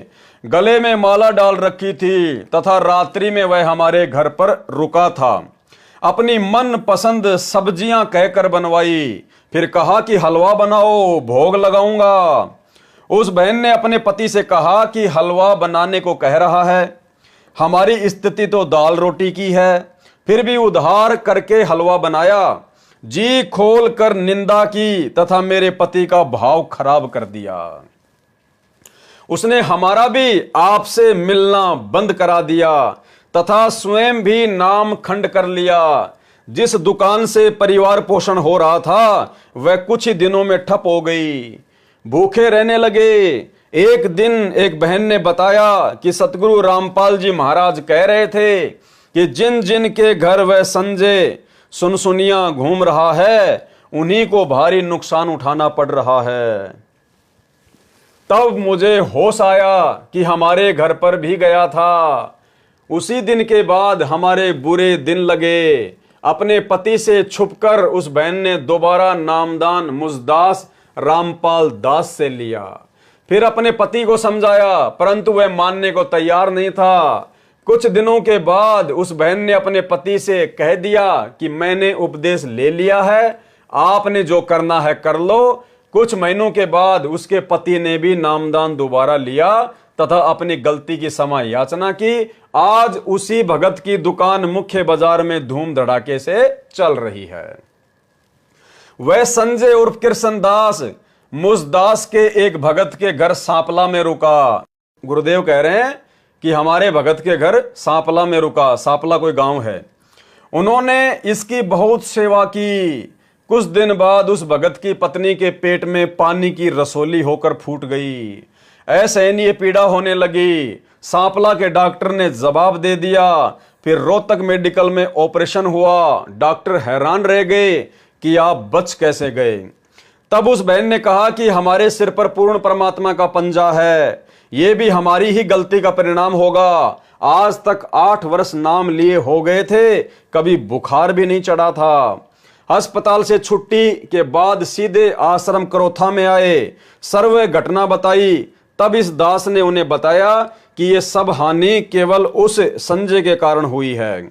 गले में माला डाल रखी थी, तथा रात्रि में वह हमारे घर पर रुका था। अपनी मन पसंद सब्जियां कहकर बनवाई, फिर कहा कि हलवा बनाओ, भोग लगाऊंगा। उस बहन ने अपने पति से कहा कि हलवा बनाने को कह रहा है, हमारी स्थिति तो दाल रोटी की है, फिर भी उधार करके हलवा बनाया। जी खोल कर निंदा की तथा मेरे पति का भाव खराब कर दिया। उसने हमारा भी आपसे मिलना बंद करा दिया तथा स्वयं भी नाम खंड कर लिया। जिस दुकान से परिवार पोषण हो रहा था वह कुछ ही दिनों में ठप हो गई। भूखे रहने लगे। एक दिन एक बहन ने बताया कि सतगुरु रामपाल जी महाराज कह रहे थे कि जिन जिन के घर वह संजय सुनसुनिया घूम रहा है उन्हीं को भारी नुकसान उठाना पड़ रहा है। तब मुझे होश आया कि हमारे घर पर भी गया था। उसी दिन के बाद हमारे बुरे दिन लगे। अपने पति से छुपकर उस बहन ने दोबारा नामदान मुसदास रामपाल दास से लिया। फिर अपने पति को समझाया, परंतु वह मानने को तैयार नहीं था। कुछ दिनों के बाद उस बहन ने अपने पति से कह दिया कि मैंने उपदेश ले लिया है, आपने जो करना है कर लो। कुछ महीनों के बाद उसके पति ने भी नामदान दोबारा लिया तथा अपनी गलती की क्षमा याचना की। आज उसी भगत की दुकान मुख्य बाजार में धूम धड़ाके से चल रही है। वह संजय उर्फ कृष्णदास मुसदास के एक भगत के घर सांपला में रुका। गुरुदेव कह रहे हैं कि हमारे भगत के घर सांपला में रुका। सांपला कोई गांव है। उन्होंने इसकी बहुत सेवा की। कुछ दिन बाद उस भगत की पत्नी के पेट में पानी की रसोली होकर फूट गई। असहनीय पीड़ा होने लगी। सांपला के डॉक्टर ने जवाब दे दिया। फिर रोहतक मेडिकल में ऑपरेशन हुआ। डॉक्टर हैरान रह गए कि आप बच कैसे गए। तब उस बहन ने कहा कि हमारे सिर पर पूर्ण परमात्मा का पंजा है, ये भी हमारी ही गलती का परिणाम होगा। आज तक 8 वर्ष नाम लिए हो गए थे, कभी बुखार भी नहीं चढ़ा था। अस्पताल से छुट्टी के बाद सीधे आश्रम करोथा में आए। सर्व घटना बताई। तब इस दास ने उन्हें बताया कि ये सब हानि केवल उस संजय के कारण हुई है।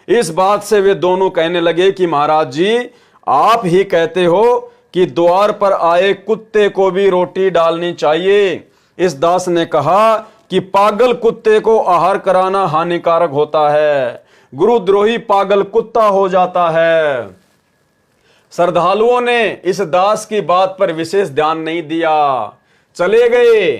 इस बात से वे दोनों कहने लगे कि महाराज जी, आप ही कहते हो कि द्वार पर आए कुत्ते को भी रोटी डालनी चाहिए। इस दास ने कहा कि पागल कुत्ते को आहार कराना हानिकारक होता है। गुरुद्रोही पागल कुत्ता हो जाता है। श्रद्धालुओं ने इस दास की बात पर विशेष ध्यान नहीं दिया, चले गए।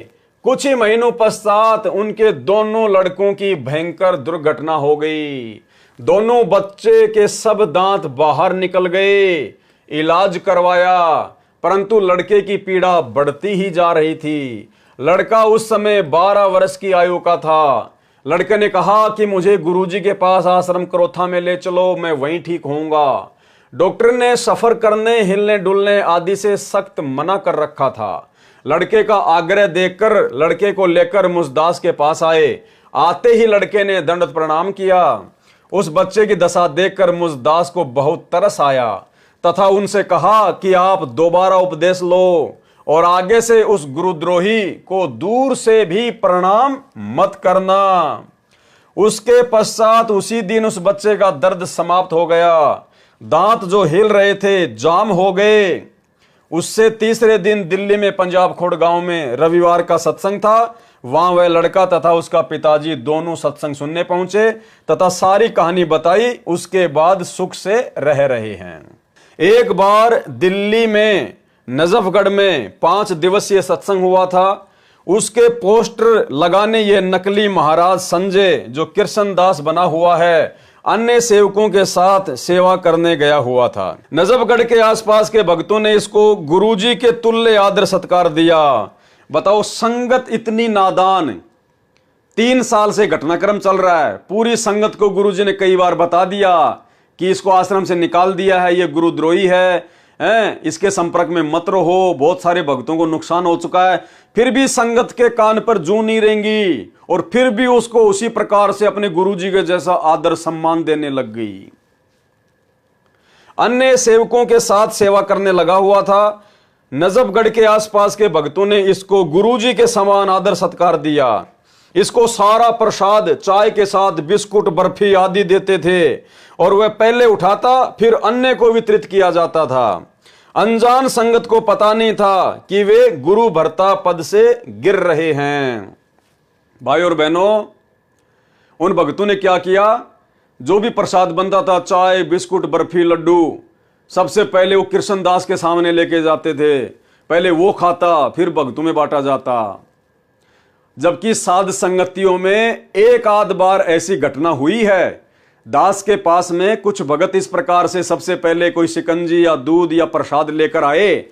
कुछ ही महीनों पश्चात उनके दोनों लड़कों की भयंकर दुर्घटना हो गई। दोनों बच्चे के सब दांत बाहर निकल गए। इलाज करवाया, परंतु लड़के की पीड़ा बढ़ती ही जा रही थी। लड़का उस समय 12 वर्ष की आयु का था। लड़के ने कहा कि मुझे गुरुजी के पास आश्रम करोथा में ले चलो, मैं वहीं ठीक होऊंगा। डॉक्टर ने सफर करने, हिलने डुलने आदि से सख्त मना कर रखा था। लड़के का आग्रह देखकर लड़के को लेकर मुसदास के पास आए। आते ही लड़के ने दंडवत प्रणाम किया। उस बच्चे की दशा देखकर मुसदास को बहुत तरस आया तथा उनसे कहा कि आप दोबारा उपदेश लो और आगे से उस गुरुद्रोही को दूर से भी प्रणाम मत करना। उसके पश्चात उसी दिन उस बच्चे का दर्द समाप्त हो गया। दांत जो हिल रहे थे जाम हो गए। उससे तीसरे दिन दिल्ली में पंजाब खोड़ गांव में रविवार का सत्संग था। वहां वह लड़का तथा उसका पिताजी दोनों सत्संग सुनने पहुंचे तथा सारी कहानी बताई। उसके बाद सुख से रह रहे हैं। एक बार दिल्ली में नजफगढ़ में 5 दिवसीय सत्संग हुआ था। उसके पोस्टर लगाने ये नकली महाराज संजय, जो कृष्णदास बना हुआ है, अन्य सेवकों के साथ सेवा करने गया हुआ था। नजफगढ़ के आसपास के भक्तों ने इसको गुरुजी के तुल्य आदर सत्कार दिया। बताओ, संगत इतनी नादान। 3 साल से घटनाक्रम चल रहा है। पूरी संगत को गुरुजी ने कई बार बता दिया कि इसको आश्रम से निकाल दिया है, ये गुरुद्रोही है, इसके संपर्क में मत रहो, बहुत सारे भक्तों को नुकसान हो चुका है। फिर भी संगत के कान पर जूं नहीं रहेंगी और फिर भी उसको उसी प्रकार से अपने गुरुजी के जैसा आदर सम्मान देने लग गई। अन्य सेवकों के साथ सेवा करने लगा हुआ था। नजफगढ़ के आसपास के भक्तों ने इसको गुरुजी के समान आदर सत्कार दिया। इसको सारा प्रसाद चाय के साथ बिस्कुट, बर्फी आदि देते थे और वह पहले उठाता फिर अन्य को वितरित किया जाता था। अनजान संगत को पता नहीं था कि वे गुरु भर्ता पद से गिर रहे हैं। भाई और बहनों, उन भक्तों ने क्या किया? जो भी प्रसाद बनता था, चाय, बिस्कुट, बर्फी, लड्डू, सबसे पहले वो कृष्णदास के सामने लेके जाते थे। पहले वो खाता, फिर भक्तों में बांटा जाता। जबकि साध संगतियों में एक आध बार ऐसी घटना हुई है। दास के पास में कुछ भगत इस प्रकार से सबसे पहले कोई शिकंजी या दूध या प्रसाद लेकर आए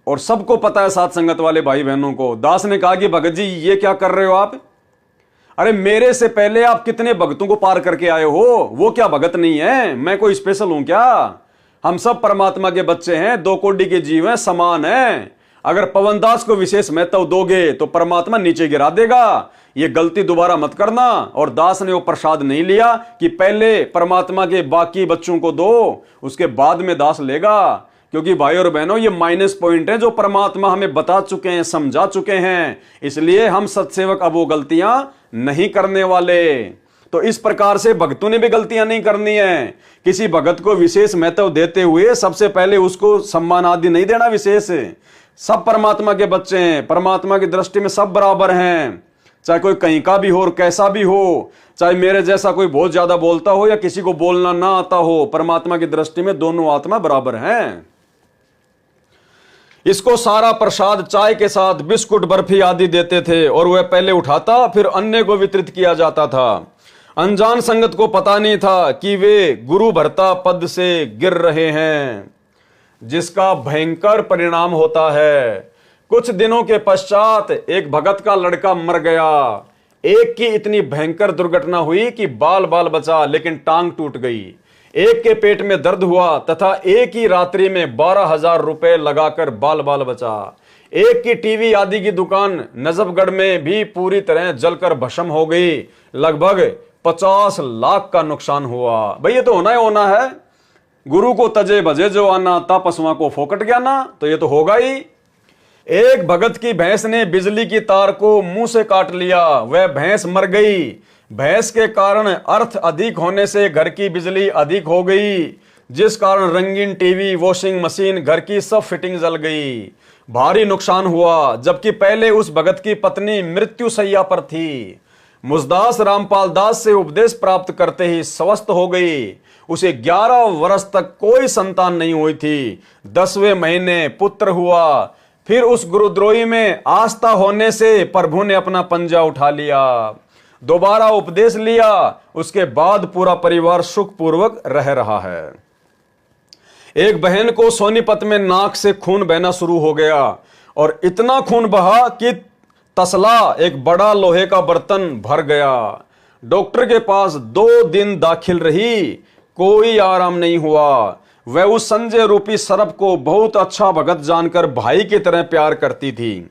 और सबको पता है, साध संगत वाले भाई बहनों को। दास ने कहा कि भगत जी, ये क्या कर रहे हो आप? अरे मेरे से पहले आप कितने भक्तों को पार करके आए हो, वो क्या भगत नहीं है? मैं कोई स्पेशल हूं क्या? हम सब परमात्मा के बच्चे हैं, 2 कोटि के जीव हैं, समान हैं। अगर पवनदास को विशेष महत्व दोगे तो परमात्मा नीचे गिरा देगा। ये गलती दोबारा मत करना। और दास ने वो प्रसाद नहीं लिया कि पहले परमात्मा के बाकी बच्चों को दो, उसके बाद में दास लेगा। क्योंकि भाई और बहनों, ये माइनस पॉइंट है जो परमात्मा हमें बता चुके हैं, समझा चुके हैं। इसलिए हम सत्सेवक अब वो गलतियां नहीं करने वाले। तो इस प्रकार से भक्तों ने भी गलतियां नहीं करनी है। किसी भगत को विशेष महत्व देते हुए सबसे पहले उसको सम्मान आदि नहीं देना विशेष। सब परमात्मा के बच्चे हैं, परमात्मा की दृष्टि में सब बराबर हैं। चाहे कोई कहीं का भी हो और कैसा भी हो, चाहे मेरे जैसा कोई बहुत ज्यादा बोलता हो या किसी को बोलना ना आता हो, परमात्मा की दृष्टि में दोनों आत्मा बराबर हैं। इसको सारा प्रसाद चाय के साथ बिस्कुट, बर्फी आदि देते थे और वह पहले उठाता फिर अन्य को वितरित किया जाता था। अनजान संगत को पता नहीं था कि वे गुरु भर्ता पद से गिर रहे हैं, जिसका भयंकर परिणाम होता है। कुछ दिनों के पश्चात एक भगत का लड़का मर गया। एक की इतनी भयंकर दुर्घटना हुई कि बाल बाल बचा, लेकिन टांग टूट गई। एक के पेट में दर्द हुआ तथा एक ही रात्रि में 12,000 रुपए लगाकर बाल बाल बचा। एक की टीवी आदि की दुकान नजफगढ़ में भी पूरी तरह जलकर भस्म हो गई। लगभग 50 लाख का नुकसान हुआ। भाई ये तो होना है। गुरु को तजे भजे जो आना, ता पशुआ को फोकट गया ना, तो ये तो होगा ही। एक भगत की भैंस ने बिजली की तार को मुंह से काट लिया। वह भैंस मर गई। भैंस के कारण अर्थ अधिक होने से घर की बिजली अधिक हो गई, जिस कारण रंगीन टीवी, वॉशिंग मशीन, घर की सब फिटिंग जल गई। भारी नुकसान हुआ। जबकि पहले उस भगत की पत्नी मृत्यु शैया पर थी। मुसदास रामपाल दास से उपदेश प्राप्त करते ही स्वस्थ हो गई। उसे 11 वर्ष तक कोई संतान नहीं हुई थी। 10वें महीने पुत्र हुआ। फिर उस गुरुद्रोही में आस्था होने से प्रभु ने अपना पंजा उठा लिया। दोबारा उपदेश लिया, उसके बाद पूरा परिवार सुखपूर्वक रह रहा है। एक बहन को सोनीपत में नाक से खून बहना शुरू हो गया और इतना खून बहा कि तसला, एक बड़ा लोहे का बर्तन, भर गया। डॉक्टर के पास 2 दिन दाखिल रही, कोई आराम नहीं हुआ। वह उस संजय रूपी सर्प को बहुत अच्छा भगत जानकर भाई की तरह प्यार करती थी।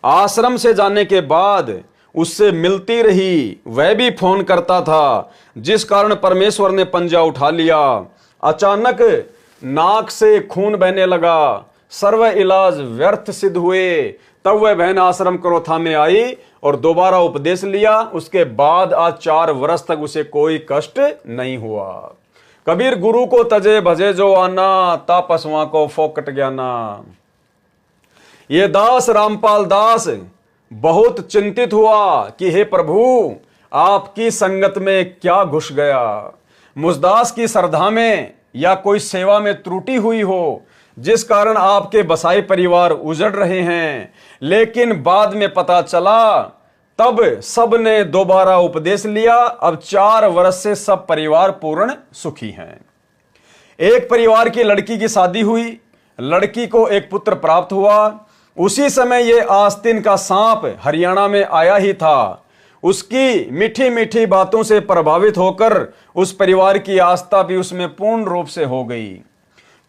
आश्रम से जाने के बाद उससे मिलती रही, वह भी फोन करता था, जिस कारण परमेश्वर ने पंजा उठा लिया। अचानक नाक से खून बहने लगा, सर्व इलाज व्यर्थ सिद्ध हुए। तब वह बहन आश्रम करोथा में आई और दोबारा उपदेश लिया। उसके बाद आज 4 वर्ष तक उसे कोई कष्ट नहीं हुआ। कबीर गुरु को तजे भजे जो आना, तापसवा को फोकट ज्ञाना। ये दास रामपाल दास बहुत चिंतित हुआ कि हे प्रभु, आपकी संगत में क्या घुस गया। मुझदास की श्रद्धा में या कोई सेवा में त्रुटि हुई हो, जिस कारण आपके बसाई परिवार उजड़ रहे हैं। लेकिन बाद में पता चला, तब सब ने दोबारा उपदेश लिया। अब 4 वर्ष से सब परिवार पूर्ण सुखी हैं। एक परिवार की लड़की की शादी हुई, लड़की को एक पुत्र प्राप्त हुआ। उसी समय ये आस्तीन का सांप हरियाणा में आया ही था। उसकी मीठी मीठी बातों से प्रभावित होकर उस परिवार की आस्था भी उसमें पूर्ण रूप से हो गई।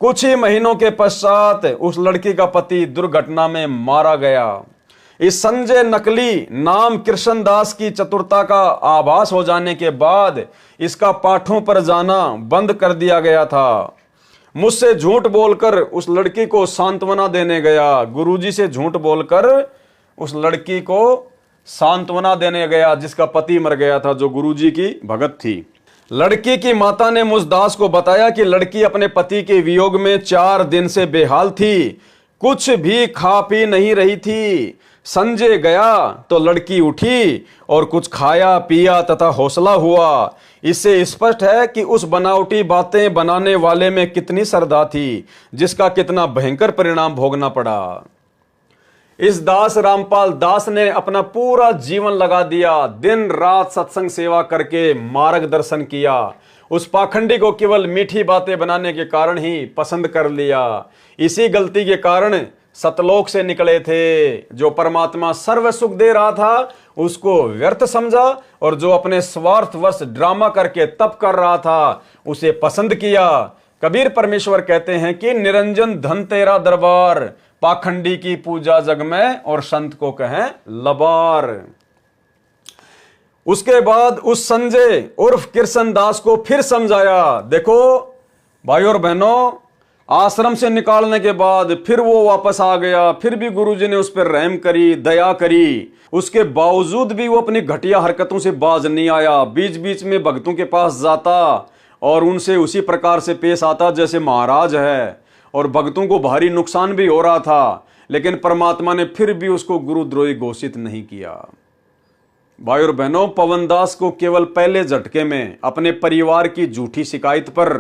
कुछ ही महीनों के पश्चात उस लड़की का पति दुर्घटना में मारा गया। इस संजय नकली नाम कृष्णदास की चतुरता का आभास हो जाने के बाद इसका पाठों पर जाना बंद कर दिया गया था। मुझसे झूठ बोलकर उस लड़की को सांत्वना देने गया, गुरुजी से झूठ बोलकर उस लड़की को सांत्वना देने गया जिसका पति मर गया था, जो गुरुजी की भगत थी। लड़की की माता ने मुझदास को बताया कि लड़की अपने पति के वियोग में 4 दिन से बेहाल थी, कुछ भी खा पी नहीं रही थी। संजय गया तो लड़की उठी और कुछ खाया पिया तथा हौसला हुआ। इससे स्पष्ट है कि उस बनावटी बातें बनाने वाले में कितनी श्रद्धा थी, जिसका कितना भयंकर परिणाम भोगना पड़ा। इस दास रामपाल दास ने अपना पूरा जीवन लगा दिया, दिन रात सत्संग सेवा करके मार्गदर्शन किया। उस पाखंडी को केवल मीठी बातें बनाने के कारण ही पसंद कर लिया। इसी गलती के कारण सतलोक से निकले थे। जो परमात्मा सर्व सुख दे रहा था उसको व्यर्थ समझा, और जो अपने स्वार्थवश ड्रामा करके तप कर रहा था उसे पसंद किया। कबीर परमेश्वर कहते हैं कि निरंजन धन तेरा दरबार, पाखंडी की पूजा जग में और संत को कहें लबार। उसके बाद उस संजय उर्फ कृष्णदास को फिर समझाया। देखो भाई और बहनों, आश्रम से निकालने के बाद फिर वो वापस आ गया, फिर भी गुरुजी ने उस पर रहम करी, दया करी। उसके बावजूद भी वो अपनी घटिया हरकतों से बाज नहीं आया। बीच बीच में भक्तों के पास जाता और उनसे उसी प्रकार से पेश आता जैसे महाराज है, और भक्तों को भारी नुकसान भी हो रहा था, लेकिन परमात्मा ने फिर भी उसको गुरुद्रोही घोषित नहीं किया। भाई और बहनों, पवनदास को केवल पहले झटके में अपने परिवार की झूठी शिकायत पर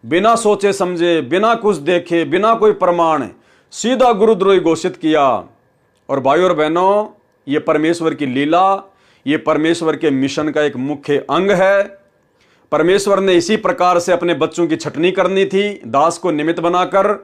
बिना सोचे समझे, बिना कुछ देखे, बिना कोई प्रमाण सीधा गुरुद्रोही घोषित किया। और भाई और बहनों, ये परमेश्वर की लीला, ये परमेश्वर के मिशन का एक मुख्य अंग है। परमेश्वर ने इसी प्रकार से अपने बच्चों की छटनी करनी थी, दास को निमित्त बनाकर।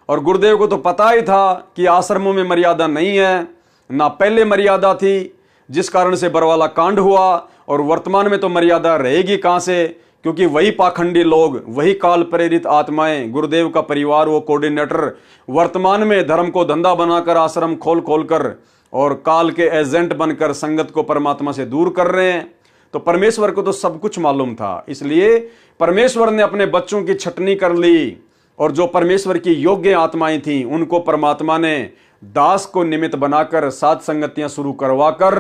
और गुरुदेव को तो पता ही था कि आश्रमों में मर्यादा नहीं है, ना पहले मर्यादा थी, जिस कारण से बरवाला कांड हुआ। और वर्तमान में तो मर्यादा रहेगी कहां से, क्योंकि वही पाखंडी लोग, वही काल प्रेरित आत्माएं, गुरुदेव का परिवार, वो कोऑर्डिनेटर वर्तमान में धर्म को धंधा बनाकर आश्रम खोल खोल कर और काल के एजेंट बनकर संगत को परमात्मा से दूर कर रहे हैं। तो परमेश्वर को तो सब कुछ मालूम था, इसलिए परमेश्वर ने अपने बच्चों की छटनी कर ली। और जो परमेश्वर की योग्य आत्माएं थीं उनको परमात्मा ने दास को निमित्त बनाकर सात संगतियां शुरू करवाकर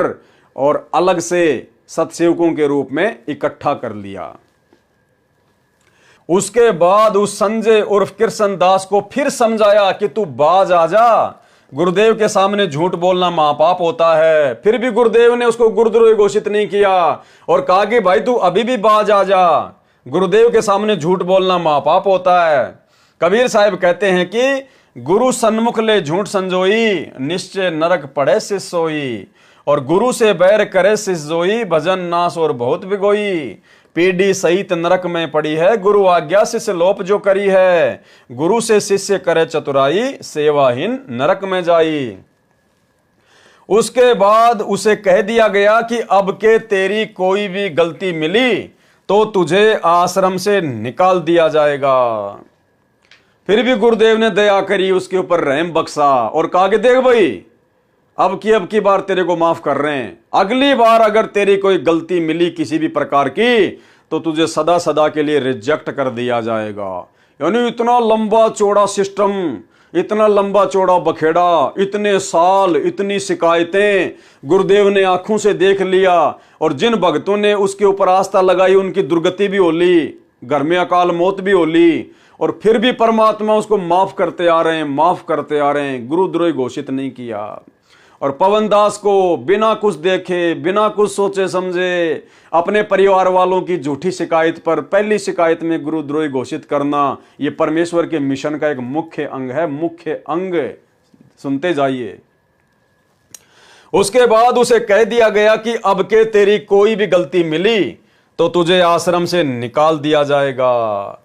और अलग से सत्सेवकों के रूप में इकट्ठा कर लिया। उसके बाद उस संजय उर्फ कृष्णदास को फिर समझाया कि तू बाज आ जा, गुरुदेव के सामने झूठ बोलना महापाप होता है। फिर भी गुरुदेव ने उसको गुरुद्रोही घोषित नहीं किया और कहा कि भाई तू अभी भी बाज आ जा, गुरुदेव के सामने झूठ बोलना महापाप होता है। कबीर साहब कहते हैं कि गुरु सन्मुख ले झूठ संजोई, निश्चय नरक पड़े से सोई। और गुरु से बैर करे शिष्य जोई, भजन नाश और बहुत बिगोई। पीढ़ी सहित नरक में पड़ी है, गुरु आज्ञा शिष्य लोप जो करी है। गुरु से शिष्य करे चतुराई, सेवाहीन नरक में जाई। उसके बाद उसे कह दिया गया कि अब के तेरी कोई भी गलती मिली तो तुझे आश्रम से निकाल दिया जाएगा। फिर भी गुरुदेव ने दया करी, उसके ऊपर रहम बख्शा और कहा कि देख भाई, अब की बार तेरे को माफ कर रहे हैं, अगली बार अगर तेरी कोई गलती मिली किसी भी प्रकार की तो तुझे सदा सदा के लिए रिजेक्ट कर दिया जाएगा। यानी इतना लंबा चौड़ा सिस्टम, इतना लंबा चौड़ा बखेड़ा, इतने साल, इतनी शिकायतें गुरुदेव ने आंखों से देख लिया। और जिन भक्तों ने उसके ऊपर आस्था लगाई उनकी दुर्गति भी होली, घर में अकाल मौत भी होली, और फिर भी परमात्मा उसको माफ करते आ रहे हैं, माफ करते आ रहे हैं, गुरुद्रोही घोषित नहीं किया। और पवन दास को बिना कुछ देखे, बिना कुछ सोचे समझे, अपने परिवार वालों की झूठी शिकायत पर पहली शिकायत में गुरुद्रोही घोषित करना, यह परमेश्वर के मिशन का एक मुख्य अंग है, मुख्य अंग। सुनते जाइए। उसके बाद उसे कह दिया गया कि अब के तेरी कोई भी गलती मिली तो तुझे आश्रम से निकाल दिया जाएगा।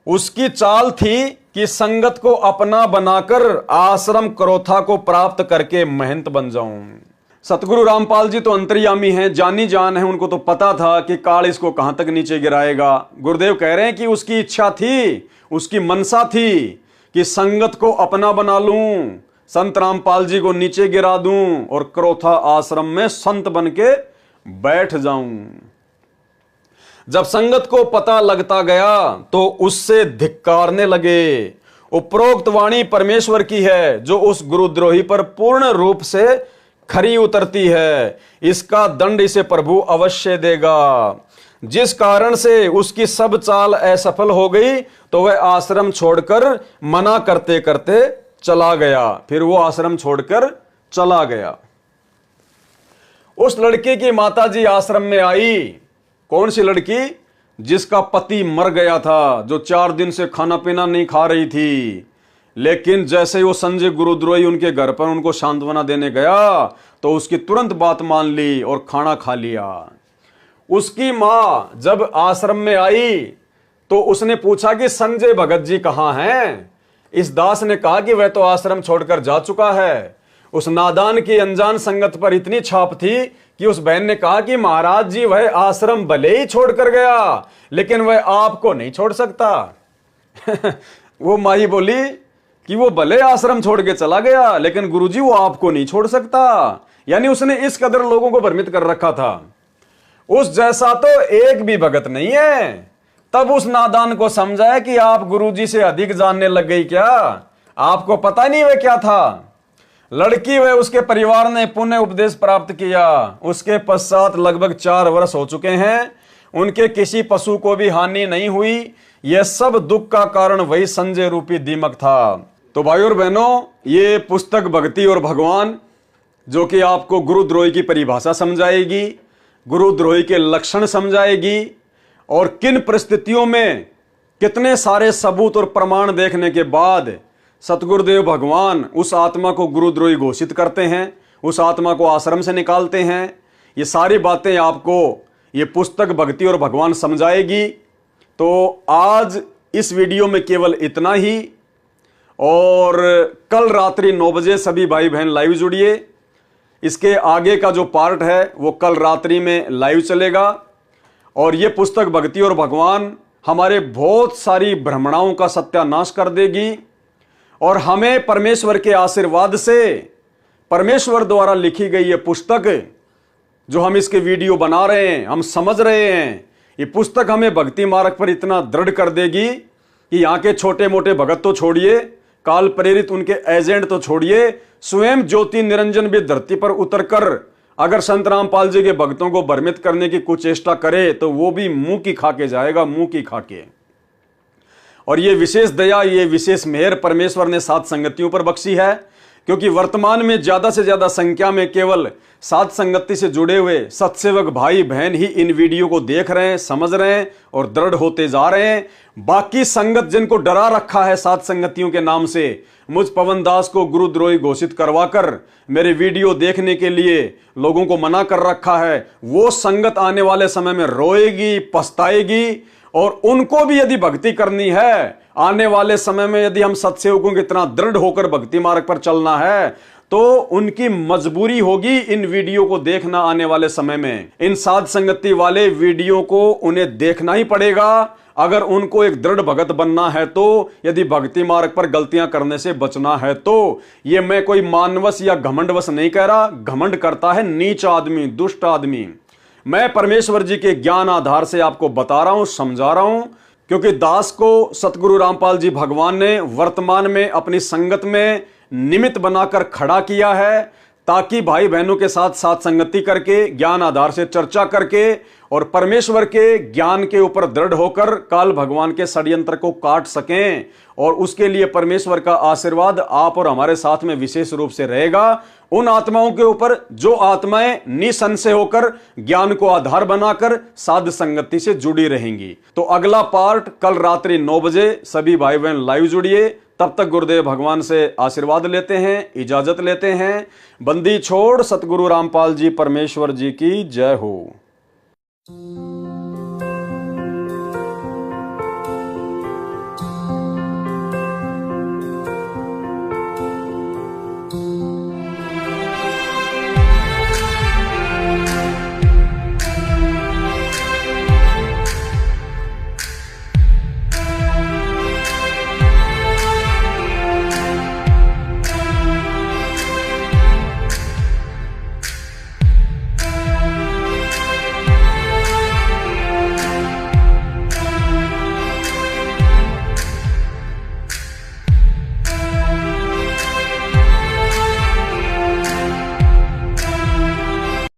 उसकी चाल थी कि संगत को अपना बनाकर आश्रम क्रोथा को प्राप्त करके महंत बन जाऊं। सतगुरु रामपाल जी तो अंतर्यामी हैं, जानी जान है, उनको तो पता था कि काल इसको कहां तक नीचे गिराएगा। गुरुदेव कह रहे हैं कि उसकी इच्छा थी, उसकी मनसा थी कि संगत को अपना बना लूं, संत रामपाल जी को नीचे गिरा दूं और क्रोथा आश्रम में संत बन के बैठ जाऊं। जब संगत को पता लगता गया तो उससे धिक्कारने लगे। उपरोक्त वाणी परमेश्वर की है जो उस गुरुद्रोही पर पूर्ण रूप से खरी उतरती है। इसका दंड इसे प्रभु अवश्य देगा। जिस कारण से उसकी सब चाल असफल हो गई तो वह आश्रम छोड़कर मना करते करते चला गया। फिर वो आश्रम छोड़कर चला गया। उस लड़की की माताजी आश्रम में आई। कौन सी लड़की? जिसका पति मर गया था, जो 4 दिन से खाना पीना नहीं खा रही थी। लेकिन जैसे ही वो संजय गुरुद्रोही उनके घर पर उनको सांत्वना देने गया तो उसकी तुरंत बात मान ली और खाना खा लिया। उसकी मां जब आश्रम में आई तो उसने पूछा कि संजय भगत जी कहां हैं? इस दास ने कहा कि वह तो आश्रम छोड़कर जा चुका है। उस नादान की अनजान संगत पर इतनी छाप थी कि उस बहन ने कहा कि महाराज जी वह आश्रम भले ही छोड़कर गया लेकिन वह आपको नहीं छोड़ सकता। वो माही बोली कि वो भले आश्रम छोड़ के चला गया लेकिन गुरुजी वो आपको नहीं छोड़ सकता। यानी उसने इस कदर लोगों को भ्रमित कर रखा था। उस जैसा तो एक भी भगत नहीं है। तब उस नादान को समझा कि आप गुरुजी से अधिक जानने लग गई क्या? आपको पता नहीं वह क्या था। लड़की व उसके परिवार ने पुण्य उपदेश प्राप्त किया। उसके पश्चात लगभग 4 वर्ष हो चुके हैं। उनके किसी पशु को भी हानि नहीं हुई। यह सब दुख का कारण वही संजय रूपी दीमक था। तो भाई और बहनों, ये पुस्तक भक्ति और भगवान जो कि आपको गुरुद्रोही की परिभाषा समझाएगी, गुरुद्रोही के लक्षण समझाएगी और किन परिस्थितियों में कितने सारे सबूत और प्रमाण देखने के बाद सतगुरुदेव भगवान उस आत्मा को गुरुद्रोही घोषित करते हैं, उस आत्मा को आश्रम से निकालते हैं। ये सारी बातें आपको ये पुस्तक भक्ति और भगवान समझाएगी। तो आज इस वीडियो में केवल इतना ही। और कल रात्रि 9 बजे सभी भाई बहन लाइव जुड़िए। इसके आगे का जो पार्ट है वो कल रात्रि में लाइव चलेगा। और ये पुस्तक भक्ति और भगवान हमारे बहुत सारी भ्रमणाओं का सत्यानाश कर देगी और हमें परमेश्वर के आशीर्वाद से, परमेश्वर द्वारा लिखी गई ये पुस्तक जो हम इसके वीडियो बना रहे हैं, हम समझ रहे हैं, ये पुस्तक हमें भक्ति मार्ग पर इतना दृढ़ कर देगी कि यहाँ के छोटे मोटे भगत तो छोड़िए, काल प्रेरित उनके एजेंट तो छोड़िए, स्वयं ज्योति निरंजन भी धरती पर उतरकर अगर संत रामपाल जी के भक्तों को भ्रमित करने की कुछ चेष्टा करे तो वो भी मुंह की खा के जाएगा, मुंह की खा के। और ये विशेष दया, ये विशेष मेहर परमेश्वर ने 7 संगतियों पर बख्शी है, क्योंकि वर्तमान में ज्यादा से ज्यादा संख्या में केवल साध संगति से जुड़े हुए सत्सेवक भाई बहन ही इन वीडियो को देख रहे हैं, समझ रहे हैं और दृढ़ होते जा रहे हैं। बाकी संगत जिनको डरा रखा है साध संगतियों के नाम से, मुझ पवन दास को गुरुद्रोही घोषित करवाकर मेरे वीडियो देखने के लिए लोगों को मना कर रखा है, वो संगत आने वाले समय में रोएगी, पछताएगी। और उनको भी यदि भक्ति करनी है, आने वाले समय में यदि हम सत्सेवकों की तरह दृढ़ होकर भक्ति मार्ग पर चलना है, तो उनकी मजबूरी होगी इन वीडियो को देखना। आने वाले समय में इन साध संगति वाले वीडियो को उन्हें देखना ही पड़ेगा अगर उनको एक दृढ़ भगत बनना है तो, यदि भक्ति मार्ग पर गलतियां करने से बचना है तो। ये मैं कोई मानवश या घमंडवश नहीं कह रहा, घमंड करता है नीच आदमी, दुष्ट आदमी। मैं परमेश्वर जी के ज्ञान आधार से आपको बता रहा हूं, समझा रहा हूं, क्योंकि दास को सतगुरु रामपाल जी भगवान ने वर्तमान में अपनी संगत में निमित्त बनाकर खड़ा किया है, ताकि भाई बहनों के साथ साथ संगति करके, ज्ञान आधार से चर्चा करके और परमेश्वर के ज्ञान के ऊपर दृढ़ होकर काल भगवान के षड्यंत्र को काट सकें। और उसके लिए परमेश्वर का आशीर्वाद आप और हमारे साथ में विशेष रूप से रहेगा उन आत्माओं के ऊपर जो आत्माएं निसंशय होकर ज्ञान को आधार बनाकर साध संगति से जुड़ी रहेंगी। तो अगला पार्ट कल रात्रि 9 बजे सभी भाई बहन लाइव जुड़िए। तब तक गुरुदेव भगवान से आशीर्वाद लेते हैं, इजाजत लेते हैं। बंदी छोड़ सतगुरु रामपाल जी परमेश्वर जी की जय हो।